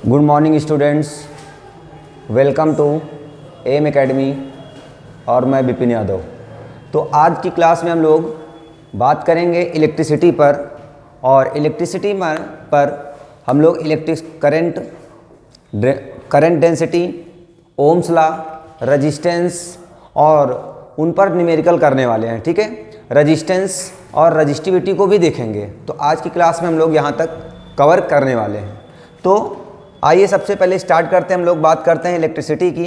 Good morning students, welcome to M academy और मैं विपिन यादव। तो आज की क्लास में हम लोग बात करेंगे इलेक्ट्रिसिटी पर, और इलेक्ट्रिसिटी पर हम लोग electric current density, Ohm's law, resistance और उन पर न्यूमेरिकल करने वाले हैं। ठीक है, रेजिस्टेंस और रजिस्टिविटी को भी देखेंगे। तो आज की क्लास में हम लोग यहाँ तक कवर करने वाले हैं। तो आइए सबसे पहले स्टार्ट करते हैं, हम लोग बात करते हैं इलेक्ट्रिसिटी की।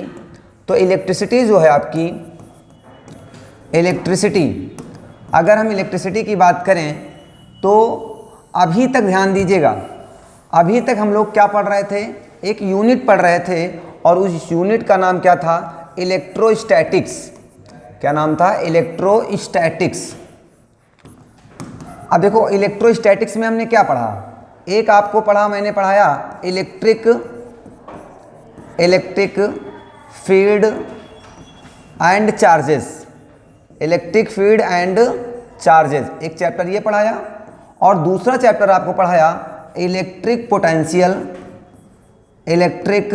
तो इलेक्ट्रिसिटी जो है आपकी, इलेक्ट्रिसिटी, अगर हम इलेक्ट्रिसिटी की बात करें तो अभी तक ध्यान दीजिएगा, अभी तक हम लोग क्या पढ़ रहे थे, एक यूनिट पढ़ रहे थे और उस यूनिट का नाम क्या था, इलेक्ट्रोस्टैटिक्स। क्या नाम था? इलेक्ट्रोस्टैटिक्स। अब देखो इलेक्ट्रोस्टैटिक्स में हमने क्या पढ़ा, एक आपको पढ़ा, मैंने पढ़ाया electric field and charges, electric field and charges, एक चैप्टर ये पढ़ाया। और दूसरा चैप्टर आपको पढ़ाया electric potential, electric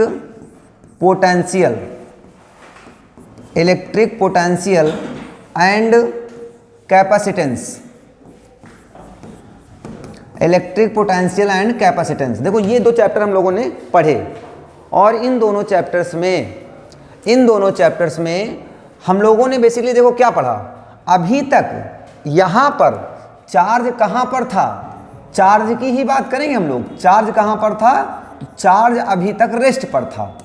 potential and capacitance, electric potential and capacitance. देखो ये दो चैप्टर हम लोगों ने पढ़े, और इन दोनों चैप्टर्स में हम लोगों ने बेसिकली देखो क्या पढ़ा। अभी तक यहाँ पर चार्ज कहाँ पर था, चार्ज की ही बात करेंगे हम लोग। चार्ज कहाँ पर था? चार्ज अभी तक रेस्ट पर था,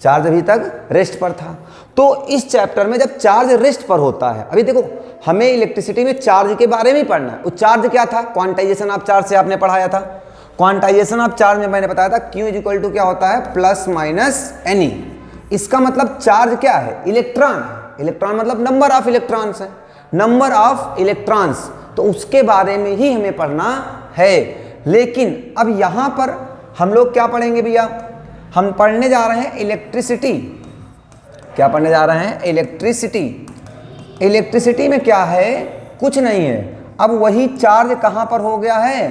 चार्ज अभी तक रेस्ट पर था। तो इस चैप्टर में जब चार्ज रेस्ट पर होता है, अभी देखो हमें इलेक्ट्रिसिटी में चार्ज के बारे में ही पढ़ना है। वो चार्ज क्या था? क्वांटाइजेशन ऑफ चार्ज से आपने पढ़ाया था। क्वांटाइजेशन ऑफ चार्ज में मैंने बताया था Q इक्वल टू क्या होता है, प्लस माइनस Ne। इसका मतलब चार्ज क्या है? इलेक्ट्रॉन है। इलेक्ट्रॉन मतलब नंबर ऑफ इलेक्ट्रॉन्स है, नंबर ऑफ इलेक्ट्रॉन्स। तो उसके बारे में ही हमें पढ़ना है। लेकिन अब यहाँ पर हम लोग क्या पढ़ेंगे भैया, हम पढ़ने जा रहे हैं इलेक्ट्रिसिटी। क्या पढ़ने जा रहे हैं? इलेक्ट्रिसिटी। इलेक्ट्रिसिटी में क्या है? कुछ नहीं है। अब वही चार्ज कहाँ पर हो गया है,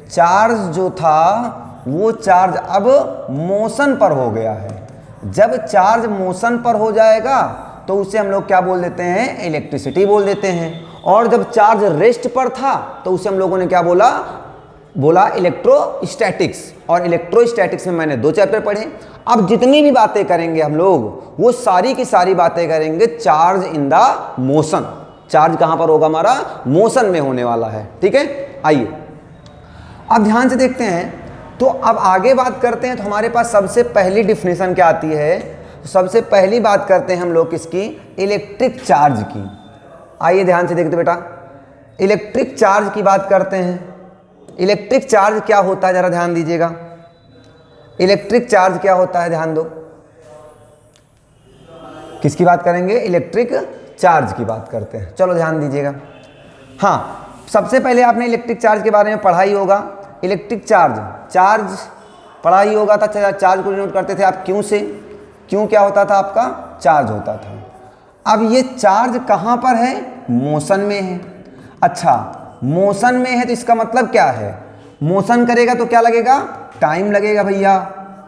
चार्ज जो था वो चार्ज अब मोशन पर हो गया है। जब चार्ज मोशन पर हो जाएगा तो उसे हम लोग क्या बोल देते हैं, इलेक्ट्रिसिटी बोल देते हैं। और जब चार्ज रेस्ट पर था तो उसे हम लोगों ने क्या बोला इलेक्ट्रोस्टैटिक्स। और इलेक्ट्रोस्टैटिक्स में मैंने दो चैप्टर पढ़े। अब जितनी भी बातें करेंगे हम लोग, वो सारी की सारी बातें करेंगे charge in the motion. Charge कहां पर होगा हमारा? मोशन में होने वाला है। ठीक है, आइए अब ध्यान से देखते हैं। तो अब आगे बात करते हैं। तो हमारे पास सबसे पहली डिफिनेशन क्या आती है, तो सबसे पहली बात करते हैं हम लोग किसकी, इलेक्ट्रिक चार्ज की। आइए ध्यान से देखते बेटा, इलेक्ट्रिक चार्ज की बात करते हैं। इलेक्ट्रिक चार्ज क्या होता है, जरा ध्यान दीजिएगा। इलेक्ट्रिक चार्ज क्या होता है, ध्यान दो। किसकी बात करेंगे? इलेक्ट्रिक चार्ज की बात करते हैं। चलो ध्यान दीजिएगा। हाँ, सबसे पहले आपने इलेक्ट्रिक चार्ज के बारे में पढ़ा ही होगा। इलेक्ट्रिक चार्ज पढ़ा ही होगा था। चार्ज को डिनोट करते थे आप क्यू से। क्यू क्या होता था आपका? चार्ज होता था। अब ये चार्ज कहाँ पर है? मोशन में है। अच्छा, मोशन में है तो इसका मतलब क्या है, मोशन करेगा तो क्या लगेगा, टाइम लगेगा भैया।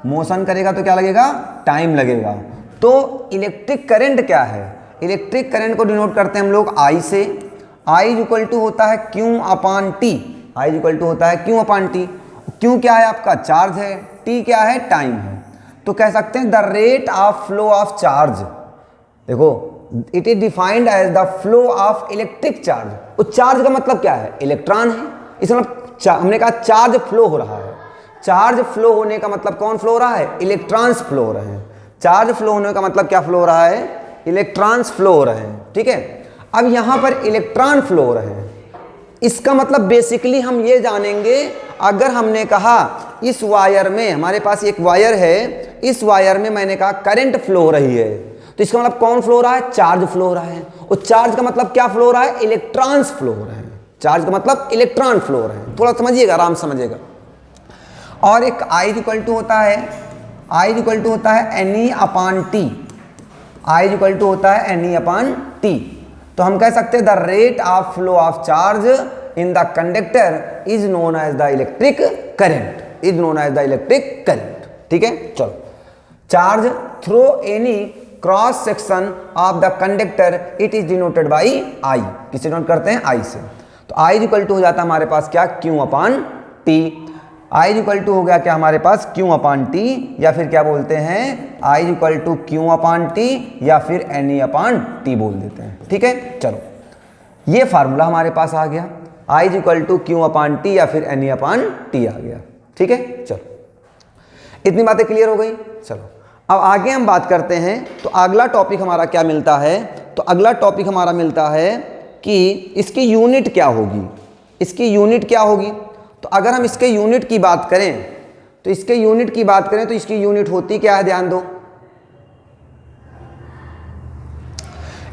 मोशन करेगा तो क्या लगेगा, टाइम लगेगा। तो इलेक्ट्रिक करंट क्या है? इलेक्ट्रिक करंट को डिनोट करते हैं हम लोग I से। I इक्वल टू होता है Q upon T। I equal to होता है Q अपॉन T। Q क्या है आपका? चार्ज है। T क्या है? टाइम है। तो कह सकते हैं the rate of flow of charge. देखो, it is defined as the flow of electric charge. उस चार्ज का मतलब क्या है? इलेक्ट्रॉन है। इसका मतलब हमने कहा चार्ज फ्लो हो रहा है। चार्ज फ्लो होने का मतलब कौन फ्लो हो रहा है? इलेक्ट्रॉन्स फ्लो हो रहे हैं। चार्ज फ्लो होने का मतलब क्या फ्लो हो रहा है? इलेक्ट्रॉन्स फ्लो हो रहे हैं। ठीक है, अब यहां पर इलेक्ट्रॉन फ्लो हो रहे हैं। इसका मतलब बेसिकली हम ये जानेंगे, अगर हमने कहा इस वायर में, हमारे पास एक वायर है, इस वायर में मैंने कहा करंट फ्लो हो रही है, तो इसका मतलब कौन फ्लो हो रहा है? चार्ज फ्लो हो रहा है। और चार्ज का मतलब क्या फ्लो हो रहा है? इलेक्ट्रॉन्स फ्लो हो रहे हैं। चार्ज का मतलब इलेक्ट्रॉन फ्लो हो रहे हैं। थोड़ा समझिएगा, आराम समझिएगा। और एक I इक्वल टू होता है, I इक्वल टू होता है Ne upon T। I equal to होता है Ne अपॉन T। तो हम कह सकते हैं the rate of flow of charge in the conductor is known as the electric current, is known as the electric current. ठीक है। चलो, charge through any cross section of the conductor it is denoted by I, किसे denote करते हैं? आई से। तो आई equal to हो जाता है हमारे पास क्या? Q upon T. I equal to हो गया क्या हमारे पास? क्यू अपान टी, या फिर क्या बोलते हैं? I equal to q upon t, या फिर एन ई अपान टी बोल देते हैं, ठीक है। चलो, ये फार्मूला हमारे पास आ गया, I equal to q upon t या फिर एन ई अपान टी आ गया, ठीक है। चलो, इतनी बातें क्लियर हो गई। चलो, अब आगे हम बात करते हैं। तो अगला टॉपिक हमारा क्या मिलता है? तो अगला टॉपिक हमारा मिलता है कि इसकी यूनिट क्या होगी, इसकी यूनिट क्या होगी। तो अगर हम इसके यूनिट की बात करें, तो इसके यूनिट की बात करें तो इसकी यूनिट होती क्या है? ध्यान दो,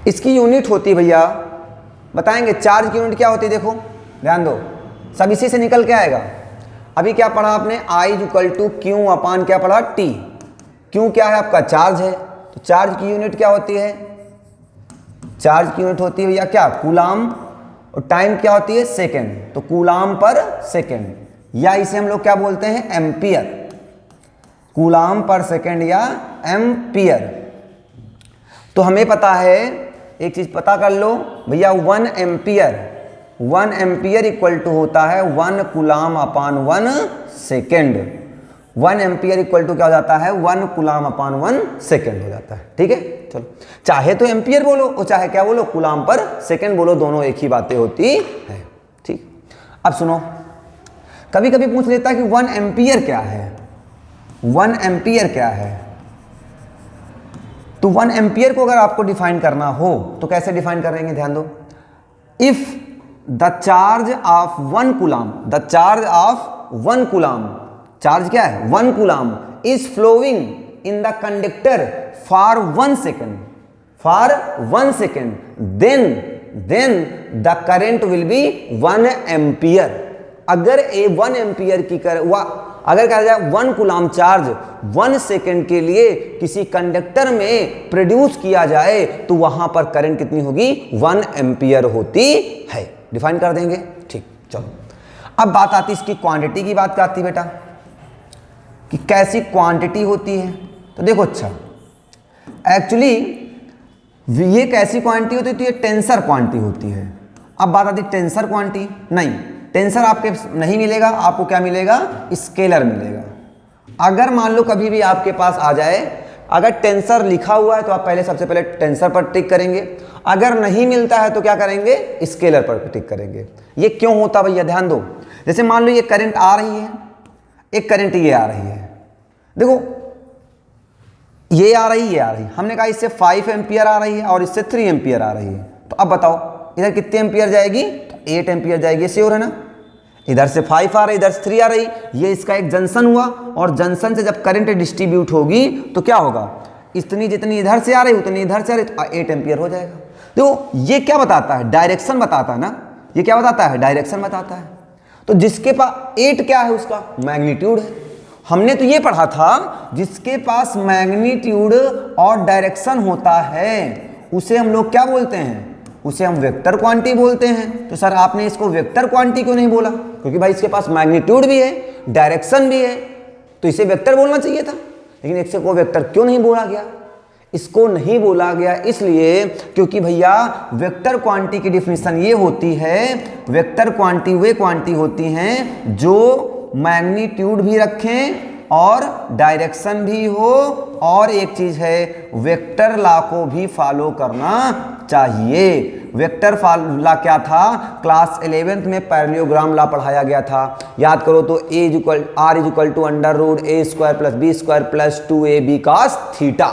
इसकी यूनिट होती भैया, बताएंगे चार्ज की यूनिट क्या होती है? देखो ध्यान दो, सब इसी से निकल के आएगा। अभी क्या पढ़ा आपने? आई इक्वल टू क्यू अपान क्या पढ़ा? टी। क्यू क्या है? आपका चार्ज है। तो चार्ज की यूनिट क्या होती है? चार्ज की यूनिट होती है भैया क्या? कूलाम। और टाइम क्या होती है? सेकेंड। तो कूलाम पर सेकेंड, या इसे हम लोग क्या बोलते हैं? एम्पियर। कूलाम पर सेकेंड या एम्पियर। तो हमें पता है, एक चीज पता कर लो भैया, 1 एम्पियर, 1 एम्पियर इक्वल टू होता है 1 coulomb upon 1 second. 1 ampere equal to क्या हो जाता है? 1 कूलाम अपान 1 सेकेंड हो जाता है, ठीक है। चलो, चाहे तो एम्पियर बोलो और चाहे क्या बोलो? कूलाम पर सेकेंड बोलो, दोनों एक ही बातें होती है, ठीक। अब सुनो, कभी कभी पूछ लेता है कि 1 एम्पियर क्या है? 1 एम्पियर क्या है? तो 1 एम्पियर को अगर आपको डिफाइन करना हो तो कैसे डिफाइन करेंगे? ध्यान दो, if the charge of 1 coulomb, the charge of 1 coulomb, charge क्या है? 1 coulomb is flowing in the conductor for 1 second, for 1 second, then the current will be 1 ampere. अगर 1 एम्पियर की अगर कहा जाए 1 कूलाम चार्ज 1 सेकेंड के लिए किसी कंडक्टर में प्रोड्यूस किया जाए तो वहां पर करंट कितनी होगी? 1 एम्पियर होती है। डिफाइन कर देंगे, ठीक। चलो, अब बात आती है इसकी क्वांटिटी की, बात आती है बेटा कि कैसी क्वांटिटी होती है। तो देखो, अच्छा एक्चुअली ये कैसी क्वांटिटी होती है? तो ये टेंसर क्वांटिटी होती है। अब बात आती है टेंसर क्वांटिटी, नहीं, टेंसर आपके नहीं मिलेगा, आपको क्या मिलेगा? स्केलर मिलेगा। अगर मान लो कभी भी आपके पास आ जाए, अगर टेंसर लिखा हुआ है तो आप पहले सबसे पहले टेंसर पर टिक करेंगे, अगर नहीं मिलता है तो क्या करेंगे? स्केलर पर टिक करेंगे। ये क्यों होता भैया? ध्यान दो, जैसे मान लो ये करंट आ रही है, एक करंट ये आ रही है, देखो ये आ रही, ये आ रही, हमने कहा इससे 5 एम्पियर आ रही है और इससे 3 एम्पियर आ रही है। तो अब बताओ इधर कितने एम्पियर जाएगी? तो 8 एम्पियर जाएगी, श्योर है ना। इधर से 5 आ रही, इधर से 3 आ रही, ये इसका एक जंक्शन हुआ, और जंक्शन से जब करंट डिस्ट्रीब्यूट होगी तो क्या होगा? इतनी जितनी इधर से आ रही उतनी इधर से आ रही, तो 8 एम्पियर हो जाएगा। तो ये क्या बताता है? डायरेक्शन बताता है ना। ये क्या बताता है? डायरेक्शन बताता है। तो जिसके पास 8 क्या है? उसका मैग्नीट्यूड है। हमने तो ये पढ़ा था, जिसके पास मैग्नीट्यूड और डायरेक्शन होता है उसे हम लोग क्या बोलते हैं? उसे हम वेक्टर क्वांटिटी बोलते हैं। तो सर आपने इसको वेक्टर क्वांटिटी क्यों नहीं बोला? क्योंकि भाई इसके पास मैग्नीट्यूड भी है, डायरेक्शन भी है, तो इसे वेक्टर बोलना चाहिए था। लेकिन इससे को वेक्टर क्यों नहीं बोला गया? इसको नहीं बोला गया इसलिए क्योंकि भैया वेक्टर क्वांटिटी की डिफिनीशन ये होती है, वेक्टर क्वांटिटी वे क्वांटिटी होती हैं जो मैग्नीट्यूड भी रखें और डायरेक्शन भी हो, और एक चीज है वेक्टर लॉ को भी फॉलो करना चाहिए। वेक्टर लॉ क्या था? क्लास 11th में पैरेललोग्राम लॉ पढ़ाया गया था, याद करो तो R equal to under root a square plus b square plus 2ab cos theta.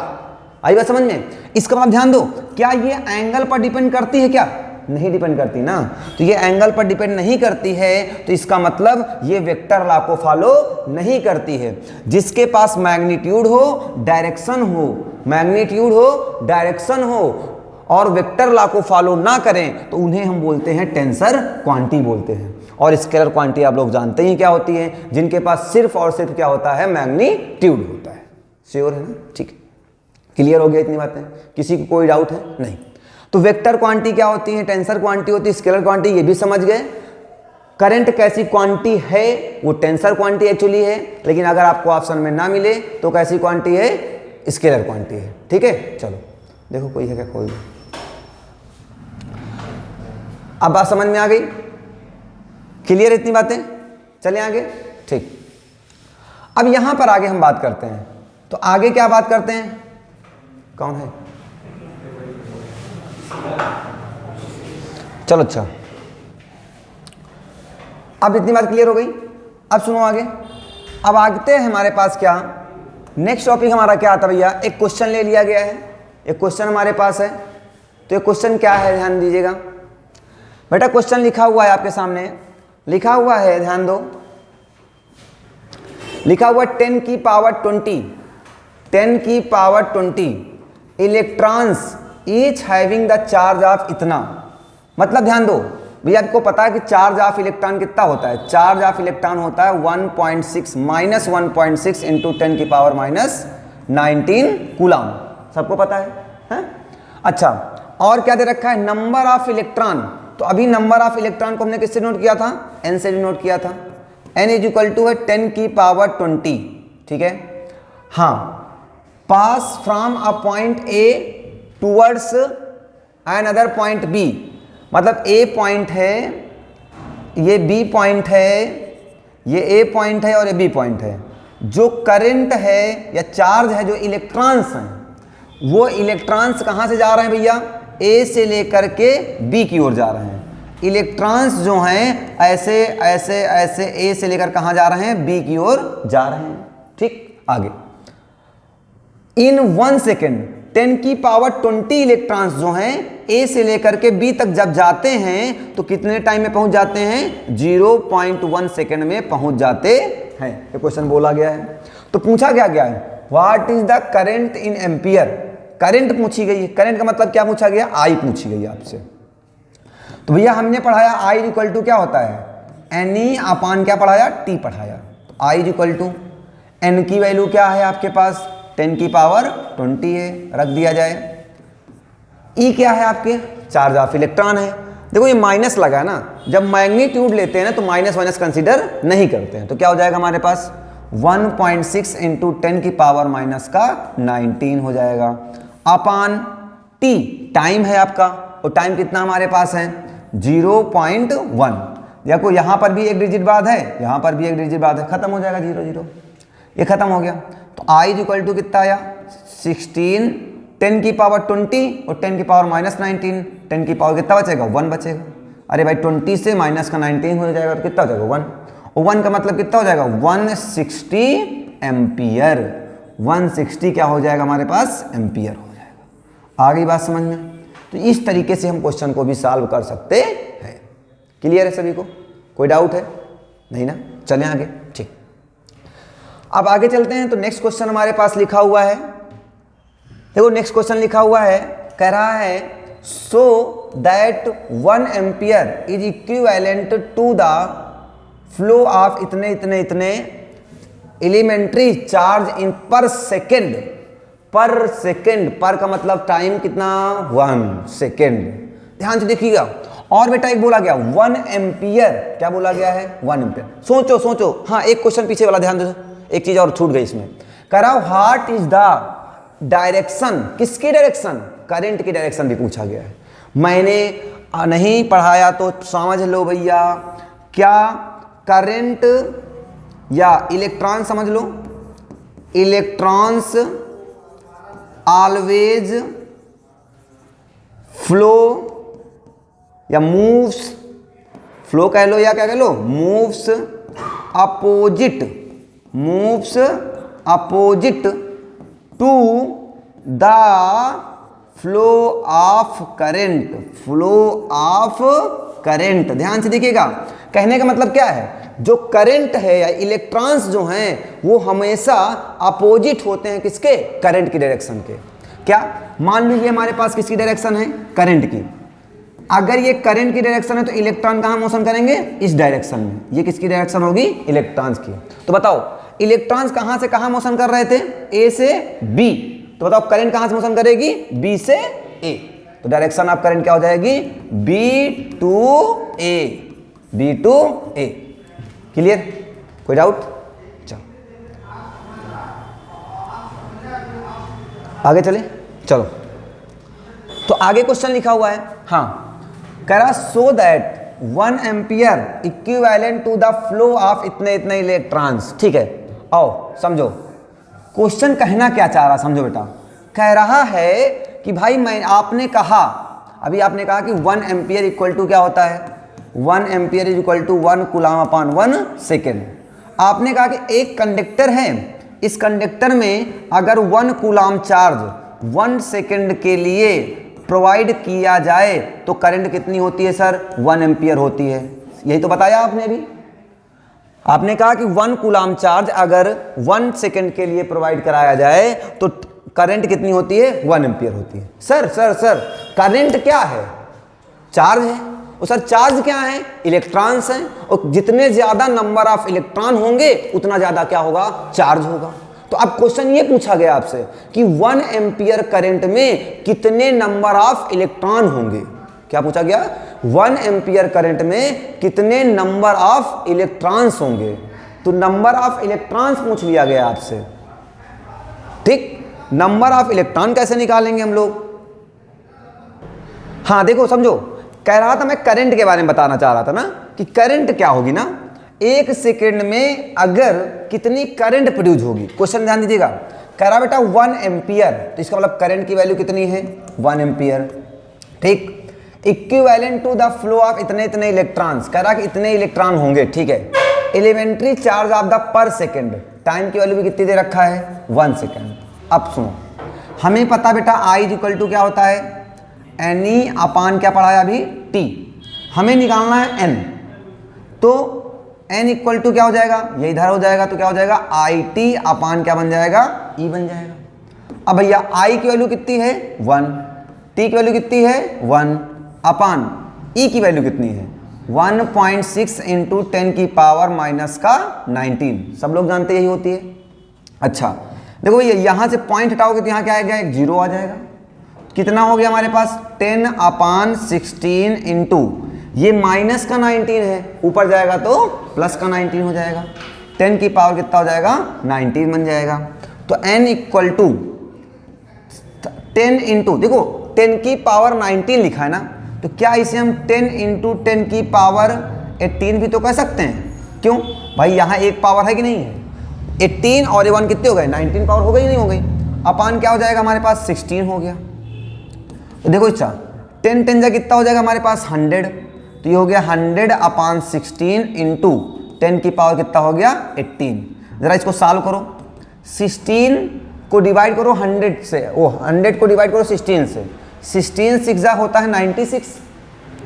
आई बात समझ में? इसका मतलब ध्यान दो, क्या ये एंगल पर डिपेंड करती है? क्या नहीं डिपेंड करती ना। तो ये एंगल पर डिपेंड नहीं करती है, तो इसका मतलब ये वेक्टर लॉ को फॉलो नहीं करती है। जिसके पास मैग्नीट्यूड हो, डायरेक्शन हो, मैग्नीट्यूड हो, डायरेक्शन हो और वेक्टर लॉ को फॉलो ना करें तो उन्हें हम बोलते हैं टेंसर क्वांटिटी बोलते हैं। और स्केलर क्वांटिटी आप लोग जानते ही क्या होती है? जिनके पास सिर्फ और सिर्फ क्या होता है? मैग्नीट्यूड होता है। श्योर है ना? ठीक है, क्लियर हो गया इतनी बातें? किसी को कोई डाउट है? नहीं। तो वेक्टर क्वांटिटी क्या होती है? टेंसर क्वांटिटी होती है, स्केलर क्वांटिटी, ये भी समझ गए। करंट कैसी क्वांटिटी है? वो टेंसर क्वांटिटी एक्चुअली है, लेकिन अगर आपको ऑप्शन में ना मिले तो कैसी क्वांटिटी है? स्केलर क्वांटिटी है। ठीक है, चलो देखो कोई है क्या, खोल दो। अब बात समझ में आ गई? क्लियर इतनी बातें? चले आगे। ठीक, अब यहां पर आगे हम बात करते हैं। तो आगे क्या बात करते हैं? कौन है? चलो अच्छा, अब इतनी बात क्लियर हो गई। अब सुनो आगे। अब आगते हैं हमारे पास क्या नेक्स्ट टॉपिक हमारा क्या आता भैया? एक क्वेश्चन ले लिया गया है, एक क्वेश्चन हमारे पास है। तो ये क्वेश्चन क्या है, ध्यान दीजिएगा बेटा। क्वेश्चन लिखा हुआ है आपके सामने, लिखा हुआ है, ध्यान दो। लिखा हुआ 10 की पावर 20, 10 की power 20 electrons each having the charge of इतना। मतलब ध्यान दो भैया, आपको पता है कि चार्ज ऑफ इलेक्ट्रॉन कितना होता है? चार्ज ऑफ इलेक्ट्रॉन होता है 1.6 माइनस 1.6 इंटू 10 की पावर माइनस 19 कूलम। सबको पता है? अच्छा, और क्या दे रखा है? Number of electron. तो अभी नंबर ऑफ इलेक्ट्रॉन को हमने किससे नोट किया था? n से नोट किया था। n इज इक्वल टू है 10 की पावर 20। ठीक है, हाँ। Pass from a point A towards another point B. मतलब ए पॉइंट है, ये बी पॉइंट है, ये ए पॉइंट है और ये बी पॉइंट है। जो करंट है या चार्ज है, जो इलेक्ट्रॉन्स हैं, वो इलेक्ट्रॉन्स कहाँ से जा रहे हैं भैया? ए से लेकर के बी की ओर जा रहे हैं। इलेक्ट्रॉन्स जो हैं ऐसे ऐसे ऐसे ए से लेकर कहाँ जा रहे हैं? बी की ओर जा रहे हैं। ठीक, आगे। इन 1 सेकेंड 10 की पावर 20 इलेक्ट्रॉन्स जो हैं ए से लेकर के बी तक जब जाते हैं तो कितने टाइम में पहुंच जाते हैं? 0.1 सेकेंड में पहुंच जाते हैं। ये क्वेश्चन बोला गया है। तो पूछा क्या गया है? What is the current in ampere? Current पूछी गई है। करंट का मतलब क्या पूछा गया? आई पूछी गई आपसे। तो भैया हमने पढ़ाया आई इक्वल टू क्या होता है? एन ई अपान क्या पढ़ाया? टी पढ़ाया। तो आई इक्वल टू एन की वैल्यू क्या है आपके पास? 10 की पावर 20 है, रख दिया जाए। ई क्या है आपके? चार्ज ऑफ इलेक्ट्रॉन है। देखो ये माइनस लगा है ना, जब मैग्नीट्यूड लेते हैं ना तो माइनस माइनस कंसीडर नहीं करते हैं। तो क्या हो जाएगा हमारे पास? 1.6 इंटू 10 की पावर माइनस का 19 हो जाएगा। अपान टी टाइम है आपका, और टाइम कितना हमारे पास है? 0.1। देखो यहाँ पर भी एक डिजिट बाद है, यहाँ पर भी एक डिजिट बाद है, खत्म हो जाएगा 0 0। ये खत्म हो गया। तो आई इक्वल टू कितना आया? 16, 10 की पावर 20 और 10 की पावर माइनस 19। 10 की पावर कितना बचेगा? 1 बचेगा। अरे भाई 20 से माइनस का 19 हो जाएगा तो कितना हो जाएगा? 1। और 1 का मतलब कितना हो जाएगा? 160 एम्पियर। 160 क्या हो जाएगा हमारे पास? एम्पियर हो जाएगा। आ गई बात समझ में? तो इस तरीके से हम क्वेश्चन को भी सॉल्व कर सकते हैं। क्लियर है सभी को? कोई डाउट है? नहीं ना? चलें आगे। ठीक, अब आगे चलते हैं। तो नेक्स्ट क्वेश्चन हमारे पास लिखा हुआ है, देखो नेक्स्ट क्वेश्चन लिखा हुआ है, कह रहा है so that 1 ampere is equivalent to the flow of इतने इतने इतने एलिमेंट्री चार्ज इन पर सेकेंड। पर सेकेंड, पर का मतलब टाइम कितना? 1 सेकेंड। ध्यान से देखिएगा। और बेटा एक बोला गया 1 एम्पियर, क्या बोला गया है? 1 एम्पियर। सोचो सोचो, हाँ एक क्वेश्चन पीछे वाला ध्यान दो, एक चीज और छूट गई इसमें। कह रहा व्हाट इज द डायरेक्शन? किसकी डायरेक्शन? करंट की डायरेक्शन भी पूछा गया है। मैंने नहीं पढ़ाया तो समझ लो भैया, क्या करंट या इलेक्ट्रॉन समझ लो, इलेक्ट्रॉन्स ऑलवेज फ्लो या मूव्स, फ्लो कह लो या क्या कह लो, moves opposite, moves opposite to the flow of current, flow of current. ध्यान से देखिएगा, कहने का मतलब क्या है, जो करंट है या इलेक्ट्रॉन्स जो हैं वो हमेशा अपोजिट होते हैं किसके? करंट की डायरेक्शन के। क्या मान लीजिए हमारे पास किसकी डायरेक्शन है? करंट की। अगर ये करंट की डायरेक्शन है तो इलेक्ट्रॉन कहाँ मोशन करेंगे? इस डायरेक्शन में। ये किसकी डायरेक्शन होगी? इलेक्ट्रॉन्स की। तो बताओ इलेक्ट्रॉन्स कहाँ से कहाँ मोशन कर रहे थे? ए से बी। तो बताओ करंट कहाँ से मोशन करेगी? बी से ए। तो डायरेक्शन ऑफ करंट क्या हो जाएगी? B to A. B2A। Clear? कोई डाउट? चलो आगे चले। चलो तो आगे क्वेश्चन लिखा हुआ है, हाँ, कह रहा so that 1 ampere equivalent to the flow of इतने इतने इलेक्ट्रॉन्स। ठीक है, आओ समझो क्वेश्चन कहना क्या चाह रहा, समझो बेटा। कह रहा है कि भाई आपने कहा, अभी आपने कहा कि 1 एम्पियर इक्वल टू क्या होता है, 1 ampere is equal to 1 coulomb upon 1 second. आपने कहा कि एक कंडक्टर है, इस कंडक्टर में अगर 1 कूलम चार्ज 1 सेकेंड के लिए प्रोवाइड किया जाए तो करंट कितनी होती है सर? 1 एम्पियर होती है। यही तो बताया आपने अभी। आपने कहा कि 1 कूलम चार्ज अगर 1 सेकेंड के लिए प्रोवाइड कराया जाए तो करंट कितनी होती है? 1 एम्पियर होती है। सर करंट क्या है? चार्ज है। और सर चार्ज क्या है? इलेक्ट्रॉन्स हैं, और जितने ज्यादा नंबर ऑफ इलेक्ट्रॉन होंगे उतना ज्यादा क्या होगा? चार्ज होगा। तो अब क्वेश्चन ये पूछा गया आपसे कि 1 एम्पियर करंट में कितने नंबर ऑफ इलेक्ट्रॉन होंगे। क्या पूछा गया? 1 एम्पियर करंट में कितने नंबर ऑफ इलेक्ट्रॉन्स होंगे। तो नंबर ऑफ इलेक्ट्रॉन्स पूछ लिया गया आपसे। ठीक, नंबर ऑफ इलेक्ट्रॉन कैसे निकालेंगे हम लोग? हाँ देखो समझो, कह रहा था मैं करंट के बारे में बताना चाह रहा था ना, कि करंट क्या होगी ना, 1 सेकेंड में अगर कितनी करंट प्रोड्यूस होगी। क्वेश्चन ध्यान दीजिएगा, कह रहा बेटा 1 एम्पियर, तो इसका मतलब करंट की वैल्यू कितनी है? 1 एम्पियर। ठीक, equivalent to the flow of इतने इतने इलेक्ट्रॉन्स, कह रहा कि इतने इलेक्ट्रॉन होंगे। ठीक है, elementary charge of the per second, time की वैल्यू भी कितनी दे रखा है? 1 सेकेंड। अब सुनो, हमें पता बेटा I इक्वल टू क्या होता है? NE अपान क्या पढ़ा है अभी? T। हमें निकालना है N, तो N इक्वल टू क्या हो जाएगा? ये इधर हो जाएगा, तो क्या हो जाएगा? IT अपान क्या बन जाएगा? E बन जाएगा। अब भैया I की वैल्यू कितनी है? 1, T की वैल्यू कितनी है? 1 अपान E की वैल्यू कितनी है? 1.6 इंटू 10 की पावर माइनस का 19। सब लोग जानते यही होती है। अच्छा देखो भैया, यहाँ से पॉइंट हटाओगे तो यहाँ क्या आएगा? एक 0 आ जाएगा। कितना हो गया हमारे पास? 10 अपान 16 इंटू ये माइनस का 19 है, ऊपर जाएगा तो प्लस का 19 हो जाएगा। 10 की पावर कितना हो जाएगा? 19 बन जाएगा। तो n इक्वल टू 10 इंटू, देखो 10 की पावर 19 लिखा है ना, तो क्या इसे हम 10 इंटू 10 की पावर 18 भी तो कह सकते हैं। क्यों भाई? यहाँ एक पावर है कि नहीं है? 18 और 1 कितने हो गए? 19 पावर हो गई नहीं हो गई? अपान क्या हो जाएगा हमारे पास? 16 हो गया। तो देखो अच्छा, 10 10 जा कितना हो जाएगा हमारे पास? 100। तो ये हो गया 100 अपान 16 इंटू 10 की पावर कितना हो गया? 18। जरा इसको सॉल्व करो, 16 को डिवाइड करो 100 से, 100 को डिवाइड करो 16 से, 16 6 जा होता है 96,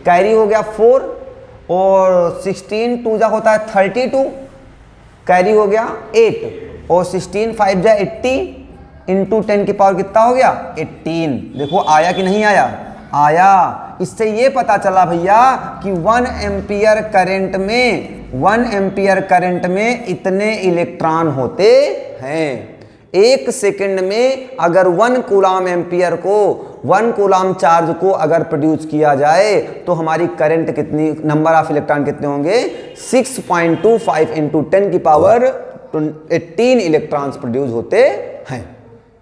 कैरी हो गया 4, और 16 2 जा होता है 32, कैरी हो गया 8, और 16 5 जा 80 इंटू 10 की पावर कितना हो गया? 18। देखो आया कि नहीं आया? आया। इससे ये पता चला भैया कि 1 एम्पियर करंट में इतने इलेक्ट्रॉन होते हैं। 1 सेकंड में अगर 1 कूलम एम्पियर को, 1 कूलम चार्ज को अगर प्रोड्यूस किया जाए तो हमारी करंट कितनी, नंबर ऑफ इलेक्ट्रॉन कितने होंगे? 6.25 इंटू 10 की पावर 18 इलेक्ट्रॉन्स प्रोड्यूस होते हैं।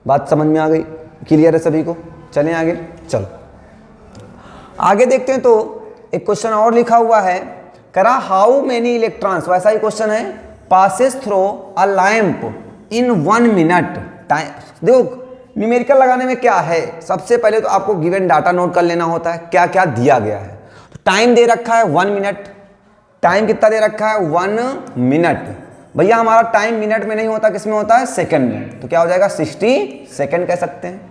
बात समझ में आ गई? क्लियर है सभी को? चलें आगे। चलो आगे देखते हैं। तो एक क्वेश्चन और लिखा हुआ है, करा हाउ मेनी इलेक्ट्रॉन्स, वैसा ही क्वेश्चन है, passes through a lamp in 1 minute time. देखो न्यूमेरिकल लगाने में क्या है, सबसे पहले तो आपको गिवन डाटा नोट कर लेना होता है, क्या क्या दिया गया है। तो टाइम दे रखा है 1 मिनट, टाइम कितना दे रखा है? 1 मिनट। भैया हमारा टाइम मिनट में नहीं होता, किस में होता है? सेकंड में। तो क्या हो जाएगा? 60 सेकंड कह सकते हैं।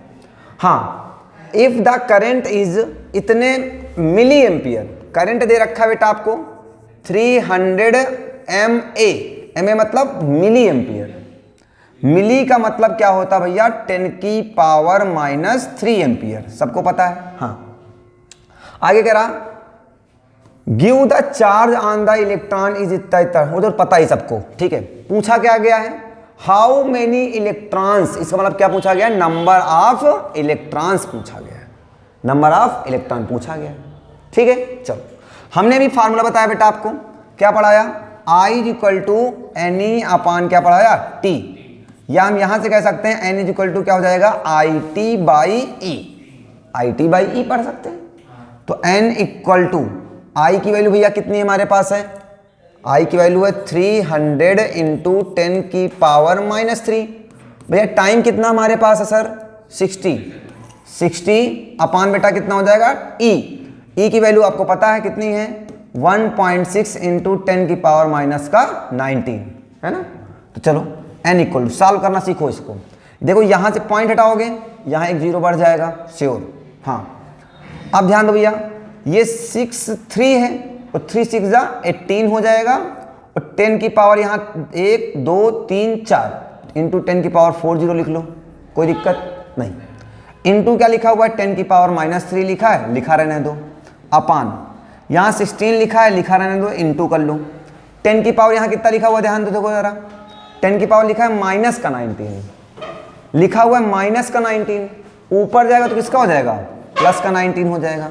हाँ, इफ द करंट इज इतने मिली एम्पियर, करंट दे रखा है बेटा आपको 300 MA, MA मतलब मिली एम्पियर। मिली का मतलब क्या होता है भैया? 10 की पावर माइनस 3 एम्पियर, सबको पता है। हाँ, आगे कह रहा give the charge on the electron is इतना इतना, वो तो पता ही सबको, ठीक है। पूछा क्या गया है? हाउ मेनी इलेक्ट्रॉन्स, इसका मतलब क्या पूछा गया? नंबर ऑफ इलेक्ट्रॉन्स पूछा गया है, नंबर ऑफ इलेक्ट्रॉन पूछा गया है, ठीक है। चलो हमने भी फार्मूला बताया बेटा आपको, क्या पढ़ाया, I is equal to N e upon क्या पढ़ाया, टी, या हम यहां से कह सकते हैं n इज इक्वल टू क्या हो जाएगा, I t by e, I t by e पढ़ सकते हैं। तो n इक्वल टू आई की वैल्यू भैया कितनी हमारे पास है, आई की वैल्यू है 300 इंटू 10 की पावर -3। भैया टाइम कितना हमारे पास है सर, 60 अपान बेटा कितना हो जाएगा, ई की वैल्यू आपको पता है कितनी है, 1.6 इंटू 10 की पावर -19 है ना। तो चलो n इक्वल टू सॉल्व करना सीखो इसको। देखो यहां से पॉइंट हटाओगे, यहां एक जीरो बढ़ जाएगा श्योर। हाँ अब ध्यान दो भैया, ये 6 3 है और 3 6 जा 18 हो जाएगा, और 10 की पावर यहाँ 1 2 3 4 इंटू 10 की पावर 40 लिख लो, कोई दिक्कत नहीं। इंटू क्या लिखा हुआ है, 10 की पावर -3 लिखा है, लिखा रहने दो, अपान यहाँ 16 लिखा है, लिखा रहने दो, इंटू कर लो। 10 की पावर यहाँ कितना लिखा हुआ है, ध्यान दो देखो जरा, 10 की पावर लिखा है -19 लिखा हुआ है, -19 ऊपर जाएगा तो किसका हो जाएगा, +19 हो जाएगा,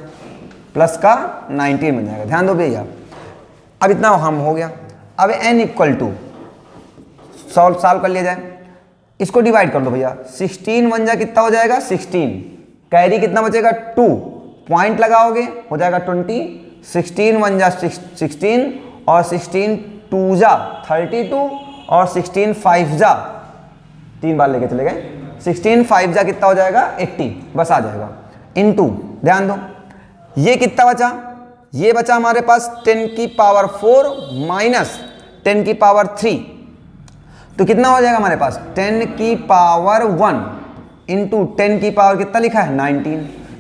+19 बन जाएगा। ध्यान दो भैया, अब इतना हम हो गया। अब n इक्वल टू सॉल्व कर लिया जाए, इसको डिवाइड कर दो भैया, 16 1 जा कितना हो जाएगा 16, कैरी कितना बचेगा 2, पॉइंट लगाओगे हो जाएगा 20, 16 1 जा 16 और 16 2 जा 32 और 16 5 जा 3 बार लेके चले गए, 16 5 जा कितना हो जाएगा 80, बस आ जाएगा। इनटू ध्यान दो ये कितना बचा, ये बचा हमारे पास 10 की पावर 4 माइनस 10 की पावर 3, तो कितना हो जाएगा हमारे पास 10 की पावर 1 इंटू 10 की पावर कितना लिखा है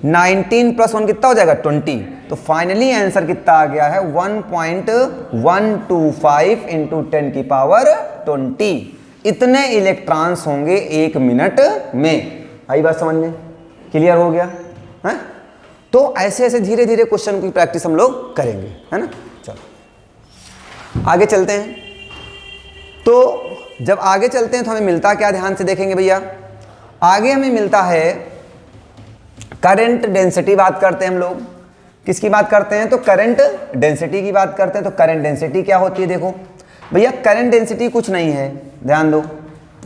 19 प्लस 1 कितना हो जाएगा 20। तो फाइनली आंसर कितना आ गया है 1.125 इंटू 10 की पावर 20। इतने इलेक्ट्रॉन्स होंगे 1 मिनट में। आई बात समझ में, क्लियर हो गया है। तो ऐसे ऐसे धीरे धीरे क्वेश्चन की प्रैक्टिस हम लोग करेंगे, है ना। चलो आगे चलते हैं। तो जब आगे चलते हैं तो हमें मिलता क्या, ध्यान से देखेंगे भैया। आगे हमें मिलता है करंट डेंसिटी। बात करते हैं हम लोग किसकी बात करते हैं, तो करंट डेंसिटी की बात करते हैं। तो करंट डेंसिटी क्या होती है, देखो भैया करंट डेंसिटी कुछ नहीं है, ध्यान दो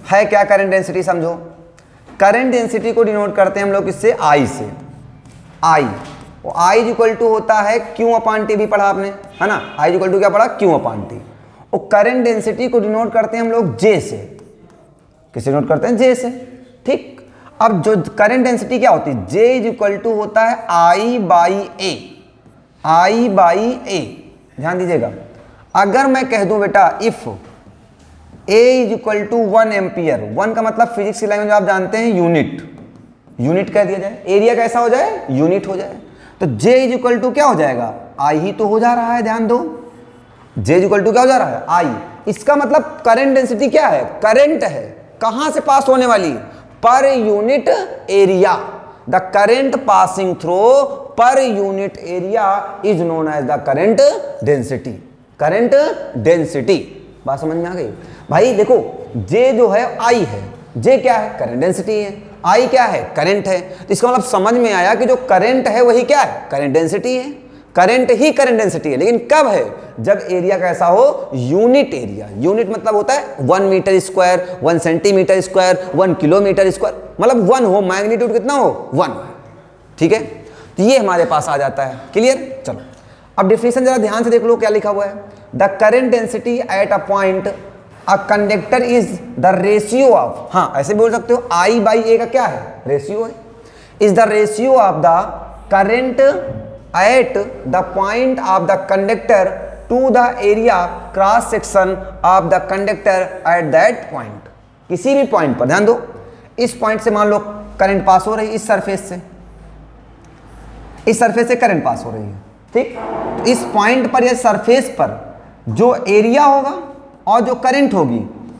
है क्या करंट डेंसिटी, समझो। करंट डेंसिटी को डिनोट करते हैं हम लोग किससे, आई से। आई वो आई इज इक्वल टू होता है क्यू अपान टी, भी पढ़ा आपने है ना। आई इज इक्वल टू क्या पढ़ा, क्यू अपान टी। और करंट डेंसिटी को डिनोट करते हैं हम लोग जे से। किससे डिनोट करते हैं, जे से, ठीक। अब जो करंट डेंसिटी क्या होती है, जे इज इक्वल टू होता है आई बाई ए, आई बाई ए। ध्यान दीजिएगा, अगर मैं कह दूं बेटा if A is equal to 1 ampere, 1 का मतलब फिजिक्स की लैंग्वेज आप जानते हैं यूनिट, यूनिट कह दिया जाए, एरिया कैसा हो जाए, यूनिट हो जाए। तो J इज इक्वल टू क्या हो जाएगा, आई ही तो हो जा रहा है, ध्यान दो J इज इक्वल टू क्या हो जा रहा है, आई। इसका मतलब करंट डेंसिटी क्या है, करंट है, कहां से पास होने वाली, per unit area. The current passing through per unit area is known as the current density. Current density बात समझ में आ गई भाई। देखो J जो है आई है, J क्या है, करंट डेंसिटी है, आई क्या है, करंट है। तो इसका मतलब समझ में आया कि जो करंट है वही क्या है, करंट डेंसिटी है। करंट ही करंट डेंसिटी है, लेकिन कब है, जब एरिया कैसा हो, यूनिट एरिया। यूनिट मतलब होता है 1 metre square, 1 centimetre square, 1 kilometre square, मतलब 1 हो, मैग्नीट्यूड कितना हो, 1। ठीक है, तो ये हमारे पास आ जाता है, क्लियर। चलो अब डिफिनेशन जरा ध्यान से देख लो, क्या लिखा हुआ है। The current density at a point a conductor is the ratio of, हाँ ऐसे बोल सकते हो, आई बाई ए का क्या है, रेशियो है, is the ratio of the current at the point of the conductor to the area cross section of the conductor at that point. किसी भी पॉइंट पर ध्यान दो, इस पॉइंट से मान लो करंट पास हो रही है, इस सरफेस से, इस सरफेस से करंट पास हो रही है, ठीक। इस पॉइंट पर या सरफेस पर जो एरिया होगा और जो करंट होगी,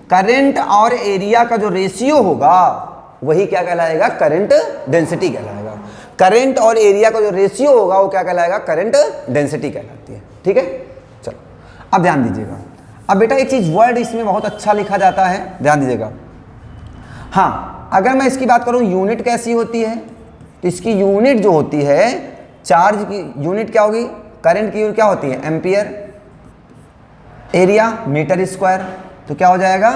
करंट और एरिया का जो रेशियो होगा वही क्या कहलाएगा, करंट डेंसिटी कहलाएगा। करंट और एरिया का जो रेशियो होगा वो क्या कहलाएगा, करंट डेंसिटी कहलाती है। ठीक है, चलो अब ध्यान दीजिएगा। अब बेटा एक चीज वर्ड इसमें बहुत अच्छा लिखा जाता है, ध्यान दीजिएगा। हाँ अगर मैं इसकी बात करूं यूनिट कैसी होती है, तो इसकी यूनिट जो होती है, चार्ज की यूनिट क्या होगी, करंट की यूनिट क्या होती है? एम्पियर, एरिया मीटर स्क्वायर, तो क्या हो जाएगा?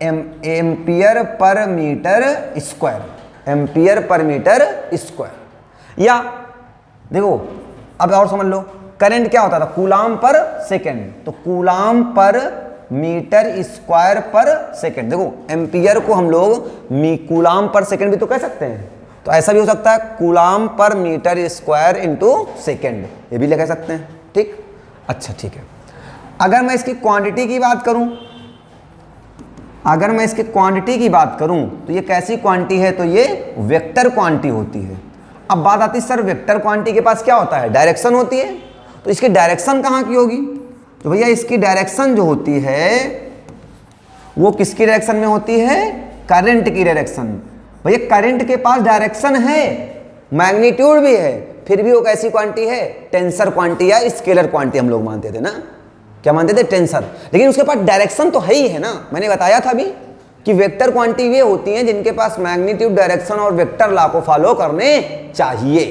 Ampere per metre square, ampere per metre square. या देखो अब और समझ लो, करंट क्या होता था? कूलाम पर सेकेंड, तो कूलाम पर मीटर स्क्वायर पर सेकेंड। देखो एम्पियर को हम लोग कूलाम पर सेकेंड भी तो कह सकते हैं, तो ऐसा भी हो सकता है कूलाम पर मीटर स्क्वायर इंटू सेकेंड, ये भी कह सकते हैं। ठीक, अच्छा ठीक है। अगर मैं इसकी क्वांटिटी की बात करूं, अगर मैं इसकी क्वांटिटी की बात करूं तो ये कैसी क्वांटिटी है? तो ये वेक्टर क्वांटिटी होती है। अब बात आती है सर वेक्टर क्वांटिटी के पास क्या होता है? डायरेक्शन होती है, तो इसकी डायरेक्शन कहाँ की होगी? तो भैया इसकी डायरेक्शन जो होती है वो किसकी डायरेक्शन में होती है? करंट की डायरेक्शन। भैया करंट के पास डायरेक्शन है, मैग्नीट्यूड भी है, फिर भी वो कैसी क्वांटिटी है? टेंसर क्वांटिटी या स्केलर क्वांटिटी हम लोग मानते थे ना, क्या मानते थे? टेंसर। लेकिन उसके पास डायरेक्शन तो है ही है ना, मैंने बताया था अभी कि वेक्टर क्वांटिटी वे होती हैं जिनके पास मैग्नीट्यूड, डायरेक्शन और वेक्टर लॉ को फॉलो करने चाहिए।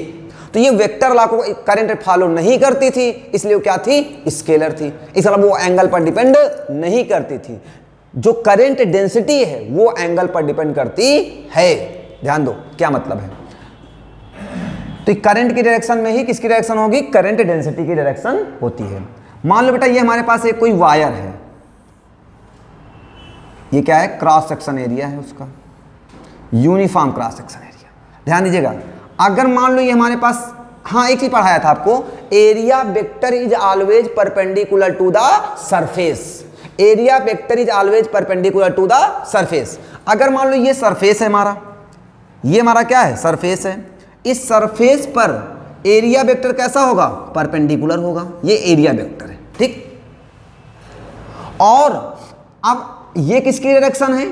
तो ये वेक्टर लॉ को करंट फॉलो नहीं करती थी, इसलिए वो क्या थी? स्केलर थी। इस मतलब वो एंगल पर डिपेंड नहीं करती थी। जो करंट डेंसिटी है वो एंगल पर डिपेंड करती है। ध्यान दो क्या मतलब है। तो करंट की डायरेक्शन में ही किसकी डायरेक्शन होगी? करंट डेंसिटी की डायरेक्शन होती है। मान लो बेटा ये हमारे पास एक कोई वायर है, ये क्या है? क्रॉस सेक्शन एरिया है उसका, यूनिफॉर्म क्रॉस सेक्शन एरिया। ध्यान दीजिएगा, अगर मान लो ये हमारे पास, हाँ एक चीज पढ़ाया था आपको, area vector is always perpendicular to the surface. Area vector is always perpendicular to the surface. अगर मान लो ये सरफेस है हमारा, ये हमारा क्या है? सरफेस है। इस सरफेस पर एरिया वेक्टर कैसा होगा? परपेंडिकुलर होगा। ये एरिया वेक्टर है, ठीक। और अब ये किसकी डायरेक्शन है?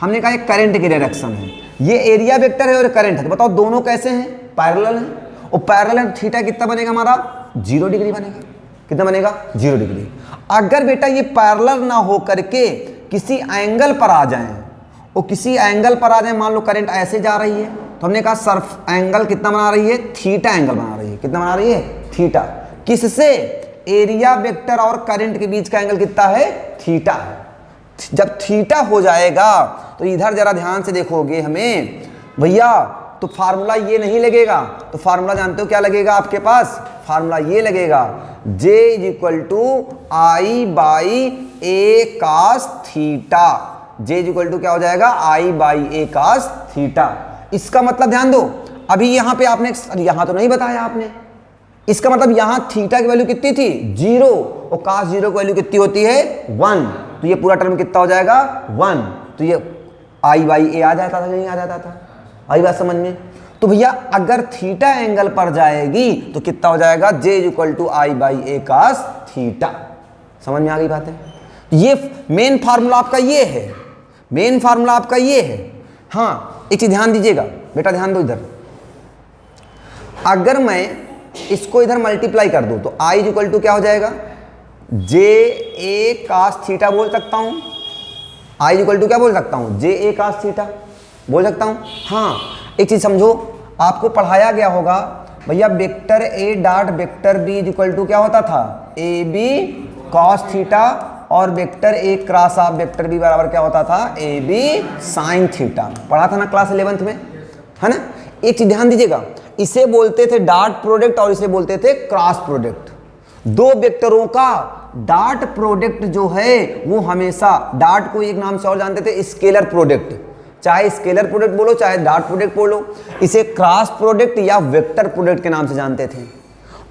हमने कहा ये करंट की डायरेक्शन है। ये एरिया वेक्टर है और करंट है, तो बताओ दोनों कैसे हैं? पैरेलल हैं। और पैरेलल है, थीटा कितना बनेगा हमारा? 0 डिग्री बनेगा। कितना बनेगा? 0 डिग्री। अगर बेटा ये पैरेलल ना हो करके किसी एंगल पर आ जाएं, और किसी एंगल पर आ जाए, मान लो करंट ऐसे जा रही है, तो हमने कहा सर्फ एंगल कितना बना रही है? थीटा एंगल बना रही है। कितना बना रही है? थीटा। किससे? एरिया वेक्टर और करंट के बीच का एंगल कितना है? थीटा। जब थीटा हो जाएगा तो इधर जरा ध्यान से देखोगे हमें भैया, तो फार्मूला ये नहीं लगेगा। तो फार्मूला जानते हो क्या लगेगा आपके पास? फार्मूला ये लगेगा, J = I by A cos theta. J = क्या हो जाएगा? I by A cos theta. इसका मतलब ध्यान दो, अभी यहां पे आपने, यहां तो नहीं बताया आपने, इसका मतलब यहां थीटा की वैल्यू कितनी थी? 0, और कास 0 की वैल्यू कितनी होती है? 1। तो ये पूरा टर्म कितना हो जाएगा? 1। तो ये I बाई ए आ जाता था, नहीं आ जाता था? आई बात समझ में? तो भैया अगर थीटा एंगल पर जाएगी तो कितना हो जाएगा? J = I by A cos theta. समझ में आ गई बात है? ये मेन फार्मूला आपका ये है, मेन फार्मूला आपका ये है। हाँ एक चीज ध्यान दीजिएगा बेटा, ध्यान दो इधर। अगर मैं इसको इधर मल्टीप्लाई कर दूं तो I = क्या हो जाएगा? JA कास थीटा बोल सकता हूं। I = क्या बोल सकता हूं? JA कास थीटा बोल सकता हूं। हाँ एक चीज समझो, आपको पढ़ाया गया होगा भैया vector A dot vector B = क्या होता था? AB कॉस थीटा, और vector A cross of vector B बराबर क्या होता था? AB sine theta. पढ़ा था ना क्लास 11th में, है ना? एक चीज ध्यान दीजिएगा, इसे बोलते थे डॉट प्रोडक्ट और इसे बोलते थे क्रॉस प्रोडक्ट। दो वेक्टरों का डॉट प्रोडक्ट जो है वो हमेशा, डॉट को एक नाम से और जानते थे स्केलर प्रोडक्ट, चाहे स्केलर प्रोडक्ट बोलो चाहे डॉट प्रोडक्ट बोलो, इसे क्रॉस प्रोडक्ट या वेक्टर प्रोडक्ट के नाम से जानते थे।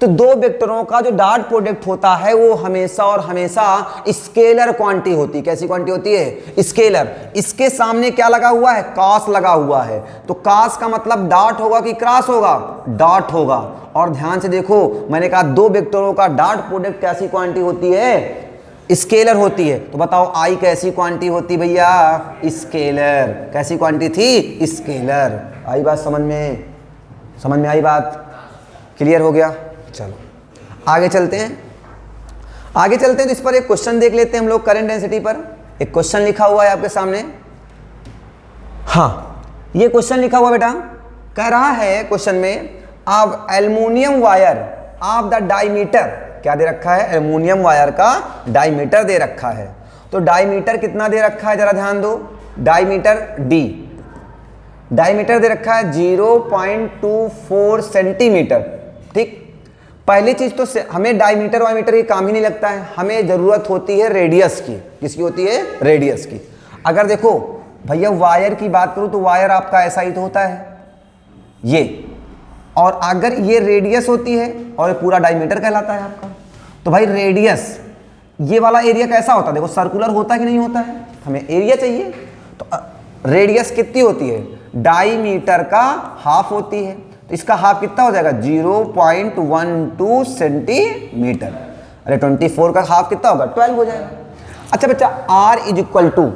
तो दो वेक्टरों का जो डॉट प्रोडक्ट होता है वो हमेशा और हमेशा स्केलर क्वांटिटी होती है। कैसी क्वांटिटी होती है? स्केलर। इसके सामने क्या लगा हुआ है? कॉस लगा हुआ है। तो कॉस का मतलब डॉट होगा कि क्रॉस होगा? डॉट होगा। और ध्यान से देखो, मैंने कहा दो वेक्टरों का डॉट प्रोडक्ट कैसी क्वांटिटी होती है? स्केलर होती है। तो बताओ आई कैसी क्वांटिटी होती भैया? स्केलर। कैसी क्वांटिटी थी? स्केलर। आई बात समझ में? समझ में आई बात? क्लियर हो गया? चलो आगे चलते हैं। आगे चलते हैं तो इस पर एक क्वेश्चन देख लेते हैं हम लोग। करंट डेंसिटी पर एक क्वेश्चन लिखा हुआ है आपके सामने। हाँ ये क्वेश्चन लिखा हुआ बेटा, कह रहा है क्वेश्चन में, अब aluminium wire of the diameter, क्या दे रखा है, एल्युमिनियम वायर का डायमीटर दे रखा है। तो डायमीटर कितना दे रखा है, जरा ध्यान दो, डायमीटर डी, डायमीटर दे रखा है 0.24 सेंटीमीटर। ठीक, पहली चीज तो हमें डायमीटर वायमीटर की काम ही नहीं लगता है, हमें जरूरत होती है रेडियस की। किसकी होती है, रेडियस की। अगर देखो भैया वायर की बात करूं तो वायर आपका ऐसा ही तो होता है ये, और अगर ये रेडियस होती है और ये पूरा डायमीटर कहलाता है आपका। तो भाई रेडियस, ये वाला एरिया कैसा होता है, देखो सर्कुलर होता है कि नहीं होता है, हमें एरिया चाहिए। तो रेडियस कितनी होती है, डायमीटर का हाफ होती है। तो इसका हाफ कितना हो जाएगा, 0.12 सेंटीमीटर। अरे 24 का हाफ कितना होगा, 12 हो जाएगा। अच्छा बच्चा, R इज इक्वल टू,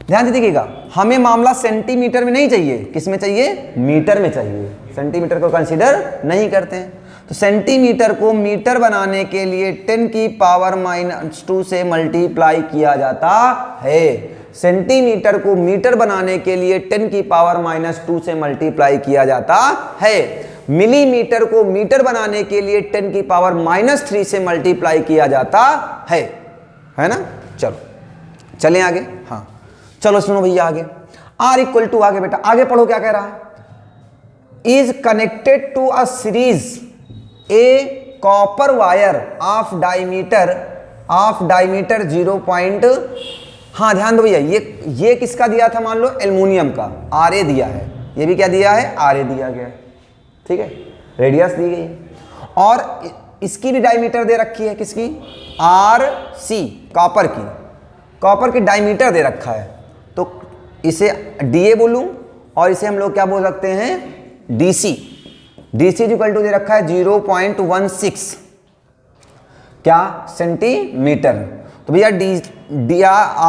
ध्यान से देखिएगा, हमें मामला सेंटीमीटर में नहीं चाहिए, किस में चाहिए, मीटर में चाहिए। सेंटीमीटर को कंसीडर नहीं करते हैं। तो सेंटीमीटर को मीटर बनाने के लिए 10 की पावर -2 से मल्टीप्लाई किया जाता है। सेंटीमीटर को मीटर बनाने के लिए 10 की पावर -2 से मल्टीप्लाई किया जाता है। मिलीमीटर को मीटर बनाने के लिए 10 की पावर -3 से मल्टीप्लाई किया जाता है ना। चलो चलें आगे, हाँ चलो सुनो भैया आगे, R इक्वल टू, आगे बेटा आगे पढ़ो क्या कह रहा है, is connected to a series a copper wire of diameter 0. हाँ ध्यान दो भैया, ये किसका दिया था, मान लो एल्युमिनियम का, RA दिया है, ये भी क्या दिया है, RA दिया गया है। ठीक है, रेडियस दी गई है, और इसकी भी डायमीटर दे रखी है, किसकी, RC, कॉपर की डायमीटर दे रखा है। तो इसे DA बोलूं और इसे हम लोग क्या बोल सकते हैं, DC इक्वल टू दे रखा है 0.16 क्या, सेंटीमीटर। तो भैया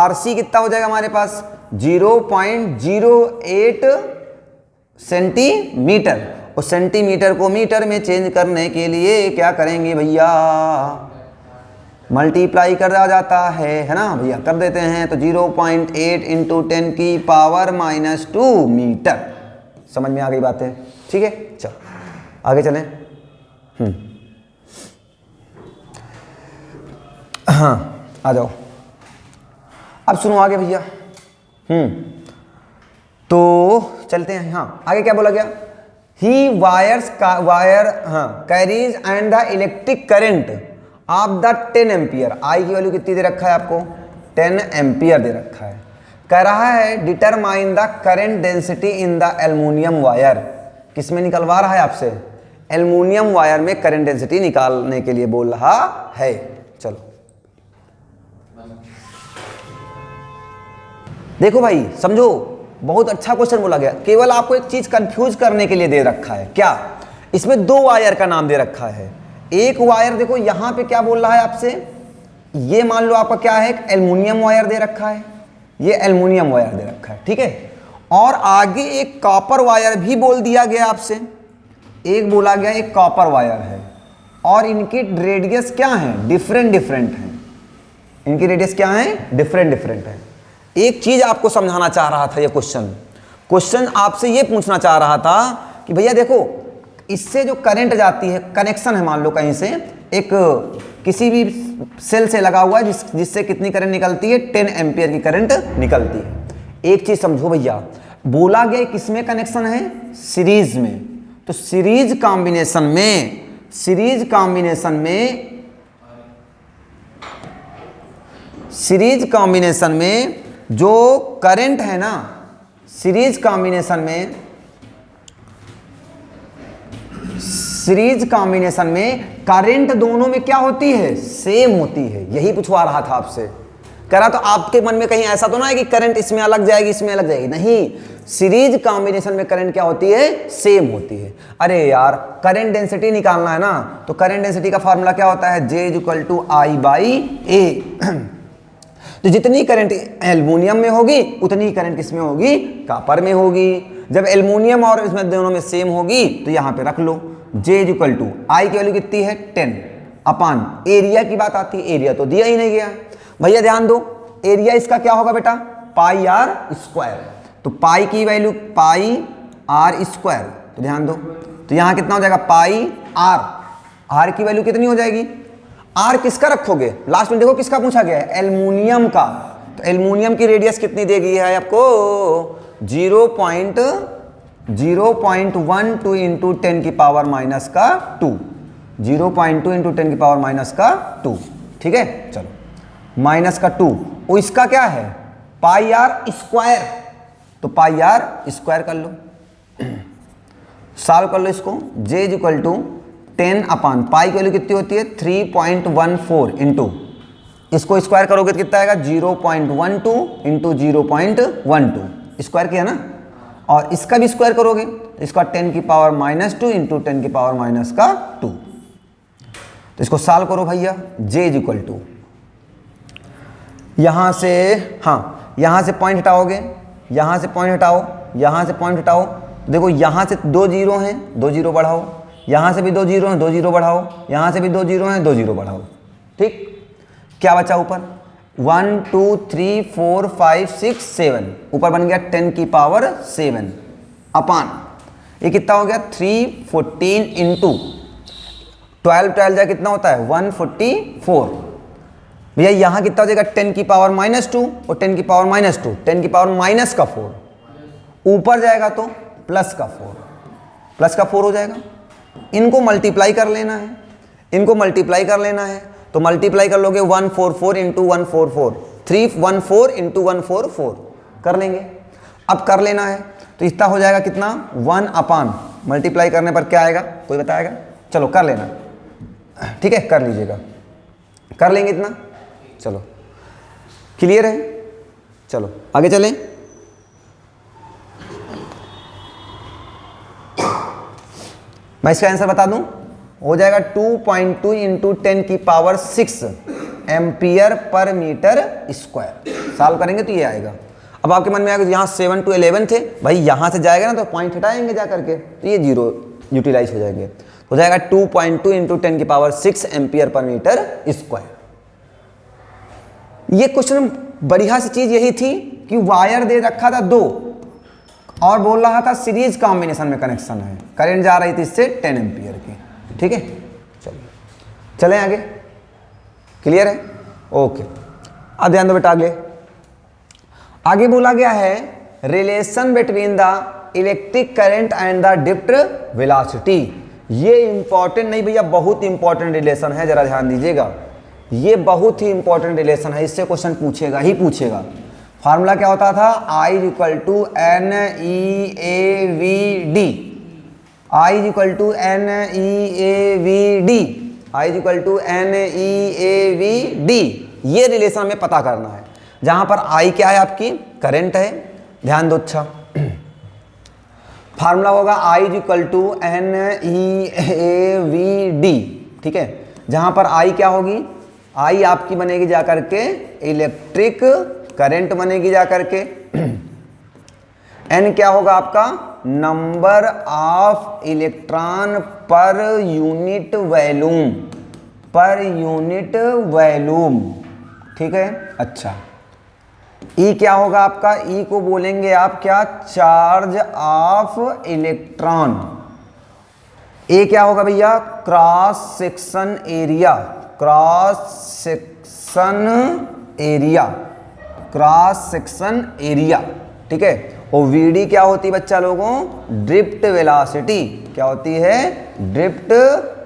RC कितना हो जाएगा हमारे पास, 0.08 सेंटीमीटर। और सेंटीमीटर को मीटर में चेंज करने के लिए क्या करेंगे भैया, मल्टीप्लाई कर दिया जाता है ना भैया, कर देते हैं। तो 0.8 इंटू 10 की पावर -2 मीटर। समझ में आ गई बात है, ठीक है। चलो आगे चलें। हाँ आ जाओ, अब सुनो आगे भैया। तो चलते हैं, हाँ आगे क्या बोला गया, he wire carries and the electric current of the 10 ampere. I की वैल्यू कितनी दे रखा है आपको, 10 एम्पियर दे रखा है। कह रहा है determine the current density in the aluminium wire. किस में निकलवा रहा है आपसे, एल्युमिनियम वायर में करंट डेंसिटी निकालने के लिए बोल रहा है। चलो देखो भाई समझो, बहुत अच्छा क्वेश्चन बोला गया। केवल आपको एक चीज कंफ्यूज करने के लिए दे रखा है, क्या, इसमें 2 वायर का नाम दे रखा है। एक वायर देखो यहां पे क्या बोल रहा है आपसे, ये मान लो आपका क्या है, एक एल्युमिनियम वायर दे रखा है, ये एल्युमिनियम वायर दे रखा है, ठीक है। और आगे एक कॉपर वायर भी बोल दिया गया आपसे, एक बोला गया एक कॉपर वायर है, और इनकी रेडियस क्या है, डिफरेंट है। इनकी रेडियस क्या है, डिफरेंट है। एक चीज आपको समझाना चाह रहा था, ये क्वेश्चन आपसे ये पूछना चाह रहा था कि भैया देखो, इससे जो करंट जाती है, कनेक्शन है मान लो कहीं से, एक किसी भी सेल से लगा हुआ है जिससे कितनी करंट निकलती है, 10 एम्पियर की करंट निकलती है। एक चीज समझो भैया, बोला गया किसमें कनेक्शन है, सीरीज में। तो सीरीज कॉम्बिनेशन में जो करंट है ना, सीरीज कॉम्बिनेशन में करंट दोनों में क्या होती है, सेम होती है। यही पूछवा रहा था आपसे, कह रहा तो आपके मन में कहीं ऐसा तो ना है कि करंट इसमें अलग जाएगी इसमें अलग जाएगी, नहीं, सीरीज कॉम्बिनेशन में करंट क्या होती है, सेम होती है। अरे यार करंट डेंसिटी निकालना है ना, तो करंट डेंसिटी का फॉर्मूला क्या होता है, J = I/A। तो जितनी करंट एल्युमिनियम में होगी उतनी करंट किसमें होगी, कॉपर में होगी। जब एल्युमिनियम और इसमें दोनों में सेम होगी तो यहां पे रख लो, J = I की वैल्यू कितनी है, 10 अपान एरिया की बात आती है, एरिया तो दिया ही नहीं गया भैया। ध्यान दो, एरिया इसका क्या होगा बेटा, πr²। तो पाई की वैल्यू πr², तो ध्यान दो, तो यहां कितना हो जाएगा, πr। आर की वैल्यू कितनी हो जाएगी, आर किसका रखोगे, लास्ट में देखो किसका पूछा गया है, एल्युमिनियम का। तो एल्युमिनियम की रेडियस कितनी देगी है आपको, 0.012 इंटू 10 की पावर माइनस का 2, 0.2 इंटू 10 की पावर माइनस का 2। ठीक है, चलो माइनस का 2, वो इसका क्या है, पाई आर स्क्वायर, तो पाई आर स्क्वायर कर लो, सॉल्व कर लो इसको। j इज इक्वल टू 10 अपान पाई की वैल्यू कितनी होती है 3.14 इंटू, इसको स्क्वायर करोगे तो कितना आएगा 0.12 इंटू 0.12, स्क्वायर किया ना, और इसका भी स्क्वायर करोगे, इसका 10 की पावर माइनस 2 इंटू 10 की पावर माइनस का 2। तो इसको सॉल्व करो भैया, j इज इक्वल टू, यहां से, हाँ यहां से पॉइंट हटाओगे, यहां से पॉइंट हटाओ, यहां से पॉइंट हटाओ, देखो यहां से 2 जीरो हैं, 2 जीरो बढ़ाओ, यहां से भी 2 जीरो हैं, 2 जीरो बढ़ाओ, यहां से भी 2 जीरो हैं, 2 जीरो बढ़ाओ। ठीक, क्या बचा ऊपर, 1 2 3 4 5 6 7, ऊपर बन गया 10 की पावर 7 अपान, ये कितना हो गया 314 इंटू 12 जाए कितना होता है 144। भैया यहाँ कितना हो जाएगा 10 की पावर माइनस 2 और 10 की पावर माइनस 2, 10 की पावर माइनस का 4, ऊपर जाएगा तो प्लस का 4, प्लस का 4 हो जाएगा। इनको मल्टीप्लाई कर लेना है, इनको मल्टीप्लाई कर लेना है, तो मल्टीप्लाई कर लोगे 144 इंटू 144, 314 इंटू 144 कर लेंगे। अब कर लेना है तो इतना हो जाएगा कितना 1 अपान, मल्टीप्लाई करने पर क्या आएगा कोई बताएगा, चलो कर लेना, ठीक है कर लीजिएगा, कर लेंगे इतना, चलो क्लियर है, चलो आगे चलें। मैं इसका आंसर बता दूं, हो जाएगा 2.2 इंटू 10 की power 6 ampere per metre square. Solve करेंगे तो ये आएगा। अब आपके मन में आएगा यहाँ 7 to 11 थे, भाई यहाँ से जाएगा ना तो पॉइंट हटाएंगे जा करके, तो ये जीरो यूटिलाइज हो जाएंगे, हो जाएगा 2.2 इंटू 10 की power 6 ampere per metre square. ये क्वेश्चन बढ़िया सी चीज यही थी कि वायर दे रखा था 2 और बोल रहा था सीरीज कॉम्बिनेशन में कनेक्शन है, करंट जा रही थी इससे 10 एम्पियर की। ठीक है, चलिए चलें आगे, क्लियर है, ओके। अब ध्यान दो बेटा, आगे बोला गया है relation between the electric current and the drift velocity. ये इंपॉर्टेंट नहीं भैया, बहुत इंपॉर्टेंट रिलेशन है, जरा ध्यान दीजिएगा, ये बहुत ही इंपॉर्टेंट रिलेशन है, इससे क्वेश्चन पूछेगा ही पूछेगा। फार्मूला क्या होता था, I equal to N E A we D, I equal to N E A we D, I equal to N E A we D. ये रिलेशन हमें पता करना है, जहां पर I क्या है आपकी करंट है, ध्यान दो। अच्छा फार्मूला होगा I equal to N E A we D, ठीक है, जहां पर I क्या होगी, I आपकी बनेगी जाकर के इलेक्ट्रिक करंट बनेगी जाकर के, N क्या होगा आपका number of electron per unit volume, per unit volume, ठीक है। अच्छा E क्या होगा आपका, E को बोलेंगे आप क्या, चार्ज ऑफ इलेक्ट्रॉन। A क्या होगा भैया, cross section area, cross section area, cross section area, ठीक है। और VD क्या होती है बच्चा लोगों, ड्रिफ्ट वेलोसिटी, क्या होती है, ड्रिफ्ट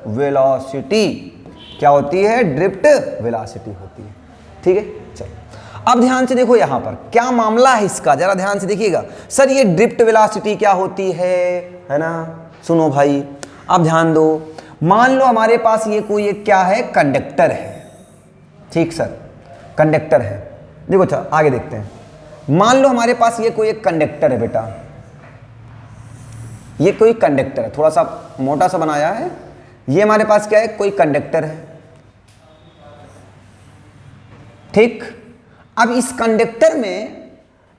वेलोसिटी, क्या होती है, ड्रिफ्ट वेलोसिटी होती है, ठीक है। चलो अब ध्यान से देखो यहां पर क्या मामला है इसका, जरा ध्यान से देखिएगा। सर ये ड्रिफ्ट वेलोसिटी क्या होती है ना, सुनो भाई अब ध्यान दो। मान लो हमारे पास ये कोई एक क्या है, कंडक्टर है, ठीक सर कंडक्टर है। देखो अच्छा आगे देखते हैं, मान लो हमारे पास ये कोई एक कंडक्टर है बेटा, ये कोई कंडक्टर है, थोड़ा सा मोटा सा बनाया है, ये हमारे पास क्या है, कोई कंडक्टर है, ठीक। अब इस कंडक्टर में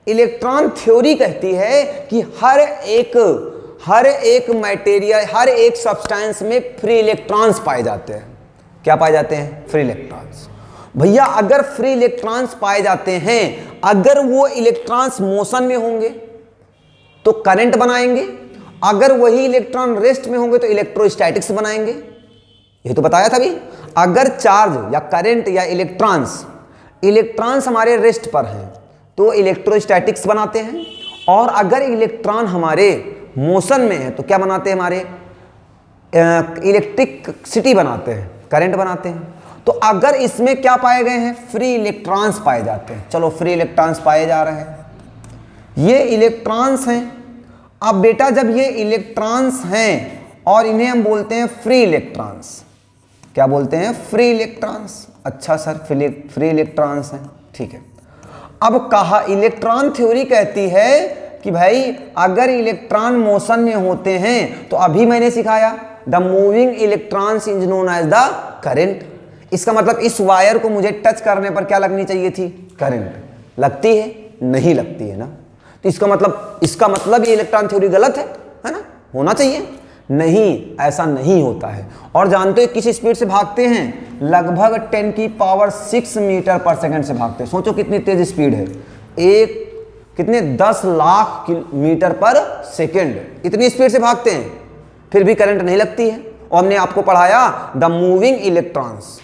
इलेक्ट्रॉन थ्योरी कहती है कि हर एक मटेरियल, हर एक सब्सटेंस में फ्री इलेक्ट्रॉन्स पाए जाते हैं। क्या पाए जाते हैं, फ्री इलेक्ट्रॉन्स। भैया अगर फ्री इलेक्ट्रॉन्स पाए जाते हैं, अगर वो इलेक्ट्रॉन्स मोशन में होंगे तो करंट बनाएंगे, अगर वही इलेक्ट्रॉन रेस्ट में होंगे तो इलेक्ट्रोस्टैटिक्स बनाएंगे। ये तो बताया था अभी। अगर चार्ज या करंट या इलेक्ट्रॉन्स हमारे रेस्ट पर हैं तो इलेक्ट्रोस्टैटिक्स बनाते हैं, और अगर इलेक्ट्रॉन हमारे मोशन में है तो क्या बनाते हैं, हमारे इलेक्ट्रिसिटी बनाते हैं, करंट बनाते हैं। तो अगर इसमें क्या पाए गए हैं, फ्री इलेक्ट्रॉन्स पाए जाते हैं। चलो फ्री इलेक्ट्रॉन्स पाए जा रहे हैं, ये इलेक्ट्रॉन्स हैं। अब बेटा जब ये इलेक्ट्रॉन्स हैं और इन्हें हम बोलते हैं फ्री इलेक्ट्रॉन्स, क्या बोलते हैं, फ्री इलेक्ट्रॉन्स। अच्छा सर फ्री इलेक्ट्रॉन्स हैं, ठीक है। अब कहा इलेक्ट्रॉन थ्योरी कहती है कि भाई अगर इलेक्ट्रॉन मोशन में होते हैं तो अभी मैंने सिखाया the moving electrons is known as the current. इसका मतलब इस वायर को मुझे टच करने पर क्या लगनी चाहिए थी, करंट। लगती है, नहीं लगती है ना। तो इसका मतलब ये इलेक्ट्रॉन थ्योरी गलत है ना, होना चाहिए, नहीं, ऐसा नहीं होता है। और जानते हो किस स्पीड से भागते हैं, लगभग 10 की पावर 6 मीटर पर सेकंड से भागते हैं। सोचो कितनी तेज स्पीड है, कितने 10 लाख मीटर पर सेकंड, इतनी स्पीड से भागते हैं, फिर भी करंट नहीं लगती है। और हमने आपको पढ़ाया the moving electrons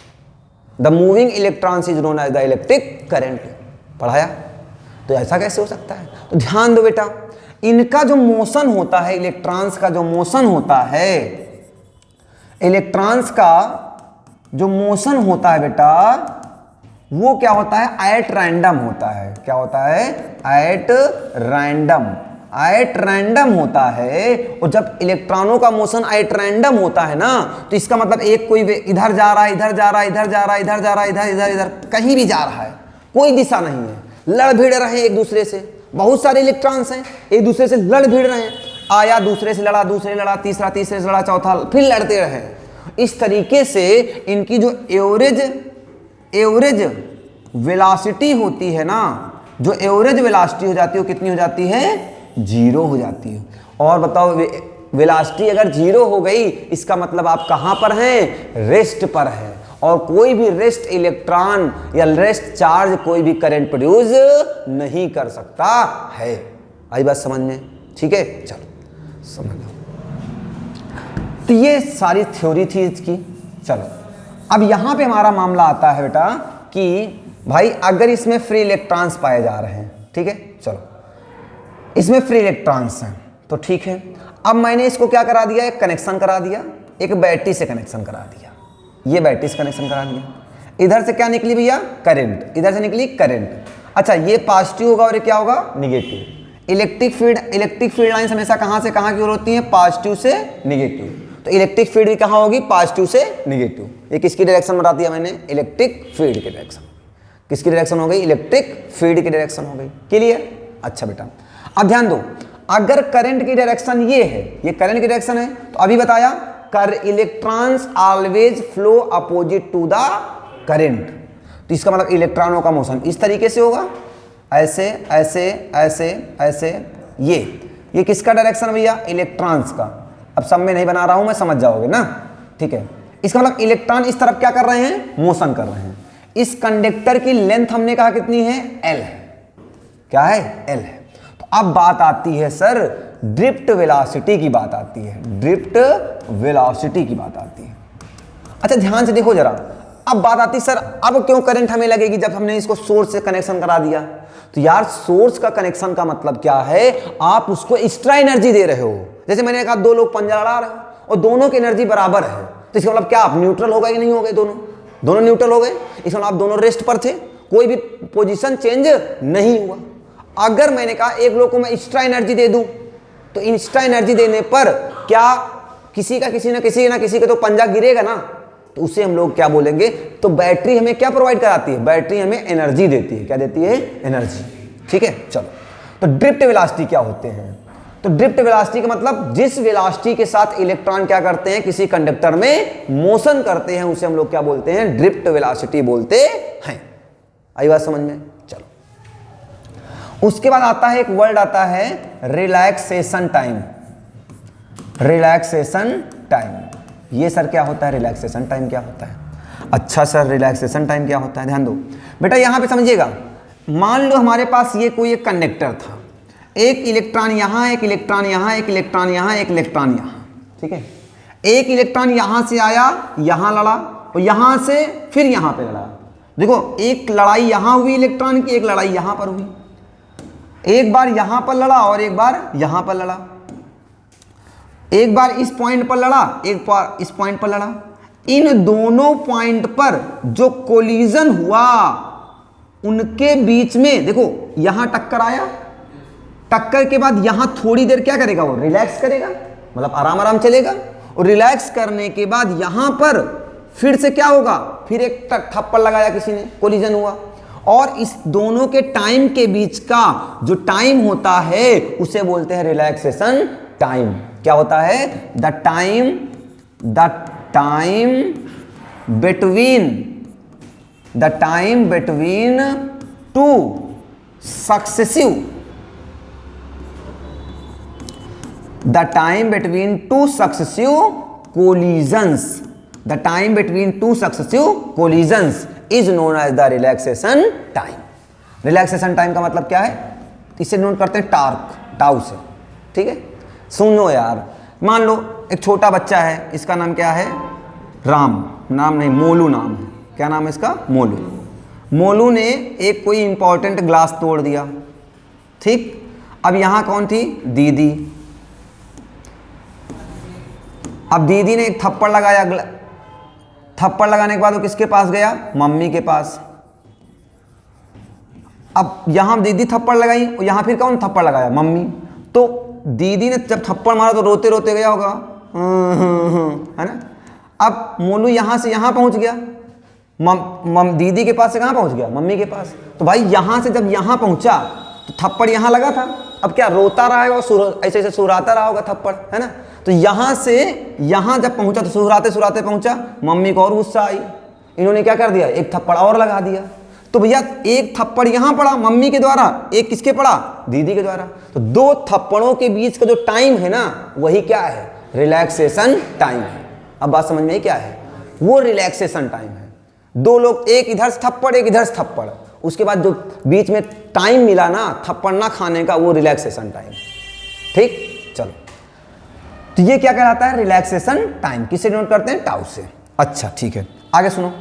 is known as the electric current, पढ़ाया। तो ऐसा कैसे हो सकता है, तो ध्यान दो बेटा, इनका जो मोशन होता है, इलेक्ट्रॉन्स का जो मोशन होता है, इलेक्ट्रॉन्स का जो मोशन होता है बेटा, वो क्या होता है, एट रैंडम होता है। क्या होता है, एट रैंडम होता है। और जब इलेक्ट्रॉनों का मोशन एट रैंडम होता है ना, तो इसका मतलब एक कोई इधर जा रहा है, इधर जा रहा है, इधर जा रहा है, इधर जा रहा है, इधर कहीं भी जा रहा है, कोई दिशा नहीं है, लड़ भिड़ रहे हैं एक दूसरे से। बहुत सारे इलेक्ट्रॉन्स हैं, एक दूसरे से लड़ भिड़ रहे हैं, आया दूसरे से लड़ा, दूसरे लड़ा, तीसरे से लड़ा, चौथा, फिर लड़ते रहे। इस तरीके से इनकी जो एवरेज वेलोसिटी होती है ना, जो एवरेज वेलोसिटी हो जाती है वो कितनी हो जाती है, 0 हो जाती है। और बताओ वेलोसिटी अगर 0 हो गई, इसका मतलब आप कहां पर हैं, रेस्ट पर है। और कोई भी रेस्ट इलेक्ट्रॉन या रेस्ट चार्ज कोई भी करंट प्रोड्यूस नहीं कर सकता है। आई बात समझ में, ठीक है, चलो समझ लो। तो ये सारी थ्योरी थी इसकी। चलो अब यहां पे हमारा मामला आता है बेटा कि भाई अगर इसमें फ्री इलेक्ट्रॉन्स पाए जा रहे हैं, ठीक है, चलो इसमें फ्री इलेक्ट्रॉन्स हैं तो ठीक है। अब मैंने इसको क्या करा दिया, एक कनेक्शन करा दिया, एक बैटरी से कनेक्शन करा दिया, ये बैटरी से कनेक्शन करा दिया। इधर से क्या निकली भैया, करंट, इधर से निकली करंट। अच्छा ये पॉजिटिव होगा और ये क्या होगा, निगेटिव। इलेक्ट्रिक फील्ड लाइंस हमेशा कहां से कहां की ओर होती हैं, पॉजिटिव से निगेटिव। तो इलेक्ट्रिक फील्ड भी कहां होगी, पॉजिटिव से निगेटिव। ये किसकी डायरेक्शन बता दिया मैंने, इलेक्ट्रिक फील्ड की डायरेक्शन। किसकी डायरेक्शन हो गई, इलेक्ट्रिक फील्ड की डायरेक्शन हो गई। क्लियर, अच्छा बेटा अब ध्यान दो, अगर करंट की डायरेक्शन ये है, ये करंट की डायरेक्शन है, तो अभी बताया कर electrons always flow opposite to the current. तो इसका मतलब इलेक्ट्रॉनों का मोशन इस तरीके से होगा, ऐसे ऐसे ऐसे ऐसे। ये किसका डायरेक्शन भैया, इलेक्ट्रॉन्स का। अब सब में नहीं बना रहा हूं मैं, समझ जाओगे ना, ठीक है। इसका मतलब इलेक्ट्रॉन इस तरफ क्या कर रहे हैं, मोशन कर रहे हैं। इस कंडक्टर की लेंथ हमने कहा कितनी है, L है। क्या है, L है। तो अब बात आती है सर ड्रिफ्ट वेलोसिटी की बात आती है, ड्रिफ्ट वेलोसिटी की बात आती है। अच्छा ध्यान से देखो जरा, अब बात आती है सर अब क्यों करंट हमें लगेगी जब हमने इसको सोर्स से कनेक्शन करा दिया। तो यार सोर्स का कनेक्शन का मतलब क्या है, आप उसको एक्स्ट्रा एनर्जी दे रहे हो। जैसे मैंने कहा 2 लोग पंजा लड़ा रहे हो और दोनों की एनर्जी बराबर है, तो इसका मतलब क्या आप न्यूट्रल हो गए कि नहीं हो गए, दोनों न्यूट्रल हो गए। इसका मतलब आप दोनों रेस्ट पर थे, कोई भी पोजीशन चेंज नहीं हुआ। अगर मैंने कहा एक लोग को मैं एक्स्ट्रा एनर्जी दे दूं, तो एक्स्ट्रा एनर्जी देने पर क्या किसी ना किसी का तो पंजा गिरेगा ना, तो उसे हम लोग क्या बोलेंगे। तो बैटरी हमें क्या प्रोवाइड कराती है, बैटरी हमें एनर्जी देती है। क्या देती है, एनर्जी, ठीक है। चलो तो ड्रिफ्ट वेलोसिटी क्या होते हैं, तो ड्रिफ्ट वेलोसिटी का मतलब जिस वेलोसिटी के साथ इलेक्ट्रॉन क्या करते हैं, किसी कंडक्टर में मोशन करते हैं, उसे हम लोग क्या बोलते हैं, ड्रिफ्ट वेलोसिटी बोलते हैं। आई बात समझ में, चलो उसके बाद आता है एक वर्ड आता है रिलैक्सेशन टाइम। रिलैक्सेशन टाइम, ये सर क्या होता है, रिलैक्सेशन टाइम क्या होता है। अच्छा सर रिलैक्सेशन टाइम क्या होता है, ध्यान दो बेटा यहां पे समझिएगा। मान लो हमारे पास ये कोई एक कंडक्टर था, एक इलेक्ट्रॉन यहां, एक इलेक्ट्रॉन यहां, एक इलेक्ट्रॉन यहां, एक इलेक्ट्रॉन यहां, ठीक है। एक इलेक्ट्रॉन यहां से आया, यहां लड़ा, और यहां से फिर यहां पे लड़ा। देखो एक लड़ाई यहां हुई इलेक्ट्रॉन की, एक लड़ाई यहां पर हुई। एक बार यहां पर लड़ा और एक बार यहां पर लड़ा। एक बार इस पॉइंट पर लड़ा, एक बार इस पॉइंट पर लड़ा। इन दोनों पॉइंट पर जो कोलिजन हुआ उनके बीच में देखो यहां टक्कर आया, टक्कर के बाद यहां थोड़ी देर क्या करेगा, वो रिलैक्स करेगा, मतलब आराम आराम चलेगा। और रिलैक्स करने के बाद यहां पर फिर से क्या होगा, फिर एक थप्पड़ लगाया किसी ने, कोलिजन हुआ। और इस दोनों के टाइम के बीच का जो टाइम होता है उसे बोलते हैं रिलैक्सेशन टाइम। क्या होता है, the time between two successive collisions is known as the relaxation time। Relaxation time का मतलब क्या है, इसे नोट करते हैं टाउ से, ठीक है। सुनो यार, मान लो एक छोटा बच्चा है, इसका नाम क्या है, नाम नहीं, मोलू नाम है। क्या नाम है इसका, मोलू ने एक कोई इंपॉर्टेंट ग्लास तोड़ दिया, ठीक। अब यहां कौन थी, दीदी। अब दीदी ने एक थप्पड़ लगाया, थप्पड़ लगाने के बाद वो किसके पास गया, मम्मी के पास। अब यहां दीदी थप्पड़ लगाई और यहां फिर कौन थप्पड़ लगाया, मम्मी। तो दीदी ने जब थप्पड़ मारा तो रोते रोते गया होगा, है ना। अब मोलू यहां से यहां पहुंच गया, दीदी के पास से कहां पहुंच गया, मम्मी के पास। तो भाई यहां से जब यहां पहुंचा तो थप्पड़ यहां लगा था, अब क्या रोता रहा होगा, ऐसे ऐसे सुराता रहा होगा थप्पड़, है ना। तो यहां से यहां जब पहुंचा तो सुराते सुराते पहुंचा, मम्मी को और गुस्सा आई, इन्होंने क्या कर दिया, एक थप्पड़ और लगा दिया। तो भैया एक थप्पड़ यहां पड़ा मम्मी के द्वारा, एक किसके पड़ा, दीदी के द्वारा। तो दो थप्पड़ों के बीच का जो टाइम है ना, वही क्या है, रिलैक्सेशन टाइम है। अब बात समझ में क्या है, वो रिलैक्सेशन टाइम है। दो लोग, एक इधर से थप्पड़ एक इधर से थप्पड़, उसके बाद जो बीच में टाइम मिला ना थप्पड़ ना खाने का, वो रिलैक्सेशन टाइम, ठीक। चलो, तो ये क्या कहलाता है, रिलैक्सेशन टाइम। किससे नोट करते हैं, टाउ से। अच्छा ठीक है, आगे सुनो,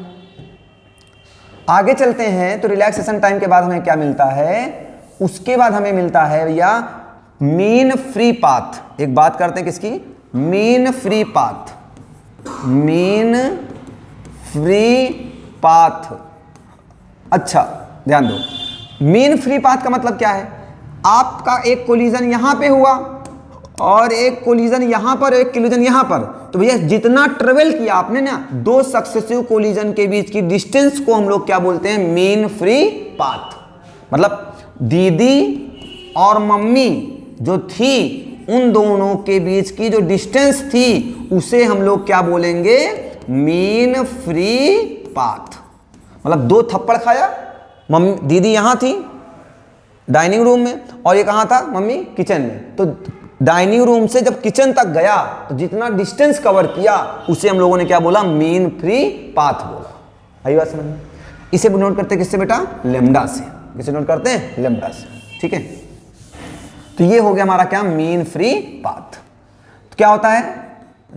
आगे चलते हैं। तो रिलैक्सेशन टाइम के बाद हमें क्या मिलता है, उसके बाद हमें मिलता है भैया मीन फ्री पाथ। एक बात करते हैं किसकी, mean free path, mean free path. अच्छा ध्यान दो, मीन फ्री पाथ का मतलब क्या है, आपका एक कोलिजन यहां पे हुआ और एक कोलिजन यहां पर, एक कोलिजन यहां पर। तो भैया जितना ट्रेवल किया आपने ना, दो सक्सेसिव कोलिजन के बीच की डिस्टेंस को हम लोग क्या बोलते हैं, मीन फ्री पाथ। मतलब दीदी और मम्मी जो थी, उन दोनों के बीच की जो डिस्टेंस थी उसे हम लोग क्या बोलेंगे, मीन फ्री पाथ। मतलब दो थप्पड़ खाया, मम्मी दीदी यहां थी डाइनिंग रूम में, और ये कहां था, मम्मी किचन में। तो डाइनिंग रूम से जब किचन तक गया तो जितना डिस्टेंस कवर किया उसे हम लोगों ने क्या बोला, मीन फ्री पाथ बोला। आई बात समझ में। इसे नोट करते हैं किससे बेटा, लेम्डा से। किसे नोट करते हैं, लेम्डा से, ठीक है। तो ये हो गया हमारा क्या, मीन फ्री पाथ। तो क्या होता है,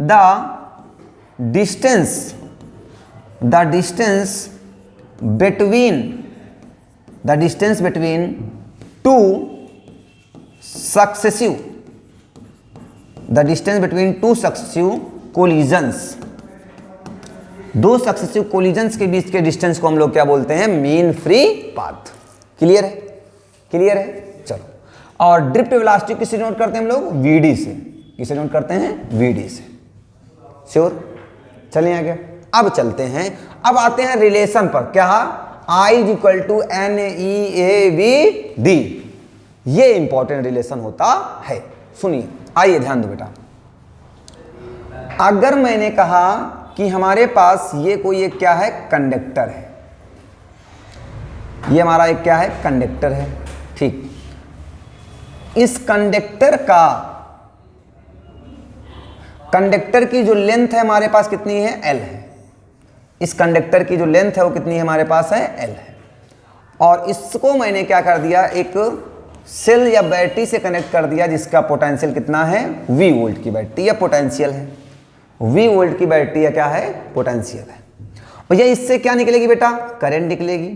the distance between two successive collisions, दो सक्सेसिव कोलिजन्स के बीच के डिस्टेंस को हम लोग क्या बोलते हैं, मीन फ्री पाथ। क्लियर है, क्लियर है। चलो, और ड्रिफ्ट वेलोसिटी किससे नोट करते हैं हम लोग, वीडी से। किसे नोट करते हैं, वीडी से। श्योर, चलिए आगे। अब चलते हैं, अब आते हैं रिलेशन पर। क्या, I = NEAVD, ये इंपॉर्टेंट रिलेशन होता है। सुनिए, आइए ध्यान दो बेटा। अगर मैंने कहा कि हमारे पास ये कोई एक क्या है, कंडक्टर है, ये हमारा एक क्या है, कंडक्टर है, ठीक। इस कंडक्टर की जो लेंथ है हमारे पास कितनी है, L है। इस कंडक्टर की जो लेंथ है वो कितनी है हमारे पास है, L है। और इसको मैंने क्या कर दिया, एक सेल या बैटरी से कनेक्ट कर दिया जिसका पोटेंशियल कितना है, V वोल्ट की बैटरी या पोटेंशियल है। V वोल्ट की बैटरी या क्या है, पोटेंशियल है। भैया इससे क्या निकलेगी बेटा, करंट निकलेगी।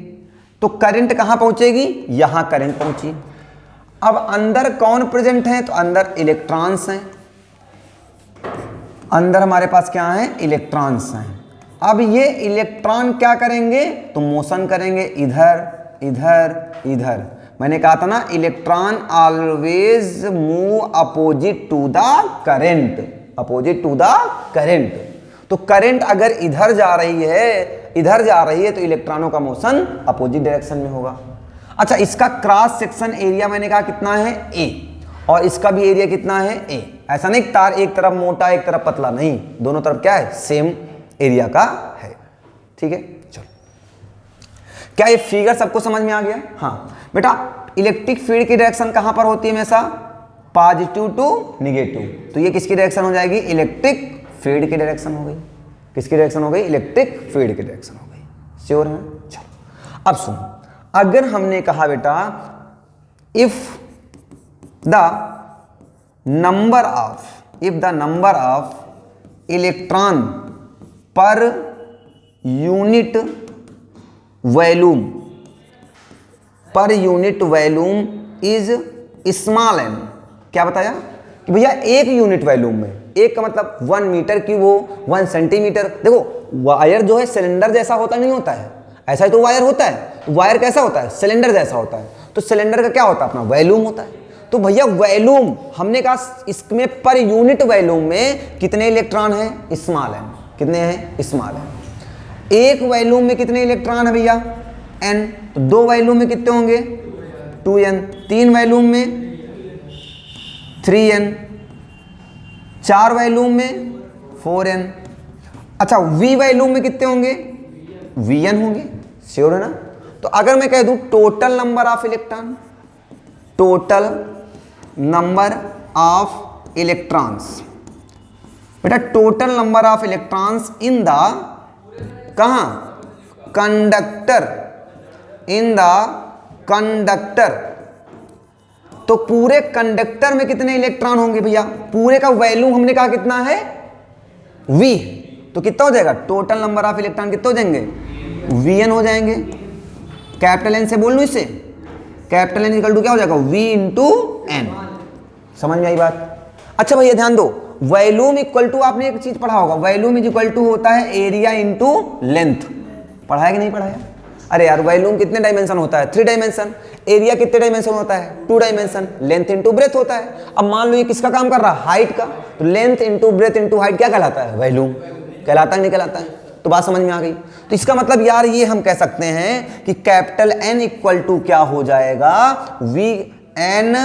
तो करंट कहां पहुंचेगी, यहां करंट पहुंची। अब अंदर कौन प्रेजेंट है, तो अंदर इलेक्ट्रॉन्स हैं, अंदर हमारे पास क्या है, इलेक्ट्रॉन्स हैं। अब ये इलेक्ट्रॉन क्या करेंगे, तो मोशन करेंगे इधर इधर इधर। मैंने कहा था ना, electron always move opposite to the current, opposite to the current. तो करंट अगर इधर जा रही है, इधर जा रही है, तो इलेक्ट्रॉनों का मोशन अपोजिट डायरेक्शन में होगा। अच्छा, इसका क्रॉस सेक्शन एरिया मैंने कहा कितना है, A, और इसका भी एरिया कितना है, A। ऐसा नहीं तार एक तरफ मोटा एक तरफ पतला, नहीं, दोनों तरफ क्या है, सेम एरिया का है। ठीक है, चलो, क्या ये फिगर सबको समझ में आ गया। हाँ बेटा, इलेक्ट्रिक फील्ड की डायरेक्शन कहां पर होती है हमेशा, पॉजिटिव टू निगेटिव। तो ये किसकी डायरेक्शन हो जाएगी, इलेक्ट्रिक फील्ड की डायरेक्शन हो गई। किसकी डायरेक्शन हो गई, इलेक्ट्रिक फील्ड की डायरेक्शन हो गई। श्योर है। चलो अब सुनो, अगर हमने कहा बेटा if the number of electron per unit volume is small n। क्या बताया कि भैया एक यूनिट वॉल्यूम में, एक का मतलब 1 मीटर क्यूब हो, 1 सेंटीमीटर। देखो वायर जो है सिलेंडर जैसा होता नहीं होता है, ऐसा ही तो वायर होता है। वायर कैसा होता है, सिलेंडर जैसा होता है। तो सिलेंडर का क्या होता है, अपना वॉल्यूम होता है। तो भैया वॉल्यूम हमने कहा इसमें पर यूनिट वॉल्यूम में कितने इलेक्ट्रॉन हैं, स्मॉल n। कितने हैं, स्मॉल n। एक वॉल्यूम में कितने इलेक्ट्रॉन है भैया, n। तो 2 वॉल्यूम में कितने होंगे, 2n। 3 वॉल्यूम में 3n। 4 वॉल्यूम में 4n। अच्छा, v वॉल्यूम में कितने होंगे, vn होंगे। श्योर है ना। तो अगर मैं कह दूं total number of electron, total number of electrons, बेटा total number of electrons in the कहां, कंडक्टर, इन द कंडक्टर। तो पूरे कंडक्टर में कितने इलेक्ट्रॉन होंगे भैया, पूरे का वॉल्यूम हमने कहा कितना है, V। तो कितना हो जाएगा, टोटल नंबर ऑफ इलेक्ट्रॉन कितने हो जाएंगे, Vn हो जाएंगे। कैपिटल N से बोल लूं इसे, कैपिटल N इक्वल टू क्या हो जाएगा, V इंटू N। समझ में आई बात। अच्छा भैया ध्यान दो, वॉल्यूम इक्वल टू, आपने एक चीज पढ़ा होगा, वॉल्यूम इज इक्वल टू होता है एरिया इंटू लेंथ। पढ़ा है कि नहीं पढ़ाया। अरे यार वॉल्यूम कितने डायमेंशन होता है, 3 डायमेंशन। एरिया कितने डायमेंशन होता है, 2 डायमेंशन। लेंथ इंटू ब्रेथ होता है। अब मान लो ये किसका काम कर रहा है, हाइट का। तो length into breadth into height क्या कहलाता है, वॉल्यूम कहलाता है, नहीं कहलाता है। तो बात समझ में आ गई। तो इसका मतलब यार ये हम कह सकते हैं कि कैपिटल N इक्वल टू क्या हो जाएगा, V N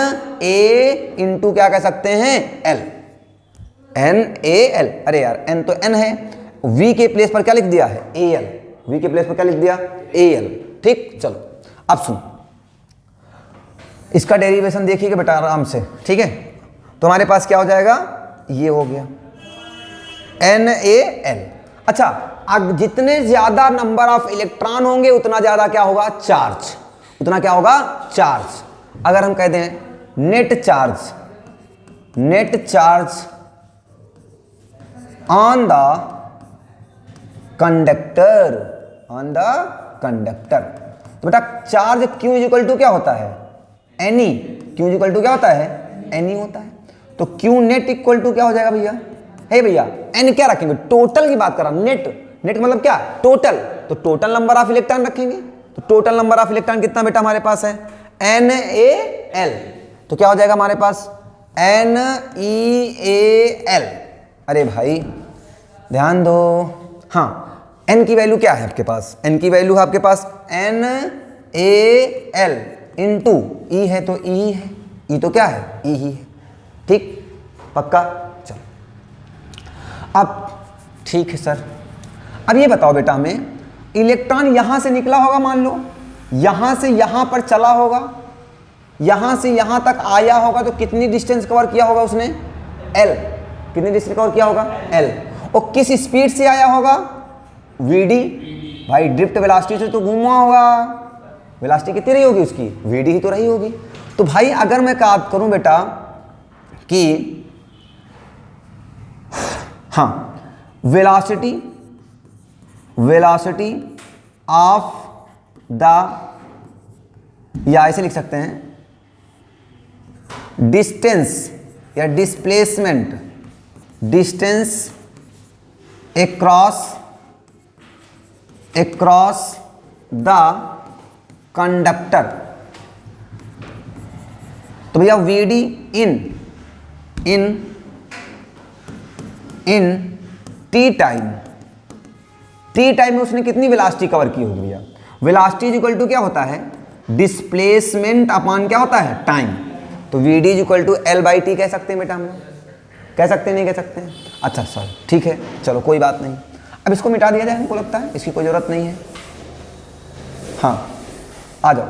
A इंटू क्या कह सकते हैं, L, N A L। अरे यार N तो N है, V के प्लेस पर क्या लिख दिया है, AL। V के प्लेस पर क्या लिख दिया, AL। ठीक, चलो अब सुन, इसका डेरिवेशन देखिएगा बेटा आराम से। ठीक है, तो हमारे पास क्या हो जाएगा, ये हो गया NaL। अच्छा, अब जितने ज्यादा नंबर ऑफ इलेक्ट्रॉन होंगे उतना ज्यादा क्या होगा, चार्ज। उतना क्या होगा, चार्ज। अगर हम कह दें net charge on the conductor, on the conductor. तो बेटा चार्ज Q इक्वल टू क्या होता है, Ne। Q इक्वल टू क्या होता है, Ne होता है। तो Q नेट इक्वल टू क्या हो जाएगा भैया, है भैया N क्या रखेंगे, टोटल की बात कर रहा हूं, नेट। नेट मतलब क्या, टोटल। तो टोटल नंबर ऑफ इलेक्ट्रॉन रखेंगे। तो टोटल नंबर ऑफ इलेक्ट्रॉन कितना बेटा हमारे पास है, NaL। तो क्या हो जाएगा हमारे पास, NeAL। अरे भाई ध्यान दो, हाँ N की वैल्यू क्या है आपके पास, N की वैल्यू है आपके पास NaL इंटू E है तो E है, E तो क्या है, E ही है। ठीक, पक्का। चलो अब ठीक है सर, अब ये बताओ बेटा हमें, इलेक्ट्रॉन यहां से निकला होगा, मान लो यहां से यहां पर चला होगा, यहां से यहां तक आया होगा, तो कितनी डिस्टेंस कवर किया होगा उसने, L। कितनी डिस्टेंस कवर किया होगा, L। और किस स्पीड से आया होगा, Vd। भाई ड्रिफ्ट वेलोसिटी से तो घूमा होगा, वेलोसिटी कितनी रही होगी उसकी, Vd ही तो रही होगी। तो भाई अगर मैं बात करूं बेटा कि हाँ वेलोसिटी ऑफ द, या ऐसे लिख सकते हैं डिस्टेंस या displacement, distance across the conductor. तो भैया VD इन टी टाइम में उसने कितनी वेलोसिटी कवर की होगी भैया? वेलोसिटी इज इक्वल टू क्या होता है? डिस्प्लेसमेंट अपॉन क्या होता है? टाइम। तो VD is equal to L/T कह सकते हैं बेटा हम लोग, कह सकते हैं नहीं कह सकते हैं? अच्छा सर ठीक है, चलो कोई बात नहीं, अब इसको मिटा दिया जाए, हमको लगता है इसकी कोई ज़रूरत नहीं है। हाँ आ जाओ,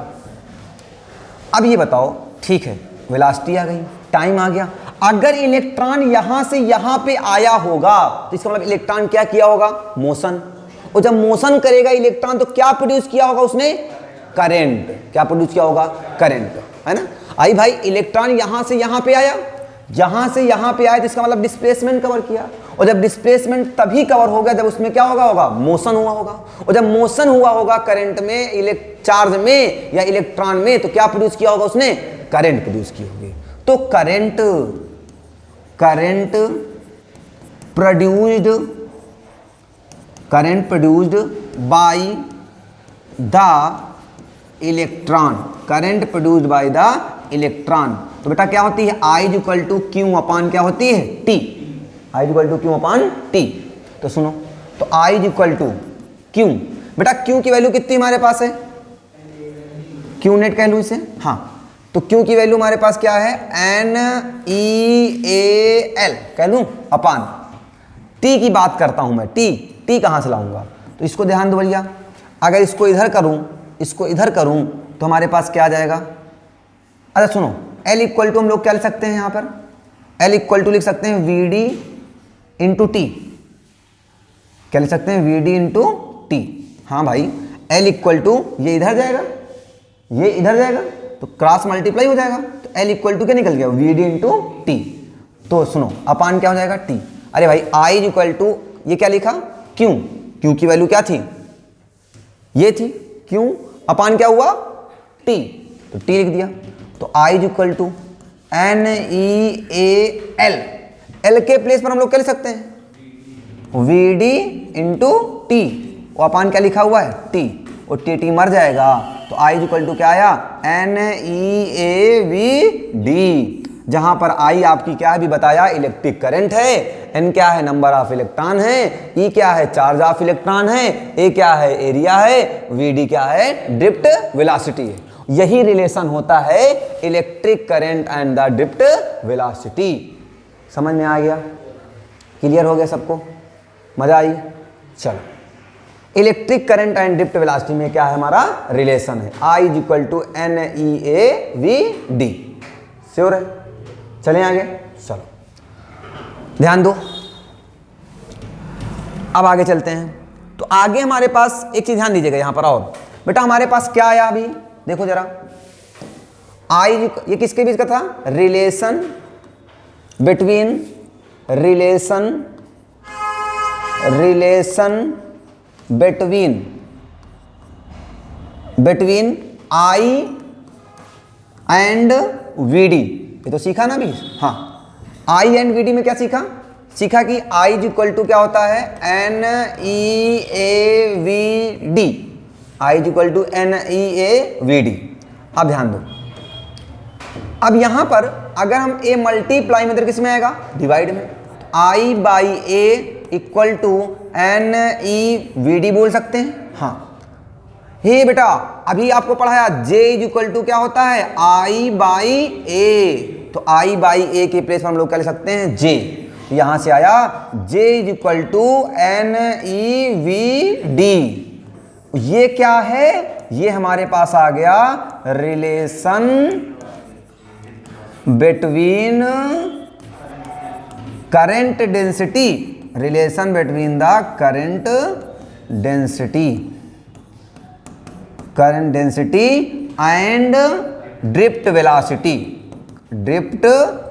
अब ये बताओ, ठीक है वेलोसिटी आ गई, टाइम आ गया, अगर इलेक्ट्रॉन यहां से यहां पे आया होगा तो इसका मतलब इलेक्ट्रॉन क्या किया होगा? मोशन। और जब मोशन करेगा इलेक्ट्रॉन तो क्या प्रोड्यूस किया होगा उसने? करंट। क्या प्रोड्यूस किया होगा? करंट, है ना। आई भाई इलेक्ट्रॉन यहां से यहां पे आया, यहां से यहां पे आया तो इसका मतलब डिस्प्लेसमेंट कवर किया, और जब डिस्प्लेसमेंट तभी कवर हो गया जब उसमें क्या होगा? मोशन हुआ होगा। और जब मोशन हुआ होगा करंट में, चार्ज में या इलेक्ट्रॉन में, तो क्या प्रोड्यूस किया होगा उसने? करंट प्रोड्यूस की होगी। तो current produced by the electron, current produced by the electron. तो बेटा क्या होती है? I is equal to Q upon क्या होती है? T। I is equal to Q upon T। तो सुनो, तो I is equal to Q, बेटा क्यू की वैल्यू कितनी हमारे पास है? क्यू नेट कह लूँ इसे, हाँ। तो क्यू की वैल्यू हमारे पास क्या है? NEAL कह लूँ अपॉन T की बात करता हूँ मैं, T कहाँ से लाऊंगा? तो इसको ध्यान दो भैया, अगर इसको इधर करूँ, इसको इधर करूँ तो हमारे पास क्या आ जाएगा? अच्छा सुनो, L इक्वल टू हम लोग क्या लिख सकते हैं यहाँ पर? L इक्वल टू लिख सकते हैं VD इंटू टी। क्या लिख सकते हैं? VD into T. हाँ भाई, L इक्वल टू ये इधर जाएगा, ये इधर जाएगा, तो क्रॉस मल्टीप्लाई हो जाएगा, तो L इक्वल टू क्या निकल गया? VD into T. तो सुनो अपान क्या हो जाएगा? T। अरे भाई I इज इक्वल टू ये क्या लिखा? Q। Q की वैल्यू क्या थी? ये थी Q अपान क्या हुआ? T। तो T लिख दिया। तो I is equal to NEAL, L के प्लेस पर हम लोग क्या लिख सकते हैं? VD इंटू टी, और अपान क्या लिखा हुआ है? T, और T मर जाएगा, तो I इज इक्वल टू क्या आया? NEAVD, जहां पर I आपकी क्या है भी बताया? इलेक्ट्रिक करंट है, N क्या है? नंबर ऑफ इलेक्ट्रॉन है, E क्या है? चार्ज ऑफ इलेक्ट्रॉन है, A क्या है? एरिया है, VD क्या है? ड्रिफ्ट वेलोसिटी है। यही रिलेशन होता है electric current and the drift velocity. समझ में आ गया? क्लियर हो गया सबको? मजा आई? चलो, electric current and drift velocity में क्या है हमारा रिलेशन है? I is equal to NEAVD। Sure है? चलें आगे, चलो ध्यान दो, अब आगे चलते हैं। तो आगे हमारे पास एक चीज ध्यान दीजिएगा यहां पर, और बेटा हमारे पास क्या आया अभी देखो जरा, ये किसके बीच का था? Relation between I and VD। ये तो सीखा ना अभी? हाँ, I एंड VD में क्या सीखा कि I इज इक्वल टू क्या होता है? NEAVD। I is equal to NEAVD। अब ध्यान दो, अब यहां पर अगर हम A मल्टीप्लाई में, किस में आएगा? डिवाइड में। I by A equal to NEVD बोल सकते हैं। हाँ हे बेटा, अभी आपको पढ़ाया J इज इक्वल टू क्या होता है? I by A। तो I बाई A के प्लेस पर हम लोग क्या लिख सकते हैं? J। तो यहां से आया J is equal to NEVD। ये क्या है? ये हमारे पास आ गया relation between current density, relation between the current density and drift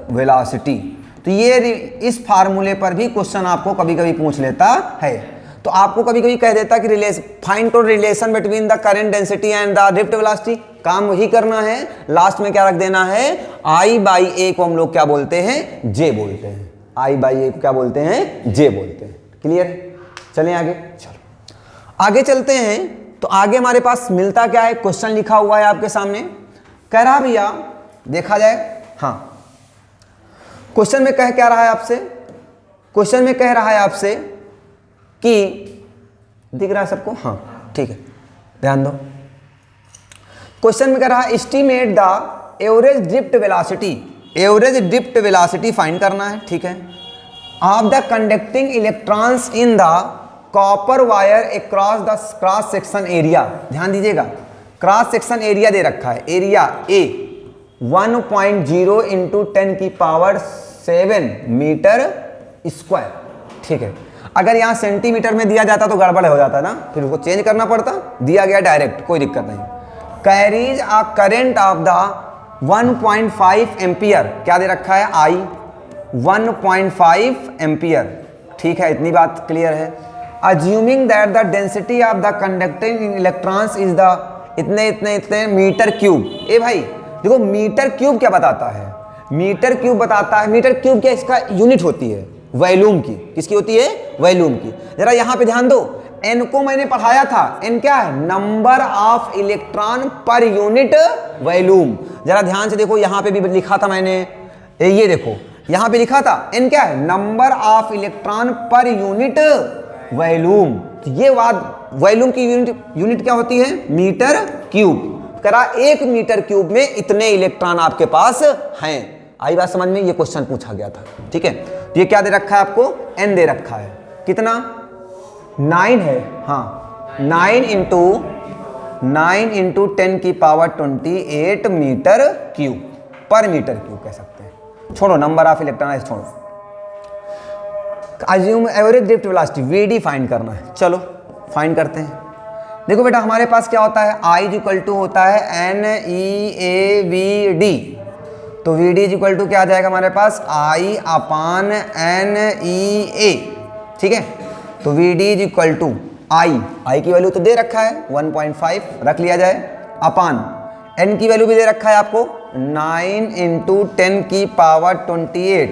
velocity. तो ये इस फार्मूले पर भी क्वेश्चन आपको कभी कभी पूछ लेता है। तो आपको कभी कभी कह देता कि find out relation between the current density and the drift velocity, काम वही करना है। लास्ट में क्या रख देना है, आई बाई ए को हम लोग क्या बोलते हैं, जे बोलते हैं। आई बाई ए को क्या बोलते हैं, जे बोलते हैं। क्लियर है? चलें आगे, चलो आगे चलते हैं। तो आगे हमारे पास मिलता क्या है, क्वेश्चन लिखा हुआ है आपके सामने, कह रहा भैया देखा जाए। हाँ, क्वेश्चन में कह क्या रहा है आपसे, क्वेश्चन में कह रहा है आपसे कि दिख रहा है सबको, हाँ ठीक है, ध्यान दो। क्वेश्चन में कह रहा है estimate the average drift velocity, average drift velocity find करना है, ठीक है, of the conducting electrons in the copper wire across the cross section area. ध्यान दीजिएगा, क्रॉस सेक्शन एरिया दे रखा है, एरिया ए 1.0 इंटू 10 की पावर 7 मीटर स्क्वायर, ठीक है। अगर यहाँ सेंटीमीटर में दिया जाता तो गड़बड़ हो जाता ना, फिर उसको चेंज करना पड़ता, दिया गया डायरेक्ट, कोई दिक्कत नहीं। Carries a current of the 1.5 ampere, क्या दे रखा है, आई 1.5 एम्पियर, ठीक है, इतनी बात क्लियर है। Assuming that the density of the conducting electrons is the इतने इतने इतने मीटर क्यूब। ए भाई देखो, मीटर क्यूब क्या बताता है, मीटर क्यूब बताता है, मीटर क्यूब क्या इसका यूनिट होती है, वॉल्यूम की, किसकी होती है, वॉल्यूम की। जरा यहां पे ध्यान दो, एन को मैंने पढ़ाया था, एन क्या है, number of electron per unit volume. जरा ध्यान से देखो, यहां पे भी लिखा था मैंने, ये देखो यहां पे लिखा था, एन क्या है, number of electron per unit volume. ये बात, वॉल्यूम की यूनिट क्या होती है, मीटर क्यूब। करा 1 मीटर क्यूब में इतने इलेक्ट्रॉन आपके पास हैं। आई बात समझ में, ये क्वेश्चन पूछा गया था, ठीक है। तो ये क्या दे रखा है आपको, एन दे रखा है, कितना, 9 है, हाँ 9 इंटू 10 की पावर 28 मीटर क्यूब, पर मीटर क्यूब कह सकते हैं। छोड़ो नंबर ऑफ इलेक्ट्रॉन, छोड़ो। Assume average drift velocity, VD find करना है, चलो फाइंड करते हैं। देखो बेटा, हमारे पास क्या होता है, आई इज इक्वल टू होता है n E A we d, तो we D is equal to क्या आ जाएगा हमारे पास, आई अपान एन ई ए, ठीक है। तो we D is equal to I की वैल्यू तो दे रखा है 1.5, रख लिया जाए, अपान एन की वैल्यू भी दे रखा है आपको 9 इंटू 10 की पावर 28,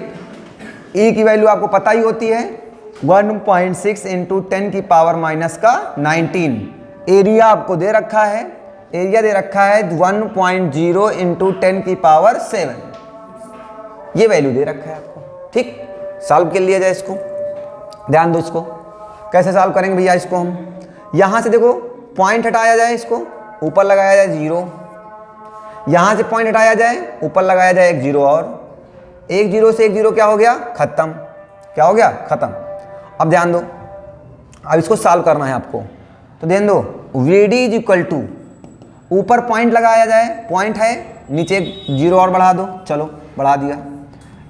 ई की वैल्यू आपको पता ही होती है 1.6 इंटू 10 की पावर माइनस का 19, एरिया आपको दे रखा है, एरिया दे रखा है 1.0 इंटू 10 की पावर 7, ये वैल्यू दे रखा है आपको, ठीक। सॉल्व कर लिया जाए इसको, ध्यान दो इसको कैसे सॉल्व करेंगे भैया। इसको हम यहां से देखो पॉइंट हटाया जाए, इसको ऊपर लगाया जाए 0, यहां से पॉइंट हटाया जाए, ऊपर लगाया जाए एक 0, और एक 0 से एक 0 क्या हो गया, खत्म, क्या हो गया, खत्म। अब ध्यान दो, अब इसको सॉल्व करना है आपको, तो ध्यान दो, V D is equal to, ऊपर पॉइंट लगाया जाए, पॉइंट है, नीचे 0 और बढ़ा दो, चलो बढ़ा दिया,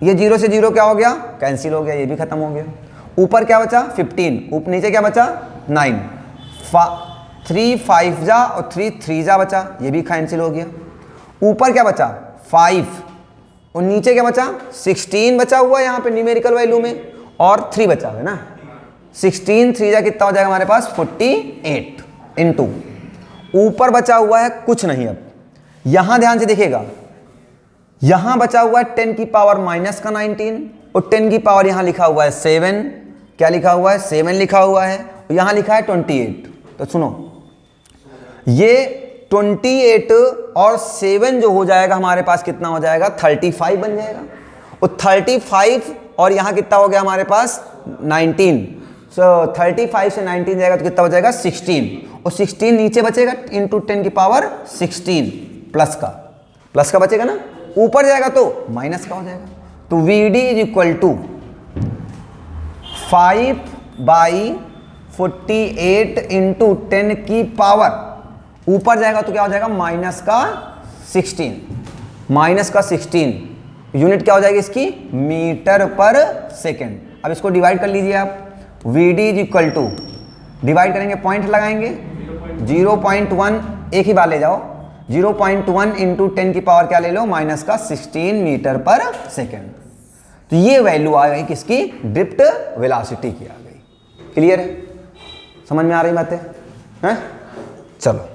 ये 0 से 0 क्या हो गया, कैंसिल हो गया, ये भी खत्म हो गया। ऊपर क्या बचा 15, ऊपर नीचे क्या बचा 9, 3 5 जा और 3 3 जा बचा, ये भी कैंसिल हो गया। ऊपर क्या बचा 5 और नीचे क्या बचा 16 बचा हुआ है यहाँ पे न्यूमेरिकल वैल्यू में, और 3 बचा है ना, 16 3 जा कितना हो जाएगा हमारे पास 48 इंटू, ऊपर बचा हुआ है कुछ नहीं। अब यहां ध्यान से देखिएगा, यहां बचा हुआ है 10 की पावर माइनस का 19, और 10 की पावर यहां लिखा हुआ है 7, क्या लिखा हुआ है 7 लिखा हुआ है, और यहां लिखा है 28। तो सुनो, ये 28 और 7 जो हो जाएगा हमारे पास कितना हो जाएगा 35 बन जाएगा, और 35 और यहां कितना हो गया हमारे पास 19, सो 35 से 19 जाएगा तो कितना बचेगा 16, और 16 नीचे बचेगा इंटू 10 की पावर 16 प्लस का बचेगा ना, ऊपर जाएगा तो माइनस का हो जाएगा। तो we D is equal to 5/48 into 10 की पावर, ऊपर जाएगा तो क्या हो जाएगा माइनस का 16, यूनिट क्या हो जाएगी इसकी मीटर पर सेकेंड। अब इसको डिवाइड कर लीजिए आप, V D is equal to, divide करेंगे पॉइंट लगाएंगे 0.1, एक ही बार ले जाओ, 0.1 इंटू 10 की पावर क्या ले लो माइनस का 16 मीटर पर सेकेंड। तो ये वैल्यू आ गई किसकी, ड्रिफ्ट वेलोसिटी की आ गई। क्लियर है, समझ में आ रही बातें हैं? चलो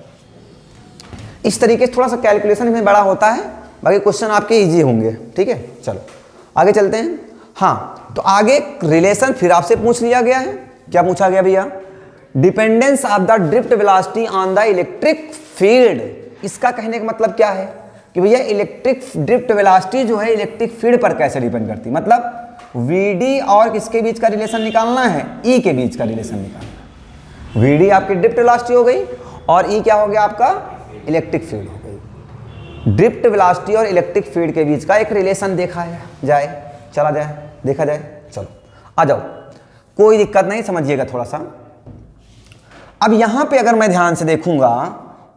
इस तरीके से थोड़ा सा कैलकुलेशन में बड़ा होता है, बाकी क्वेश्चन आपके इजी होंगे। ठीक है, चलो आगे चलते हैं। हाँ, तो आगे रिलेशन फिर आपसे पूछ लिया गया है। क्या पूछा गया भैया, dependence of the drift velocity on the electric field. इसका कहने का मतलब क्या है कि भैया इलेक्ट्रिक ड्रिफ्ट वेलोसिटी जो है इलेक्ट्रिक फील्ड पर कैसे डिपेंड करती है। मतलब वीडी और किसके बीच का रिलेशन निकालना है, ई के बीच का रिलेशन निकालना है। वीडी आपकी ड्रिफ्ट वेलोसिटी हो गई और ई क्या हो गया आपका, इलेक्ट्रिक फील्ड हो गई। ड्रिफ्ट वेलोसिटी और इलेक्ट्रिक फील्ड के बीच का एक रिलेशन देखा जाए, चला जाए, देखा जाए। चलो आ जाओ, कोई दिक्कत नहीं, समझिएगा थोड़ा सा। अब यहां पे अगर मैं ध्यान से देखूंगा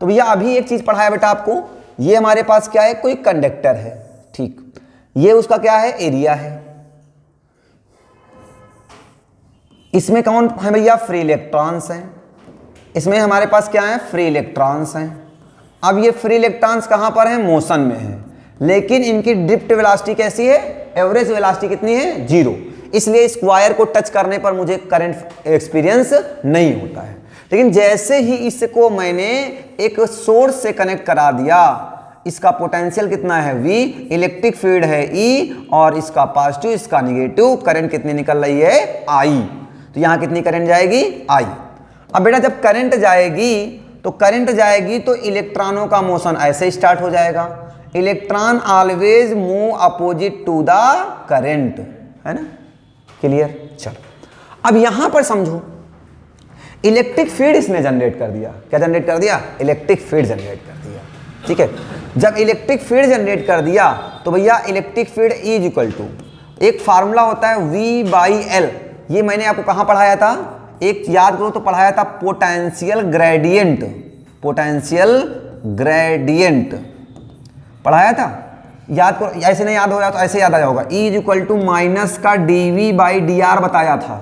तो भैया अभी एक चीज पढ़ाया बेटा आपको, ये हमारे पास क्या है, कोई कंडक्टर है, ठीक, ये उसका क्या है, एरिया है। इसमें कौन है भैया, फ्री इलेक्ट्रॉन्स हैं। इसमें हमारे पास क्या है, फ्री इलेक्ट्रॉन्स हैं। अब ये फ्री इलेक्ट्रॉन्स कहां पर हैं, मोशन में है, लेकिन इनकी ड्रिफ्ट वेलोसिटी कैसी है, एवरेज वेलोसिटी कितनी है, 0। इसलिए इस वायर को टच करने पर मुझे करंट एक्सपीरियंस नहीं होता है। लेकिन जैसे ही इसको मैंने एक सोर्स से कनेक्ट करा दिया, इसका पोटेंशियल कितना है, V, इलेक्ट्रिक फील्ड है E, और इसका पॉजिटिव इसका निगेटिव, करंट कितनी निकल रही है, I। तो यहां कितनी करंट जाएगी, I। अब बेटा जब करंट जाएगी तो इलेक्ट्रॉनों का मोशन ऐसे स्टार्ट हो जाएगा। Electron always move opposite to the current, है ना, क्लियर। चलो अब यहां पर समझो, इलेक्ट्रिक फील्ड इसने जनरेट कर दिया। क्या जनरेट कर दिया, इलेक्ट्रिक फील्ड जनरेट कर दिया। ठीक है, जब इलेक्ट्रिक फील्ड जनरेट कर दिया तो भैया electric field is equal to, एक फार्मूला होता है V/L। ये मैंने आपको कहां पढ़ाया था, एक याद करो तो पढ़ाया था, पोटेंशियल ग्रेडियंट। पोटेंशियल ग्रेडियंट पढ़ाया था, याद करो। ऐसे नहीं याद हो रहा तो ऐसे याद आ जाएगा, E is equal to minus का dV/dr बताया था।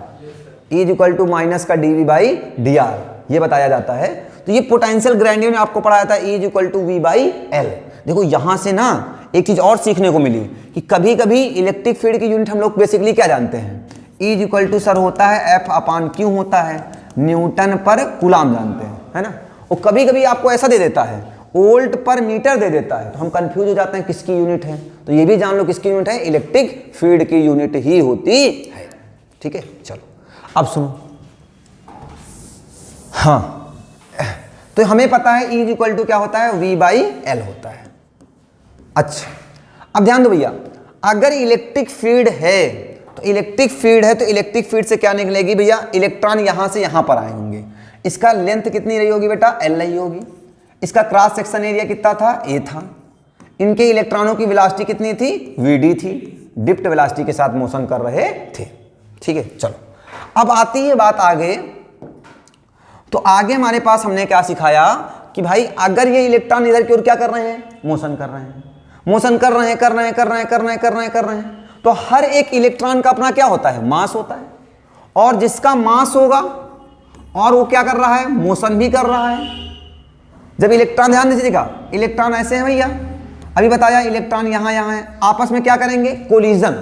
E is equal to minus का dV/dr ये बताया जाता है। तो ये पोटेंशियल ग्रेडियंट आपको पढ़ाया था, E is equal to V/L। देखो यहां से ना एक चीज और सीखने को मिली कि कभी कभी इलेक्ट्रिक फील्ड की यूनिट हम लोग बेसिकली क्या जानते हैं, E is equal to sir होता है F/Q होता है, न्यूटन पर कूलाम जानते हैं, है ना। और कभी कभी आपको ऐसा दे देता है, वोल्ट पर मीटर दे देता है, तो हम कंफ्यूज हो जाते हैं किसकी यूनिट है। तो ये भी जान लो किसकी यूनिट है, इलेक्ट्रिक फील्ड की यूनिट ही होती है। ठीक है, चलो अब सुनो। हाँ, तो हमें पता है E इज इक्वल टू क्या होता है, V/L होता है। अच्छा अब ध्यान दो भैया, अगर इलेक्ट्रिक फील्ड है तो इलेक्ट्रिक फील्ड से क्या निकलेगी भैया, इलेक्ट्रॉन यहां से यहां पर आए होंगे। इसका लेंथ कितनी रही होगी बेटा, L रही होगी। इसका क्रॉस सेक्शन एरिया कितना था, A था। इनके इलेक्ट्रॉनों की वेलोसिटी कितनी थी, VD थी। ड्रिफ्ट वेलोसिटी के साथ मोशन कर रहे थे। ठीक है, चलो अब आती है बात आगे। तो आगे हमारे पास हमने क्या सिखाया कि भाई अगर ये इलेक्ट्रॉन इधर की ओर क्या कर रहे हैं, मोशन कर रहे हैं, तो हर एक इलेक्ट्रॉन का अपना क्या होता है, मास होता है। और जिसका मास होगा और वो क्या कर रहा है, मोशन भी कर रहा है। जब इलेक्ट्रॉन, ध्यान दीजिएगा, इलेक्ट्रॉन ऐसे हैं भैया, अभी बताया इलेक्ट्रॉन यहां है, आपस में क्या करेंगे, कोलिजन।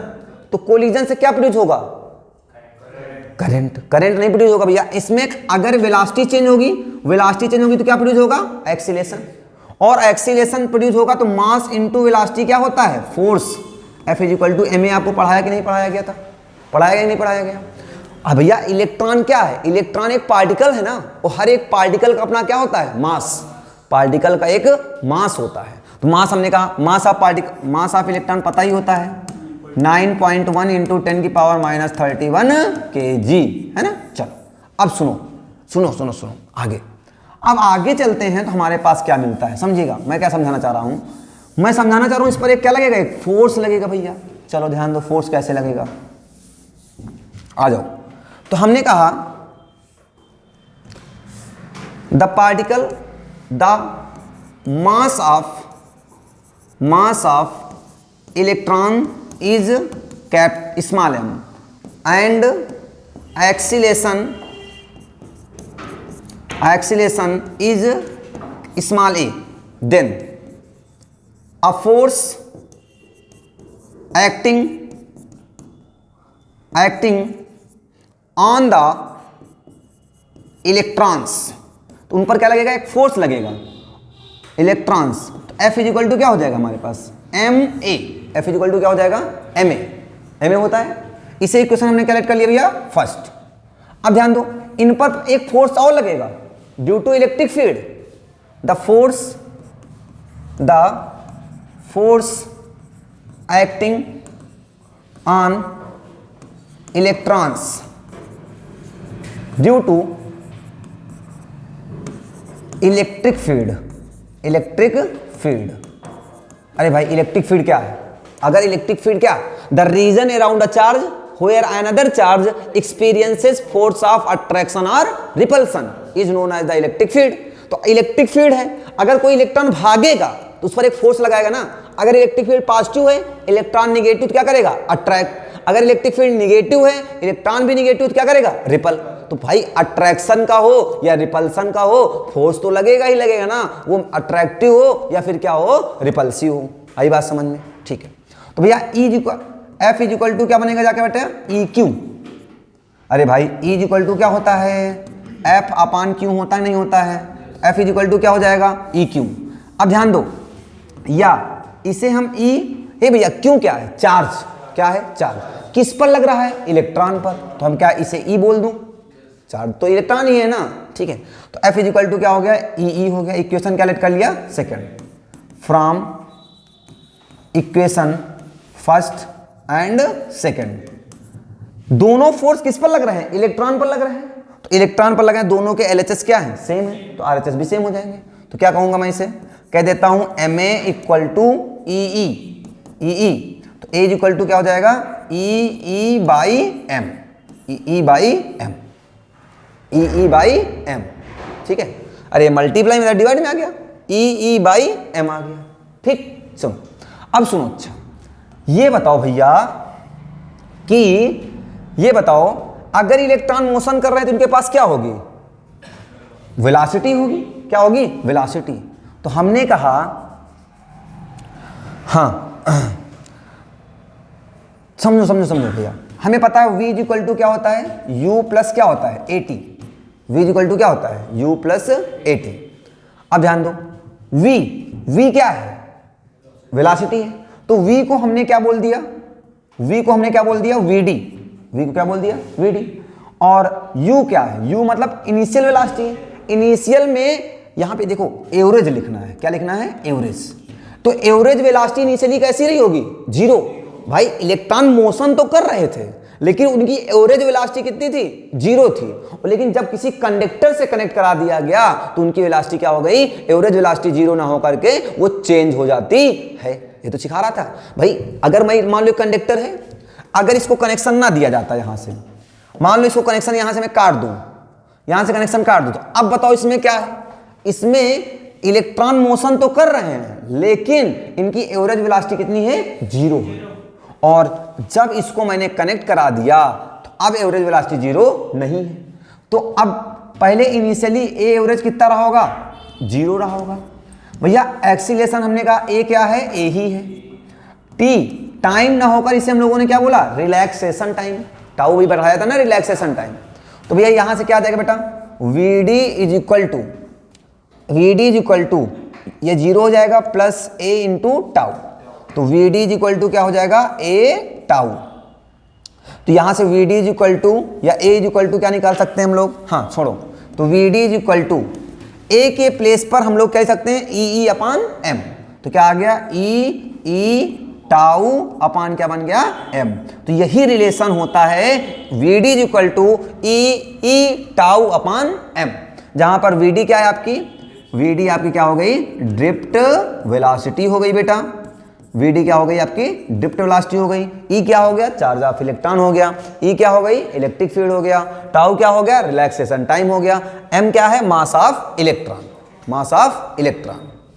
तो कोलिजन से क्या प्रोड्यूस होगा, करंट नहीं प्रोड्यूस होगा भैया। इसमें अगर वेलोसिटी चेंज होगी तो क्या प्रोड्यूस होगा, एक्सीलरेशन। और एक्सीलरेशन प्रोड्यूस होगा तो मास इनटू वेलोसिटी क्या होता है, force. F is equal to ma आपको पढ़ाया कि नहीं पढ़ाया गया था, पढ़ाया गया नहीं पढ़ाया गया। अब भैया इलेक्ट्रॉन क्या है, इलेक्ट्रॉन एक पार्टिकल है ना, और हर एक पार्टिकल का अपना क्या होता है, मास। पार्टिकल का एक मास होता है। तो मास हमने कहा, मास ऑफ इलेक्ट्रॉन पता ही होता है, 9.1 इंटू 10 की पावर -31 kg, है ना। चलो अब सुनो आगे। अब आगे चलते हैं तो हमारे पास क्या मिलता है, समझिएगा मैं क्या समझाना चाह रहा हूं। मैं समझाना चाह रहा हूं इस पर एक क्या लगेगा, एक फोर्स लगेगा भैया। चलो ध्यान दो, फोर्स कैसे लगेगा, आ जाओ। तो हमने कहा the particle, the mass of electron is small m and acceleration is small a, then a force acting acting on the electrons, तो उन पर क्या लगेगा, एक फोर्स लगेगा, इलेक्ट्रॉन्स। तो एफ इज इक्वल टू क्या हो जाएगा हमारे पास, m a. F is equal to क्या हो जाएगा, एम ए होता है। इसे इक्वेशन हमने कैलकुलेट कर लिया भैया फर्स्ट। अब ध्यान दो, इन पर एक फोर्स और लगेगा due to electric field. The force acting on electrons due to electric field. अरे भाई इलेक्ट्रिक फील्ड क्या है, अगर इलेक्ट्रिक फील्ड क्या, the region around a charge where another charge experiences force of attraction और repulsion is known as the electric field. तो electric field है, अगर कोई इलेक्ट्रॉन भागेगा तो उस पर एक फोर्स लगाएगा ना। अगर इलेक्ट्रिक फील्ड पॉजिटिव है, इलेक्ट्रॉन निगेटिव, तो क्या करेगा, अट्रैक्ट। अगर इलेक्ट्रिक फील्ड निगेटिव है, इलेक्ट्रॉन भी निगेटिव, तो क्या करेगा, रिपल। तो भाई अट्रैक्शन का हो या रिपल्सन का हो, फोर्स तो लगेगा ही लगेगा ना, वो अट्रैक्टिव हो या फिर क्या हो, रिपल्सिव हो। आई बात समझ में, ठीक है। तो भैया एफ इज इक्वल टू क्या बनेगा जाके बेटे, ई क्यू। अरे भाई ई इज इक्वल टू क्या होता है, एफ अपान क्यू होता है, नहीं होता है। एफ इज इक्वल टू क्या हो जाएगा, ई क्यू। अब ध्यान दो, या इसे हम ई, हे भैया क्यू क्या है, चार्ज, क्या है, चार्ज किस पर लग रहा है, इलेक्ट्रॉन पर, तो हम क्या इसे ई बोल दूं, चार्ज तो इलेक्ट्रॉन ही है ना, ठीक है। तो एफ इज इक्वल टू क्या हो गया, ई हो गया। इक्वेशन कैलकुलेट कर लिया second, from equation first and second. दोनों फोर्स किस पर लग रहे हैं, इलेक्ट्रॉन पर लग रहे हैं, तो इलेक्ट्रॉन पर लगे, दोनों के एलएचएस क्या है, सेम है, तो आरएचएस भी सेम हो जाएंगे। तो क्या कहूंगा मैं, इसे कह देता हूं m a equal to E. तो ए इक्वल टू क्या हो जाएगा, E by m, E by m, ठीक है। अरे मल्टीप्लाई में डिवाइड में आ गया, ई बाई एम आ गया, ठीक। सुनो, अब सुनो, अच्छा ये बताओ भैया कि ये बताओ अगर इलेक्ट्रॉन मोशन कर रहे हैं तो इनके पास क्या होगी, वेलोसिटी होगी। क्या होगी, वेलोसिटी। तो हमने कहा, हाँ समझो भैया, हमें पता है v इज इक्वल टू क्या होता है, u प्लस क्या होता है, at। v is equal to क्या होता है, u प्लस at। अब ध्यान दो, v क्या है, वेलोसिटी है, तो v को हमने क्या बोल दिया, vd। v को क्या बोल दिया, vd। और u क्या है, u मतलब इनिशियल वेलोसिटी है। इनिशियल में यहां पे देखो एवरेज लिखना है, क्या लिखना है, एवरेज। तो एवरेज वेलोसिटी इनिशियली कैसी रही होगी, जीरो। भाई इलेक्ट्रॉन मोशन तो कर रहे थे लेकिन उनकी एवरेज वेलोसिटी कितनी थी, जीरो थी। लेकिन जब किसी कंडक्टर से कनेक्ट करा दिया गया तो उनकी वेलोसिटी क्या हो गई, एवरेज वेलोसिटी जीरो ना होकर के वो चेंज हो जाती है। ये तो सिखा रहा था भाई। अगर मैं मान लो कंडक्टर है, अगर इसको कनेक्शन ना दिया जाता यहां से, मान लो इसको कनेक्शन यहां से मैं काट दूं, यहां से कनेक्शन काट दूं, तो अब बताओ इसमें क्या है, इसमें इलेक्ट्रॉन मोशन तो कर रहे हैं लेकिन इनकी एवरेज वेलोसिटी कितनी है, जीरो है। और जब इसको मैंने कनेक्ट करा दिया तो अब एवरेज वेलोसिटी जीरो नहीं है। तो अब पहले इनिशियली ए एवरेज कितना रहा होगा, जीरो रहा होगा। भैया एक्सीलरेशन हमने कहा ए क्या है, ए ही है। टी टाइम ना होकर इसे हम लोगों ने क्या बोला, रिलैक्सेशन टाइम। टाउ भी बढ़ाया था ना, रिलैक्सेशन टाइम। तो भैया यहां से क्या आ जाएगा बेटा, वीडी इज इक्वल टू ये जीरो हो जाएगा प्लस ए इंटू टाउ। तो we D is equal to क्या हो जाएगा, ए टाउ। तो यहां से V D is equal to या ए इज इक्वल टू क्या निकाल सकते हैं हम लोग, हाँ छोड़ो, तो we D is equal to a के प्लेस पर हम लोग कह सकते हैं ई अपान एम। तो क्या आ गया, ई टाउ अपान क्या बन गया, एम। तो यही रिलेशन होता है V D is equal to E tau upon M, जहां पर वी डी क्या है आपकी, वी डी आपकी क्या हो गई, ड्रिफ्ट वेलोसिटी हो गई बेटा। वी डी क्या हो गई आपकी, ड्रिफ्ट वेलोसिटी हो गई। ई क्या हो गया, चार्ज ऑफ इलेक्ट्रॉन हो गया। ई क्या हो गई, इलेक्ट्रिक फील्ड हो गया। टाउ क्या हो गया, रिलैक्सेशन टाइम हो गया। एम क्या है, मास ऑफ इलेक्ट्रॉन।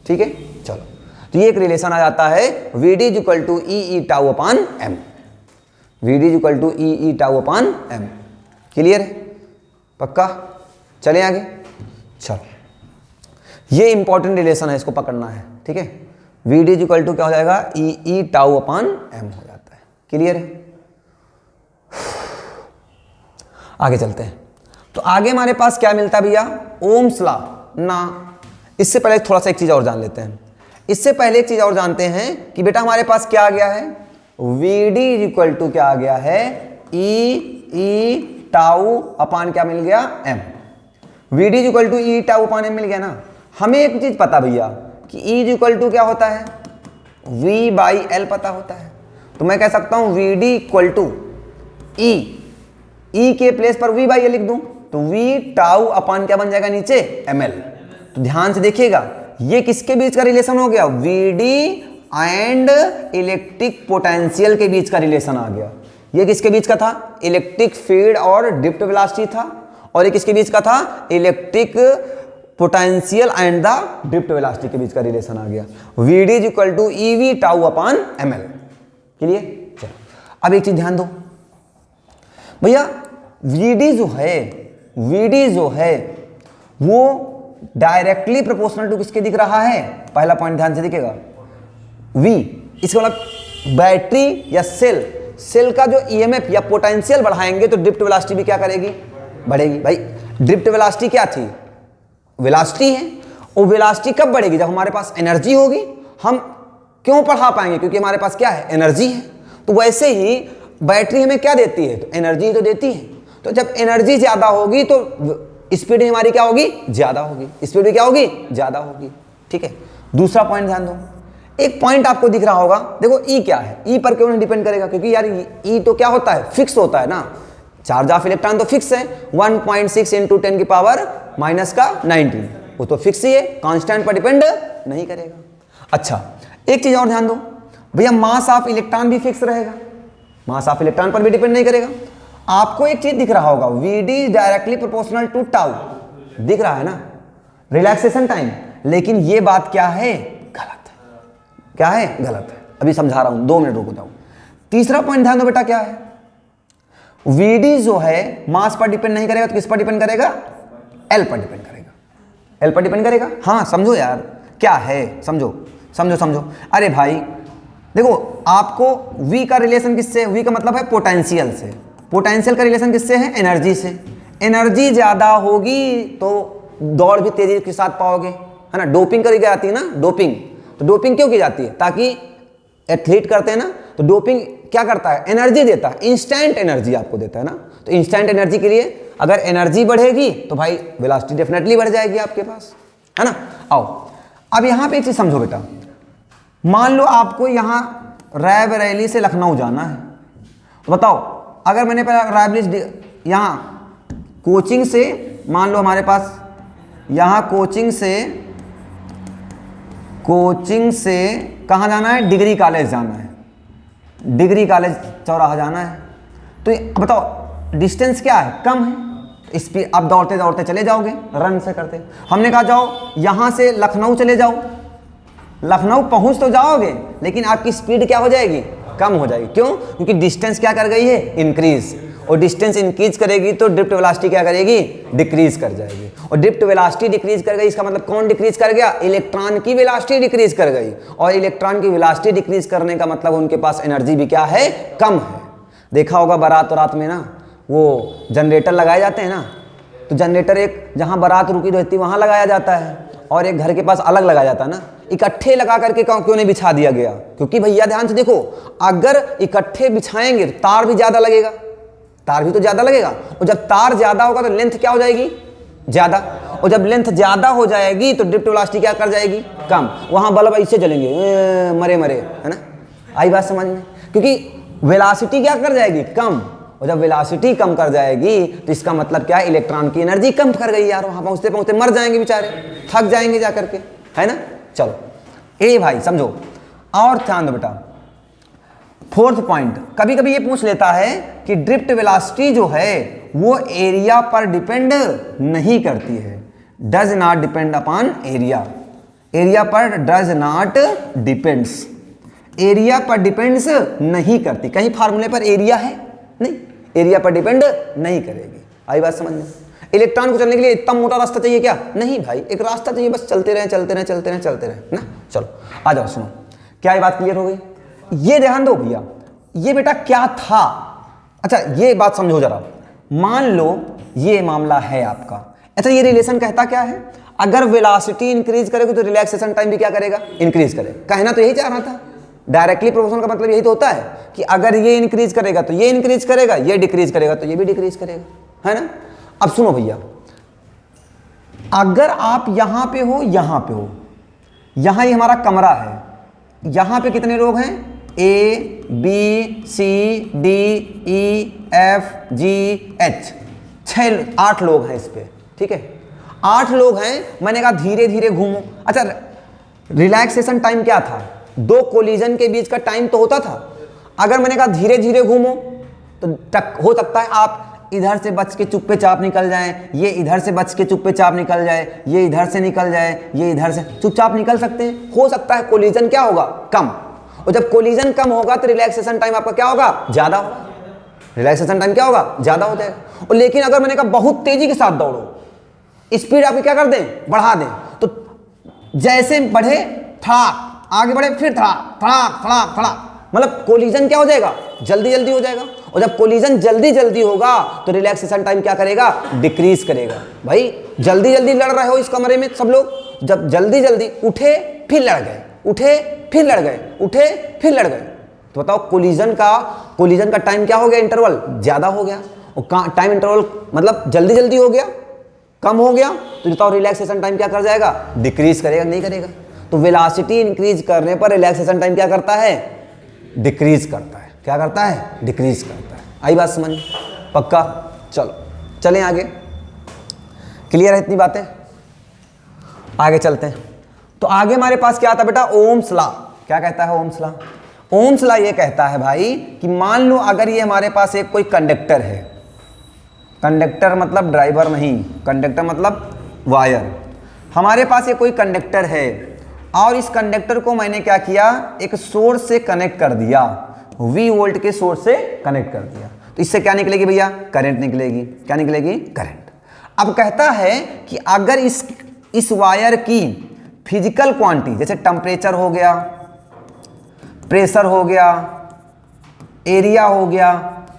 ठीक है, चलो, तो ये एक रिलेशन आ जाता है V D is equal to E tau upon M. We D is equal to E tau upon M. Clear है, पक्का? चले आगे, चलो, ये इंपॉर्टेंट रिलेशन है, इसको पकड़ना है। ठीक है, V D is equal to क्या हो जाएगा, ई टाउ अपान एम हो जाता है। क्लियर है? आगे चलते हैं। तो आगे हमारे पास क्या मिलता है भैया, ओम्स लॉ ना। इससे पहले थोड़ा सा एक चीज़ और जान लेते हैं। इससे पहले एक चीज़ और जानते हैं कि बेटा हमारे पास क्या आ गया है, V D is equal to क्या आ गया है, ई टाउ अपान क्या मिल गया, m. We D is equal to E tau upon m मिल गया ना। हमें एक चीज़ पता भैया कि ई इज इक्वल टू क्या होता है, वी बाई एल पता होता है। तो मैं कह सकता हूँ वी डी इक्वल टू ई के प्लेस पर वी बाई एल लिख दूं तो वी टाउ अपान क्या बन जाएगा नीचे, एम एल। तो ध्यान से देखिएगा ये किसके बीच का रिलेशन हो गया, V D and electric potential के बीच का रिलेशन आ गया। ये किसके बीच का था, इलेक्ट्रिक फील्ड और ड्रिफ्ट वेलोसिटी था, और ये किसके बीच का था, electric potential and the drift velocity के बीच का रिलेशन आ गया। V D is equal to E V tau upon M L. Clear? चलो अब एक चीज ध्यान दो भैया, वीडी जो है वो डायरेक्टली प्रोपोर्शनल टू किसके दिख रहा है, पहला पॉइंट ध्यान से दिखेगा, वी। इसका मतलब बैटरी या सेल का जो ईएमएफ या पोटेंशियल बढ़ाएंगे तो ड्रिफ्ट वेलोसिटी भी क्या करेगी, बढ़ेगी। भाई ड्रिफ्ट वेलोसिटी क्या थी, वेलोसिटी है, और वेलोसिटी कब बढ़ेगी, जब हमारे पास एनर्जी होगी। हम क्यों बढ़ा पाएंगे, क्योंकि हमारे पास क्या है, एनर्जी है। तो वैसे ही बैटरी हमें क्या देती है, तो एनर्जी तो देती है। तो जब एनर्जी ज्यादा होगी तो स्पीड हमारी क्या होगी, ज्यादा होगी, स्पीड भी क्या होगी, ज्यादा होगी। ठीक है, दूसरा पॉइंट ध्यान दो, एक पॉइंट आपको दिख रहा होगा, देखो ई क्या है, ई पर क्यों नहीं डिपेंड करेगा, क्योंकि यार ई तो क्या होता है, फिक्स होता है ना। चार्ज ऑफ इलेक्ट्रॉन तो फिक्स है, 1.6 इंटू 10 की पावर माइनस का 19, वो तो फिक्स ही है, कांस्टेंट पर डिपेंड नहीं करेगा। अच्छा एक चीज और ध्यान दो भैया, मास ऑफ इलेक्ट्रॉन भी फिक्स रहेगा, मास ऑफ इलेक्ट्रॉन पर भी डिपेंड नहीं करेगा। आपको एक चीज दिख रहा होगा, V D directly proportional to tau, दिख रहा है ना, रिलैक्सेशन टाइम। लेकिन ये बात क्या है, गलत है। क्या है, गलत है। अभी समझा रहा हूं, 2 मिनट रुको जाओ। तीसरा पॉइंट ध्यान दो बेटा, क्या है, वी डी जो है मास पर डिपेंड नहीं करेगा तो किस पर डिपेंड करेगा, एल पर डिपेंड करेगा, एल पर डिपेंड करेगा। हाँ समझो यार क्या है, समझो समझो समझो। अरे भाई देखो, आपको V का रिलेशन किससे, V का मतलब है पोटेंशियल से, पोटेंशियल का रिलेशन किससे है, एनर्जी से। एनर्जी ज्यादा होगी तो दौड़ भी तेजी के साथ पाओगे, है ना। डोपिंग करी जाती है ना, डोपिंग। तो डोपिंग क्यों की जाती है, ताकि एथलीट करते हैं ना, तो डोपिंग क्या करता है, एनर्जी देता है, इंस्टेंट एनर्जी आपको देता है ना। तो इंस्टेंट एनर्जी के लिए अगर एनर्जी बढ़ेगी तो भाई वेलोसिटी डेफिनेटली बढ़ जाएगी आपके पास, है ना। आओ अब यहां पे एक चीज समझो बेटा, मान लो आपको यहां रायबरेली से लखनऊ जाना है, तो बताओ अगर मैंने रायबरेली यहां कोचिंग से, मान लो हमारे पास यहां कोचिंग से कहां जाना है, डिग्री कॉलेज जाना है, डिग्री कॉलेज चौराहा जाना है। तो बताओ डिस्टेंस क्या है, कम है, स्पीड आप दौड़ते दौड़ते चले जाओगे, रन से करते। हमने कहा जाओ यहां से लखनऊ चले जाओ, लखनऊ पहुंच तो जाओगे लेकिन आपकी स्पीड क्या हो जाएगी, कम हो जाएगी। क्यों, क्योंकि डिस्टेंस क्या कर गई है, इंक्रीज। और डिस्टेंस इंक्रीज करेगी तो ड्रिफ्ट वेलोसिटी क्या करेगी, डिक्रीज कर जाएगी। और ड्रिफ्ट वेलोसिटी डिक्रीज कर गई, इसका मतलब कौन डिक्रीज कर गया, इलेक्ट्रॉन की वेलोसिटी डिक्रीज कर गई। और इलेक्ट्रॉन की वेलोसिटी डिक्रीज करने का मतलब उनके पास एनर्जी भी क्या है, कम है। देखा होगा बारात रात में ना, वो जनरेटर लगाए जाते हैं ना, तो जनरेटर एक जहां बारात रुकी रहती है वहां लगाया जाता है, और एक घर के पास अलग लगाया जाता है ना। इकट्ठे लगा करके क्यों नहीं बिछा दिया गया, क्योंकि भैया ध्यान से देखो, अगर इकट्ठे बिछाएंगे तो तार भी ज्यादा लगेगा, तार भी तो ज्यादा लगेगा, और जब तार ज्यादा होगा तो लेंथ क्या हो जाएगी, ज्यादा। और जब लेंथ ज्यादा हो जाएगी तो ड्रिफ्ट वेलोसिटी क्या कर जाएगी, कम। वहां बल्ब इससे जलेंगे मरे मरे, है ना। आई बात समझ में, क्योंकि वेलोसिटी क्या कर जाएगी, कम। और जब वेलोसिटी कम कर जाएगी तो इसका मतलब क्या है, इलेक्ट्रॉन की एनर्जी कम कर गई यार, वहां पहुंचते पहुंचते मर जाएंगे बेचारे, थक जाएंगे जा करके, है ना। चलो ए भाई समझो, और ध्यान दो बेटा, फोर्थ पॉइंट, कभी कभी ये पूछ लेता है कि ड्रिफ्ट वेलोसिटी जो है वो एरिया पर डिपेंड नहीं करती है, does not depend upon area, area पर डज नॉट डिपेंड्स, एरिया पर डिपेंड्स नहीं करती। कहीं फार्मूले पर एरिया है नहीं, एरिया पर डिपेंड नहीं करेगी। आई बात समझ में। इलेक्ट्रॉन को चलने के लिए इतना मोटा रास्ता चाहिए क्या, नहीं भाई, एक रास्ता चाहिए, बस चलते रहे चलते रहे चलते रहे चलते रहे ना। चलो आ जाओ, सुनो, क्या ये बात क्लियर हो गई। ये ध्यान दो भैया, ये बेटा क्या था। अच्छा ये बात समझो जरा, मान लो ये मामला है आपका। अच्छा, ये रिलेशन कहता क्या है? अगर वेलोसिटी इंक्रीज करेगी तो रिलैक्सेशन टाइम भी क्या करेगा? इंक्रीज करेगा। कहना तो यही चाह रहा था। डायरेक्टली प्रोपोर्शनल का मतलब यही तो होता है कि अगर ये इंक्रीज करेगा तो ये इंक्रीज करेगा, ये डिक्रीज करेगा तो ये भी डिक्रीज करेगा, है ना। अब सुनो भैया, अगर आप यहां पे हो, यहां पे हो, यहां ये हमारा कमरा है, यहां पे कितने लोग हैं? A B C D E F G H, 8 लोग हैं इस पे, ठीक है। 8 लोग हैं। मैंने कहा धीरे धीरे घूमो। अच्छा, रिलैक्सेशन टाइम क्या था? 2 कोलिजन के बीच का टाइम तो होता था। अगर मैंने कहा धीरे धीरे घूमो तो हो सकता है आप इधर से बच के चुप्पे चाप निकल जाएं, ये इधर से बच के चुप्पे चाप निकल जाए, ये इधर से निकल जाए, ये इधर से चुपचाप निकल सकते हैं। हो सकता है कोलिजन क्या होगा? कम। और जब कोलिजन कम होगा तो रिलैक्सेशन टाइम आपका क्या होगा? ज्यादा होगा। रिलैक्सेशन टाइम क्या होगा? ज्यादा हो जाएगा। और लेकिन अगर मैंने कहा बहुत तेजी के साथ दौड़ो, स्पीड आपकी क्या कर दें? बढ़ा दें, तो जैसे बढ़े थड़ाक आगे बढ़े, फिर थड़ाक थड़ाक थड़ाक थड़ाक, मतलब कोलिजन क्या हो जाएगा? जल्दी जल्दी हो जाएगा। और जब कोलिजन जल्दी जल्दी होगा तो रिलैक्सेशन टाइम क्या करेगा? डिक्रीज करेगा। भाई जल्दी जल्दी लड़ रहे हो इस कमरे में सब लोग, जब जल्दी जल्दी उठे फिर लड़ गए, उठे फिर लड़ गए, उठे फिर लड़ गए, तो बताओ कोलिजन का टाइम क्या हो गया? इंटरवल ज्यादा हो गया। और टाइम इंटरवल मतलब जल्दी जल्दी हो गया, कम हो गया, तो बताओ रिलैक्सेशन टाइम क्या कर जाएगा? डिक्रीज करेगा, नहीं करेगा? तो वेलोसिटी इंक्रीज करने पर रिलैक्सेशन टाइम क्या करता है? डिक्रीज करता है। क्या करता है? डिक्रीज करता है। आई बात समझ? पक्का? चलो चलें आगे। क्लियर है इतनी बातें? आगे चलते हैं। तो आगे हमारे पास क्या आता बेटा? Ohm's law. क्या कहता है ओम्स लॉ? ओम्स लॉ ये कहता है भाई कि मान लो अगर ये हमारे पास एक कोई कंडक्टर है, कंडक्टर मतलब ड्राइवर नहीं, कंडक्टर मतलब वायर। हमारे पास ये कोई कंडक्टर है और इस कंडक्टर को मैंने क्या किया? एक सोर्स से कनेक्ट कर दिया, V वोल्ट के सोर्स से कनेक्ट कर दिया। तो इससे क्या निकलेगी भैया? करंट निकलेगी। क्या निकलेगी? करंट। अब कहता है कि अगर इस वायर की फिजिकल क्वांटिटी, जैसे टेम्परेचर हो गया, प्रेशर हो गया, एरिया हो गया,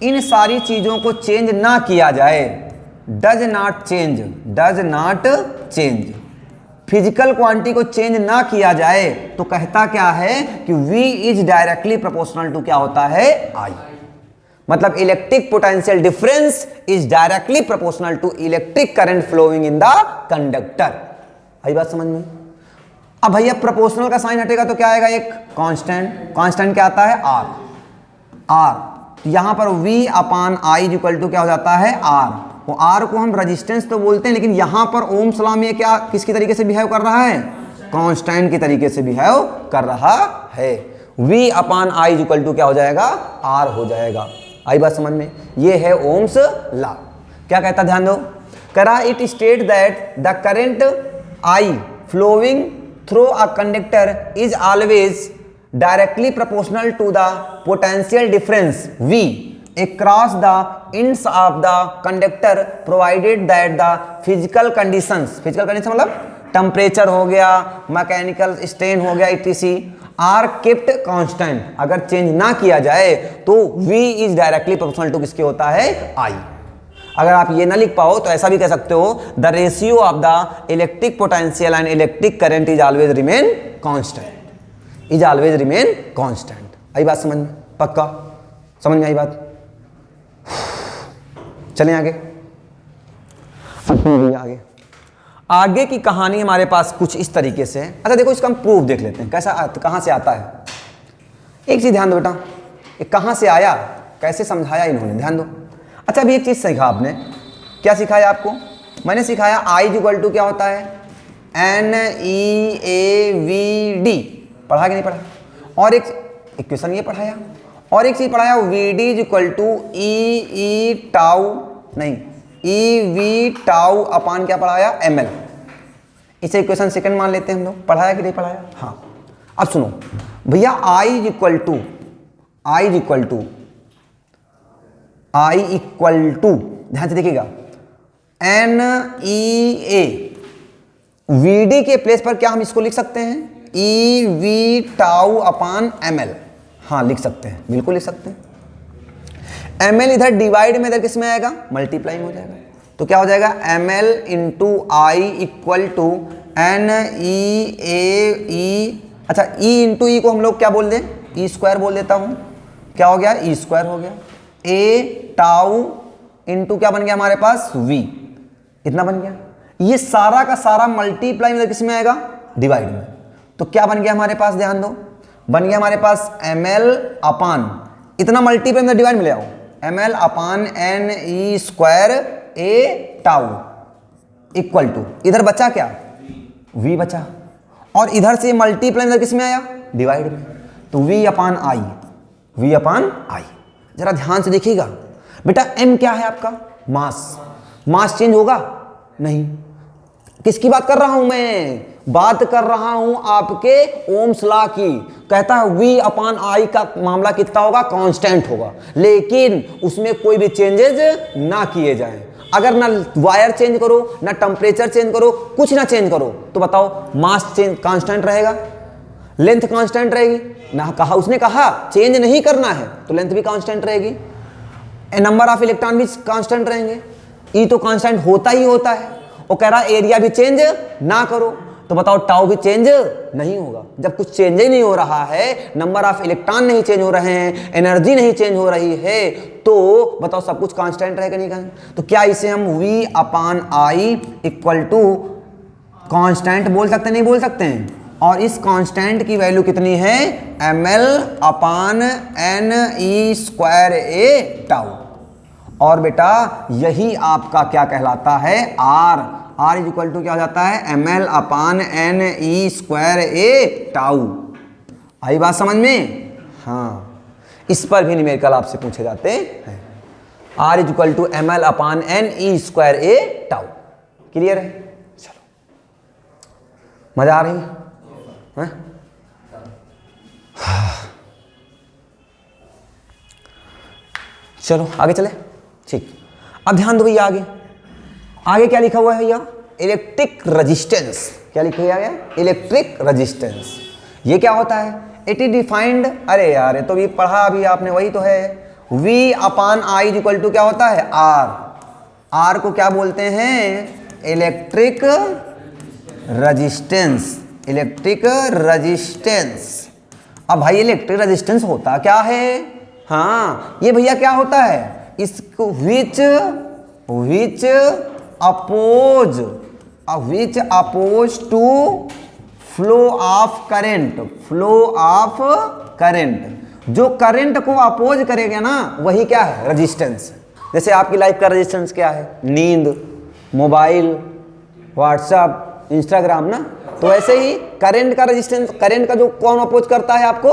इन सारी चीजों को चेंज ना किया जाए, does not change, physical quantity को चेंज ना किया जाए, तो कहता क्या है कि V is directly proportional to क्या होता है? I। मतलब electric potential difference is directly proportional to electric current flowing in the conductor. आई बात समझ में? अब भैया प्रोपोर्शनल का साइन हटेगा तो क्या आएगा? एक कांस्टेंट। कांस्टेंट क्या आता है? R। यहां पर V upon I equal to क्या हो जाता है? R। वो R को हम रेजिस्टेंस तो बोलते हैं, लेकिन यहां पर ओम्स लॉ में क्या किसकी तरीके से बिहेव कर रहा है? कांस्टेंट की तरीके से बिहेव कर रहा है। V upon I equal to क्या हो जाएगा? R हो जाएगा। आई बात समझ में? ये है ओम्स लॉ। क्या कहता? ध्यान दो। करा it state that the current I flowing through a conductor is always directly proportional to the potential difference V across the ends of the conductor provided that the physical conditions मतलब temperature हो गया, mechanical strain हो गया, etc are kept constant. अगर change ना किया जाए तो V is directly proportional to किसके होता है? I। अगर आप ये ना लिख पाओ तो ऐसा भी कह सकते हो, the ratio of the electric potential and electric current is always remain constant, is always remain constant. आई बात समझ में? पक्का समझ में आई बात? चलें आगे। आगे आगे की कहानी हमारे पास कुछ इस तरीके से है। अच्छा देखो, इसका हम प्रूफ देख लेते हैं कैसा कहां से आता है। एक चीज ध्यान दो बेटा, ये कहां से आया, कैसे समझाया इन्होंने, ध्यान दो। अच्छा अभी एक चीज सीखा आपने, क्या सिखाया आपको? मैंने सिखाया I इक्वल टू क्या होता है? NEAVD। पढ़ा कि नहीं पढ़ा? और एक इक्वेशन ये पढ़ाया, और एक चीज पढ़ाया VD equal to EE tau नहीं EV टाउ अपान क्या पढ़ाया? ML। इसे इक्वेशन सेकंड मान लेते हैं हम लोग। पढ़ाया कि नहीं पढ़ाया? हाँ। अब सुनो भैया, I इक्वल टू ध्यान से देखिएगा, NEA VD के प्लेस पर क्या हम इसको लिख सकते हैं? EV टाउ अपान ML। हाँ लिख सकते हैं, बिल्कुल लिख सकते हैं। ml इधर डिवाइड में, इधर किस में आएगा, मल्टीप्लाई में हो जाएगा। तो क्या हो जाएगा, ml into I equal to N E A E, अच्छा E इंटू ई को हम लोग क्या बोल दें, ई स्क्वायर बोल देता हूँ, क्या हो गया, ई स्क्वायर हो गया। ए टाउ इंटू क्या बन गया हमारे पास, v, इतना बन गया। ये सारा का सारा मल्टीप्लाई में किस में आएगा, डिवाइड में। तो क्या बन गया हमारे पास, ध्यान दो, बन गया हमारे पास ml अपान, इतना मल्टीप्लाई में डिवाइड में ले आओ, ml upon N E square A tau equal to, इधर बचा क्या, v बचा, और इधर से मल्टीप्लाई में किस में आया, डिवाइड में। तो v अपान आई, v अपान आई। जरा ध्यान से देखिएगा बेटा, m क्या है आपका, मास, मास चेंज होगा नहीं। किसकी बात कर रहा हूं मैं, बात कर रहा हूं आपके ओम्स लॉ की। कहता है v अपान आई का मामला कितना होगा, कांस्टेंट होगा, लेकिन उसमें कोई भी चेंजेस ना किए जाएं। अगर ना वायर चेंज करो, ना टेम्परेचर चेंज करो, कुछ ना चेंज करो, तो बताओ मास चेंज कांस्टेंट रहेगा, लेंथ कांस्टेंट रहेगी ना। कहा उसने, कहा चेंज नहीं करना है तो लेंथ भी कांस्टेंट रहेगी, नंबर ऑफ इलेक्ट्रॉन भी कांस्टेंट रहेंगे, ई तो कांस्टेंट होता ही होता है। वो कह रहा एरिया भी चेंज ना करो, तो बताओ टाउ भी चेंज नहीं होगा। जब कुछ चेंज ही नहीं हो रहा है, नंबर ऑफ इलेक्ट्रॉन नहीं चेंज हो रहे हैं, एनर्जी नहीं चेंज हो रही है, तो बताओ सब कुछ कांस्टेंट रहेगा नहीं कहेंगे। तो क्या इसे हम v upon I equal to constant बोल सकते हैं, नहीं बोल सकते हैं। और इस कांस्टेंट की वैल्यू कितनी है, ml upon N E square A tau. और बेटा यही आपका क्या कहलाता है, r, r is equal to क्या हो जाता है, ml upon N E square A tau. आई बात समझ में, हाँ, इस पर भी न्यूमेरिकल आपसे पूछे जाते हैं। r is equal to ml upon N E square A tau. Clear है, चलो मजा आ रही है, चलो आगे चले, ठीक। अब ध्यान दो भैया, आगे आगे क्या लिखा हुआ है भैया, इलेक्ट्रिक रेजिस्टेंस। क्या लिखा गया, इलेक्ट्रिक रेजिस्टेंस। ये क्या होता है, इट इज डिफाइंड, अरे यार ये तो भी पढ़ा अभी आपने, वही तो है, v upon I equal to क्या होता है, r। r को क्या बोलते हैं, इलेक्ट्रिक रेजिस्टेंस, इलेक्ट्रिक रेजिस्टेंस। अब भाई इलेक्ट्रिक रेजिस्टेंस होता क्या है, हाँ ये भैया क्या होता है, इसको which oppose to flow of current, flow of current, जो करंट को अपोज करेगा ना वही क्या है, रेजिस्टेंस। जैसे आपकी लाइफ का रेजिस्टेंस क्या है, नींद, मोबाइल, व्हाट्सएप, इंस्टाग्राम ना, तो ऐसे ही करंट का रेजिस्टेंस, करंट का जो कौन अपोज करता है आपको,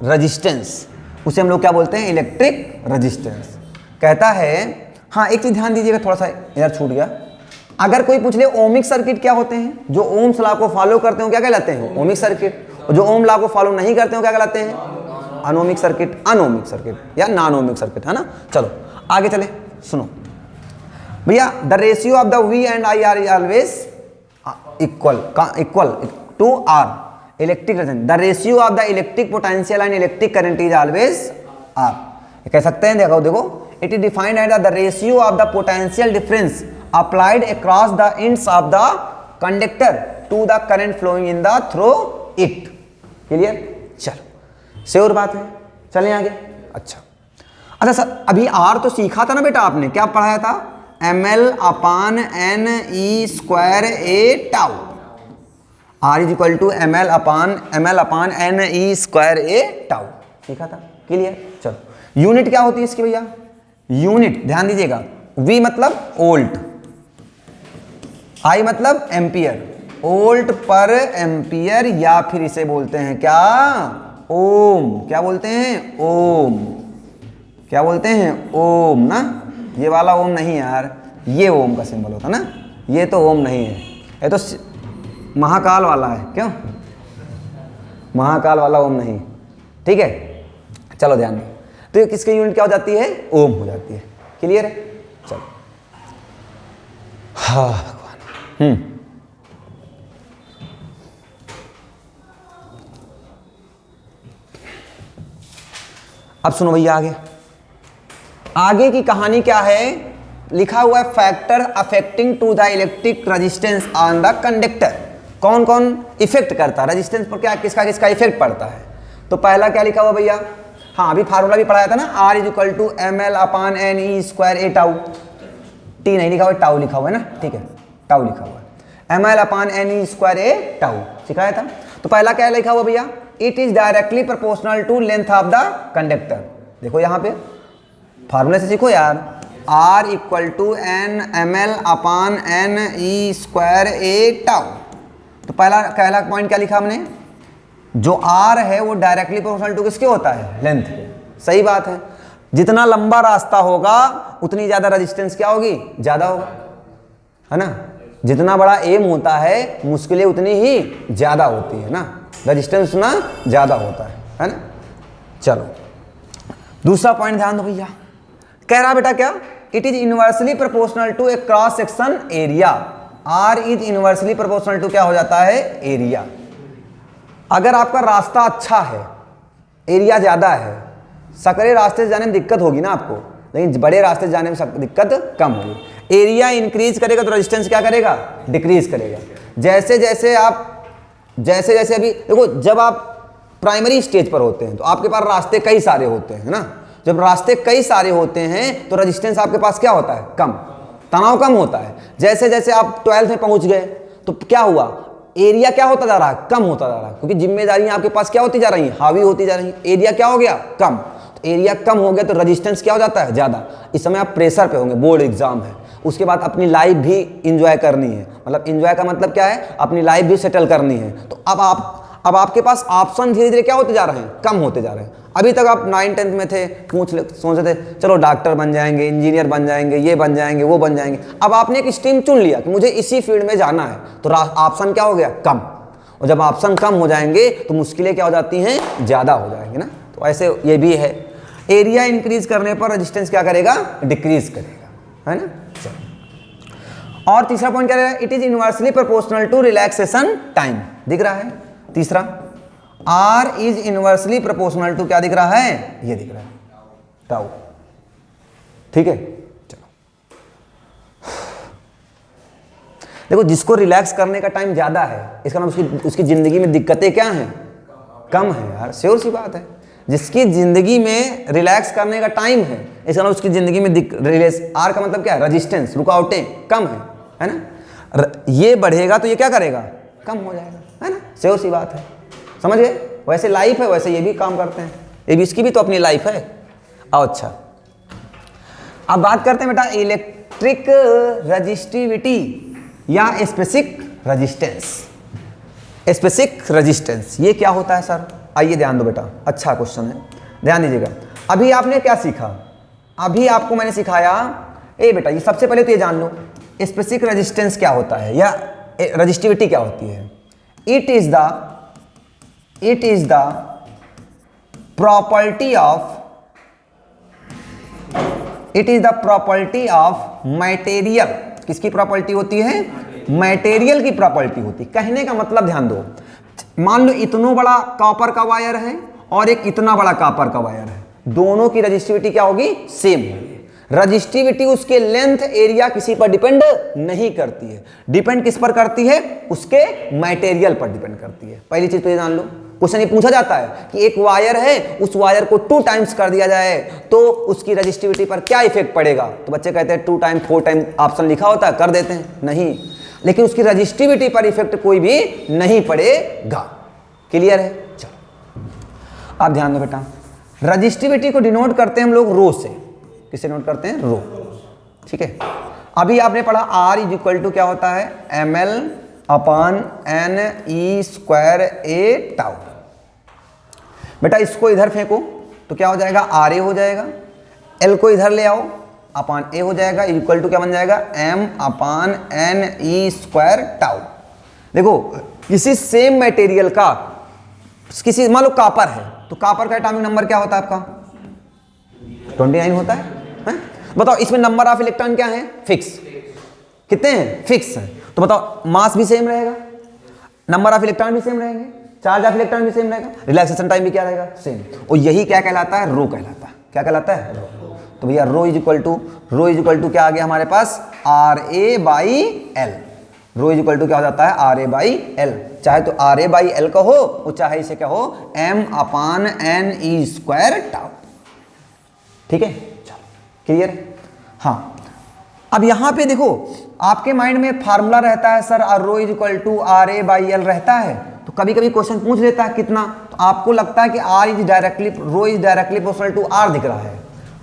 रेजिस्टेंस, उसे हम लोग क्या बोलते हैं, इलेक्ट्रिक रेजिस्टेंस। कहता है, हाँ एक चीज ध्यान दीजिएगा, थोड़ा सा इधर छूट गया। अगर कोई पूछ ले ओमिक सर्किट क्या होते हैं, जो ओम्स लॉ को फॉलो करते हैं क्या कहलाते हैं, ओमिक सर्किट, और जो ओम लॉ को फॉलो नहीं करते हैं क्या कहलाते हैं, अनोमिक सर्किट, अनोमिक सर्किट या नॉन ओमिक सर्किट, है ना। चलो आगे चले, सुनो भैया, the ratio of the V and I are always equal to R. Electric resistance, the ratio of the electric potential and electric current is always R. कह सकते हैं, देखो देखो, it is defined as the ratio of the potential difference applied across the ends of the conductor to the current flowing in the through it. Clear, चलो sure बात है, चलें आगे। अच्छा सर, अभी आर तो सीखा था ना बेटा आपने, क्या पढ़ाया था, ml upon N E square A tau. R is equal to ml upon N E square A tau, सीखा था। क्लियर, चलो यूनिट क्या होती है इसकी भैया, यूनिट ध्यान दीजिएगा, v मतलब वोल्ट, I मतलब एम्पियर, वोल्ट पर एम्पियर, या फिर इसे बोलते हैं क्या, ओम। क्या बोलते हैं, ओम। क्या बोलते हैं, ओम ना। ये वाला ओम नहीं यार, ये ओम का सिंबल होता ना, ये तो ओम नहीं है, ये तो महाकाल वाला है। क्यों, महाकाल वाला ओम नहीं, ठीक है। चलो ध्यान दो, तो ये किसकी यूनिट क्या हो जाती है, ओम हो जाती है। क्लियर है, चलो। हाँ भगवान, अब सुनो भैया आगे, आगे की कहानी क्या है, लिखा हुआ है factor affecting to the electric resistance on the conductor. कौन कौन इफेक्ट करता है रेजिस्टेंस पर, क्या किसका किसका इफेक्ट पड़ता है। तो पहला क्या लिखा हुआ भैया, हाँ अभी फार्मूला भी पढ़ाया था ना, R = ml/n/e²a टाउ। टी नहीं लिखा हुआ है, टाउ लिखा हुआ है ना, ठीक है टाउ लिखा हुआ है, ml/n/e²a टाउ सिखाया था। तो पहला क्या लिखा हुआ भैया, it is directly proportional to length of the conductor. देखो यहाँ पे फार्मूले से सीखो यार, R = ml/n/e²a टाउ। तो पहला पॉइंट क्या लिखा हमने, जो R है वो डायरेक्टली प्रोपोर्शनल टू किसके होता है, लेंथ के। सही बात है, जितना लंबा रास्ता होगा उतनी ज़्यादा रेजिस्टेंस क्या होगी, ज़्यादा होगा, है ना। जितना बड़ा एम होता है मुश्किलें उतनी ही ज़्यादा होती है ना, रेजिस्टेंस उतना ज़्यादा होता है ना। चलो दूसरा पॉइंट ध्यान दो भैया, कह रहा बेटा क्या, it is inversely proportional to a cross section area. R is inversely proportional to क्या हो जाता है, एरिया। अगर आपका रास्ता अच्छा है, एरिया ज़्यादा है, सकरे रास्ते से जाने में दिक्कत होगी ना आपको, लेकिन बड़े रास्ते से जाने में दिक्कत कम होगी। एरिया इंक्रीज करेगा तो रेजिस्टेंस क्या करेगा, डिक्रीज करेगा। जैसे जैसे अभी देखो, जब आप प्राइमरी स्टेज पर होते हैं तो आपके पास रास्ते कई सारे होते हैं ना। जब रास्ते कई सारे होते हैं तो रेजिस्टेंस आपके पास क्या होता है, कम, तनाव कम होता है। जैसे जैसे आप 12th में पहुंच गए तो क्या हुआ, एरिया क्या होता जा रहा है, कम होता जा रहा है, क्योंकि जिम्मेदारियां आपके पास क्या होती जा रही हैं, हावी होती जा रही हैं। एरिया क्या हो गया, कम। तो एरिया कम हो गया तो रेजिस्टेंस क्या हो जाता है, ज़्यादा। इस समय आप प्रेशर पे होंगे, बोर्ड एग्जाम है, उसके बाद अपनी लाइफ भी इंजॉय करनी है। मतलब इंजॉय का मतलब क्या है, अपनी लाइफ भी सेटल करनी है। तो अब आपके पास ऑप्शन धीरे धीरे क्या होते जा रहे हैं, कम होते जा रहे हैं। अभी तक आप 9th-10th में थे, सोच रहे थे चलो डॉक्टर बन जाएंगे, इंजीनियर बन जाएंगे, ये बन जाएंगे, वो बन जाएंगे। अब आपने एक स्ट्रीम चुन लिया कि मुझे इसी फील्ड में जाना है, तो ऑप्शन क्या हो गया, कम। और जब ऑप्शन कम हो जाएंगे तो मुश्किलें क्या हो जाती हैं, ज़्यादा हो जाएंगी ना। तो ऐसे ये भी है, एरिया इंक्रीज करने पर रेजिस्टेंस क्या करेगा, डिक्रीज करेगा, है ना। चलो और तीसरा पॉइंट क्या रहेगा, it is inversely proportional to relaxation time. दिख रहा है तीसरा, R is inversely proportional to क्या दिख रहा है, ये दिख रहा है, टाउ। ठीक है, चलो देखो, जिसको रिलैक्स करने का टाइम ज्यादा है, इसका मतलब उसकी जिंदगी में दिक्कतें क्या हैं, कम है यार, श्योर सी बात है। जिसकी जिंदगी में रिलैक्स करने का टाइम है, इसका मतलब उसकी जिंदगी में R का मतलब क्या है, रेजिस्टेंस, रुकावटें कम है ना। ये बढ़ेगा तो ये क्या करेगा, कम हो जाएगा, है ना, श्योर सी बात है। समझ गए। वैसे लाइफ है, वैसे ये भी काम करते हैं, ये भी, इसकी भी तो अपनी लाइफ है। अच्छा अब बात करते हैं बेटा इलेक्ट्रिक रजिस्टिविटी या स्पेसिफिक रेजिस्टेंस। स्पेसिफिक रेजिस्टेंस ये क्या होता है सर, आइए ध्यान दो बेटा, अच्छा क्वेश्चन है, ध्यान दीजिएगा। अभी आपने क्या सीखा, अभी आपको मैंने सिखाया, ए बेटा ये सबसे पहले तो ये जान लो स्पेसिफिक रेजिस्टेंस क्या होता है या रजिस्टिविटी क्या होती है। It is the property of material. किसकी प्रॉपर्टी होती है, मटेरियल की प्रॉपर्टी होती है। कहने का मतलब ध्यान दो, मान लो इतना बड़ा कॉपर का वायर है और एक इतना बड़ा कॉपर का वायर है, दोनों की रजिस्टिविटी क्या होगी, सेम होगी। रजिस्टिविटी उसके लेंथ एरिया किसी पर डिपेंड नहीं करती है, डिपेंड किस पर करती है, उसके मटेरियल पर डिपेंड करती है। पहली चीज तो ये जान लो, क्वेश्चन ये पूछा जाता है कि एक वायर है, उस वायर को 2 टाइम्स कर दिया जाए तो उसकी रजिस्टिविटी पर क्या इफेक्ट पड़ेगा। तो बच्चे कहते हैं 2 टाइम 4 टाइम ऑप्शन लिखा होता है, कर देते हैं, नहीं, लेकिन उसकी रजिस्टिविटी पर इफेक्ट कोई भी नहीं पड़ेगा। क्लियर है। चलो आप ध्यान दो बेटा, रजिस्टिविटी को डिनोट करते हैं हम लोग रो से। किससे नोट करते हैं, रो। ठीक है, अभी आपने पढ़ा R = क्या होता है, ml/n/e²a टाउ। बेटा इसको इधर फेंको तो क्या हो जाएगा, RA हो जाएगा। L को इधर ले आओ, अपान A हो जाएगा, इक्वल टू क्या बन जाएगा, m/n/e² टाउ। देखो किसी सेम मटेरियल का, किसी मान लो कॉपर है तो कॉपर का एटॉमिक नंबर क्या होता है आपका, 29 होता है। बताओ इसमें नंबर ऑफ इलेक्ट्रॉन क्या है, फिक्स, कितने हैं, फिक्स है। तो बताओ मास भी सेम रहेगा, नंबर ऑफ इलेक्ट्रॉन भी सेम रहेंगे, चार्ज ऑफ इलेक्ट्रॉन भी सेम रहेगा, रिलैक्सेशन टाइम भी क्या रहेगा, सेम। और यही क्या कहलाता है, रो कहलाता है। क्या कहलाता है, रो। तो भैया रो इज इक्वल टू क्या आ गया हमारे पास, R A by L. Rho is equal to क्या हो जाता है, आर ए बाई एल। चाहे तो आर ए बाई एल कहो और चाहे इसे क्या हो M upon N E square tau. ठीक है, चलो क्लियर है। हाँ, अब यहां पे देखो आपके माइंड में फार्मूला रहता है sir, rho is equal to R A by L रहता है, तो कभी कभी क्वेश्चन पूछ लेता है कितना, तो आपको लगता है कि R is directly, rho is directly proportional to R दिख रहा है।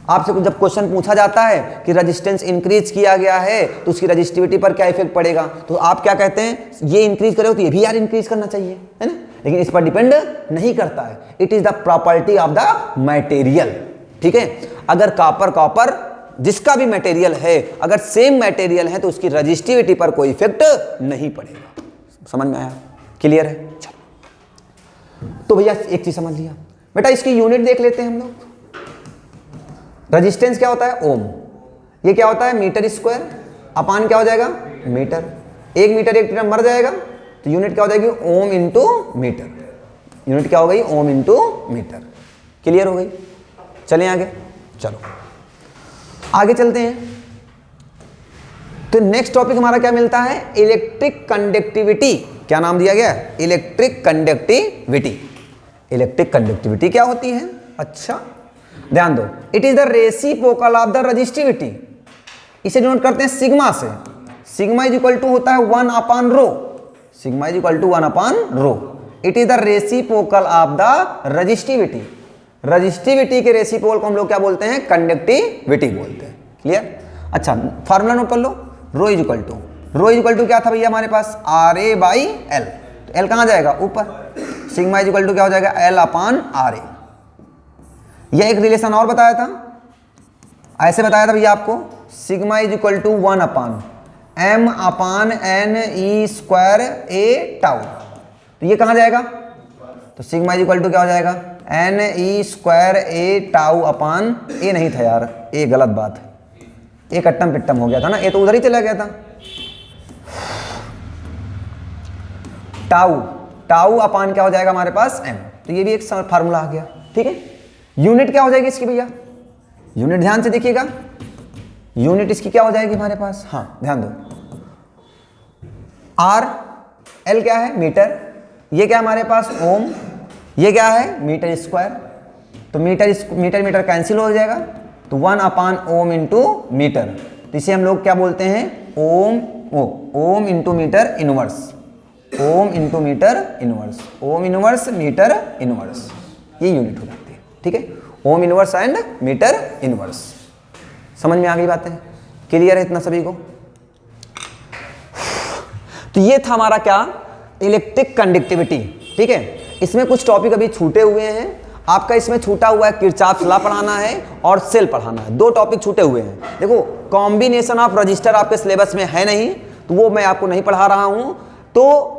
आपसे जब क्वेश्चन पूछा जाता है कि रेजिस्टेंस इंक्रीज किया गया है तो उसकी रेजिस्टिविटी पर क्या इफेक्ट पड़ेगा, तो आप क्या कहते हैं, ये इंक्रीज करोगे तो ये भी यार इंक्रीज करना चाहिए, है ना। लेकिन इस पर डिपेंड नहीं करता है, it is the property of the material. ठीक है, अगर कॉपर जिसका भी मटेरियल है, अगर सेम मटेरियल है तो उसकी रेजिस्टिविटी पर कोई इफेक्ट नहीं पड़ेगा। समझ में आया, क्लियर है। चलो, तो भैया एक चीज समझ लिया बेटा, इसकी यूनिट देख लेते हैं हम लोग। रेजिस्टेंस क्या होता है, ओम। ये क्या होता है, मीटर स्क्वायर अपान क्या हो जाएगा, मीटर। 1 मीटर 1 मीटर मर जाएगा तो यूनिट क्या हो जाएगी, ओम इंटू मीटर। यूनिट क्या हो गई, ओम इंटू मीटर। क्लियर हो गई। चलें आगे, चलो आगे चलते हैं। तो नेक्स्ट टॉपिक हमारा क्या मिलता है, इलेक्ट्रिक कंडक्टिविटी। क्या नाम दिया गया है, इलेक्ट्रिक कंडक्टिविटी। इलेक्ट्रिक कंडक्टिविटी क्या होती है, अच्छा ध्यान दो, it is the reciprocal of the resistivity. इसे नोट करते हैं सिग्मा से। सिग्मा इज इक्वल टू होता है 1 upon rho. Sigma is equal to 1 upon rho. It is the reciprocal of the resistivity. Resistivity के रेसिप्रोकल को हम लोग क्या बोलते हैं, कंडक्टिविटी बोलते हैं। क्लियर। अच्छा, फार्मूला नोट कर लो, रो इज इक्वल टू क्या था भैया हमारे पास, आर ए बाई एल। तो एल कहां जाएगा, ऊपर। सिग्मा इज इक्वल टू क्या हो जाएगा, एल अपान आर ए। यह एक रिलेशन और बताया था, ऐसे बताया था भैया आपको, sigma is equal to 1 upon M upon N E square A tau. तो ये कहां जाएगा, तो सिग्मा इज इक्वल टू क्या हो जाएगा, N E square A tau अपान, ए नहीं था यार, ए गलत बात है, ए कट्टम पिट्टम हो गया था ना, ए तो उधर ही चला गया था। टाउ अपान क्या हो जाएगा हमारे पास, एम। तो ये भी एक फार्मूला आ गया। ठीक है, यूनिट क्या हो जाएगी इसकी भैया, यूनिट ध्यान से देखिएगा, यूनिट इसकी क्या हो जाएगी हमारे पास, हाँ ध्यान दो, आर, एल क्या है, मीटर, ये क्या हमारे पास ओम, ये क्या है मीटर स्क्वायर। तो मीटर कैंसिल हो जाएगा, तो 1 अपान ओम इंटू मीटर। तो इसे हम लोग क्या बोलते हैं, ohm into meter inverse. Ohm into meter inverse, ohm inverse meter inverse, ये यूनिट हो जाती है। ठीक है, ohm inverse and meter inverse. समझ में आ गई बातें, क्लियर है इतना सभी को। तो ये था हमारा क्या, इलेक्ट्रिक कंडक्टिविटी। ठीक है, इसमें कुछ टॉपिक अभी छूटे हुए हैं आपका। इसमें छूटा हुआ है किरचॉफ लॉ पढ़ाना है और सेल पढ़ाना है, 2 टॉपिक छूटे हुए हैं। देखो, कॉम्बिनेशन ऑफ रजिस्टर आपके सिलेबस में है नहीं, तो वो मैं आपको नहीं पढ़ा रहा हूं। तो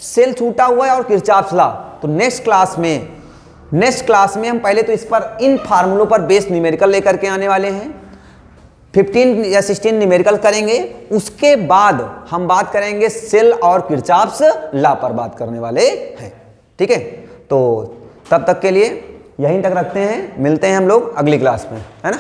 सेल छूटा हुआ है और किरचॉफ लॉ, तो नेक्स्ट क्लास में हम पहले तो इस पर, इन फार्मूलों पर बेस्ड न्यूमेरिकल लेकर के आने वाले हैं। 15 या 16 न्यूमेरिकल करेंगे, उसके बाद हम बात करेंगे सेल और किरचॉफ्स लॉ पर बात करने वाले हैं। ठीक है, तो तब तक के लिए यहीं तक रखते हैं, मिलते हैं हम लोग अगली क्लास में, है ना।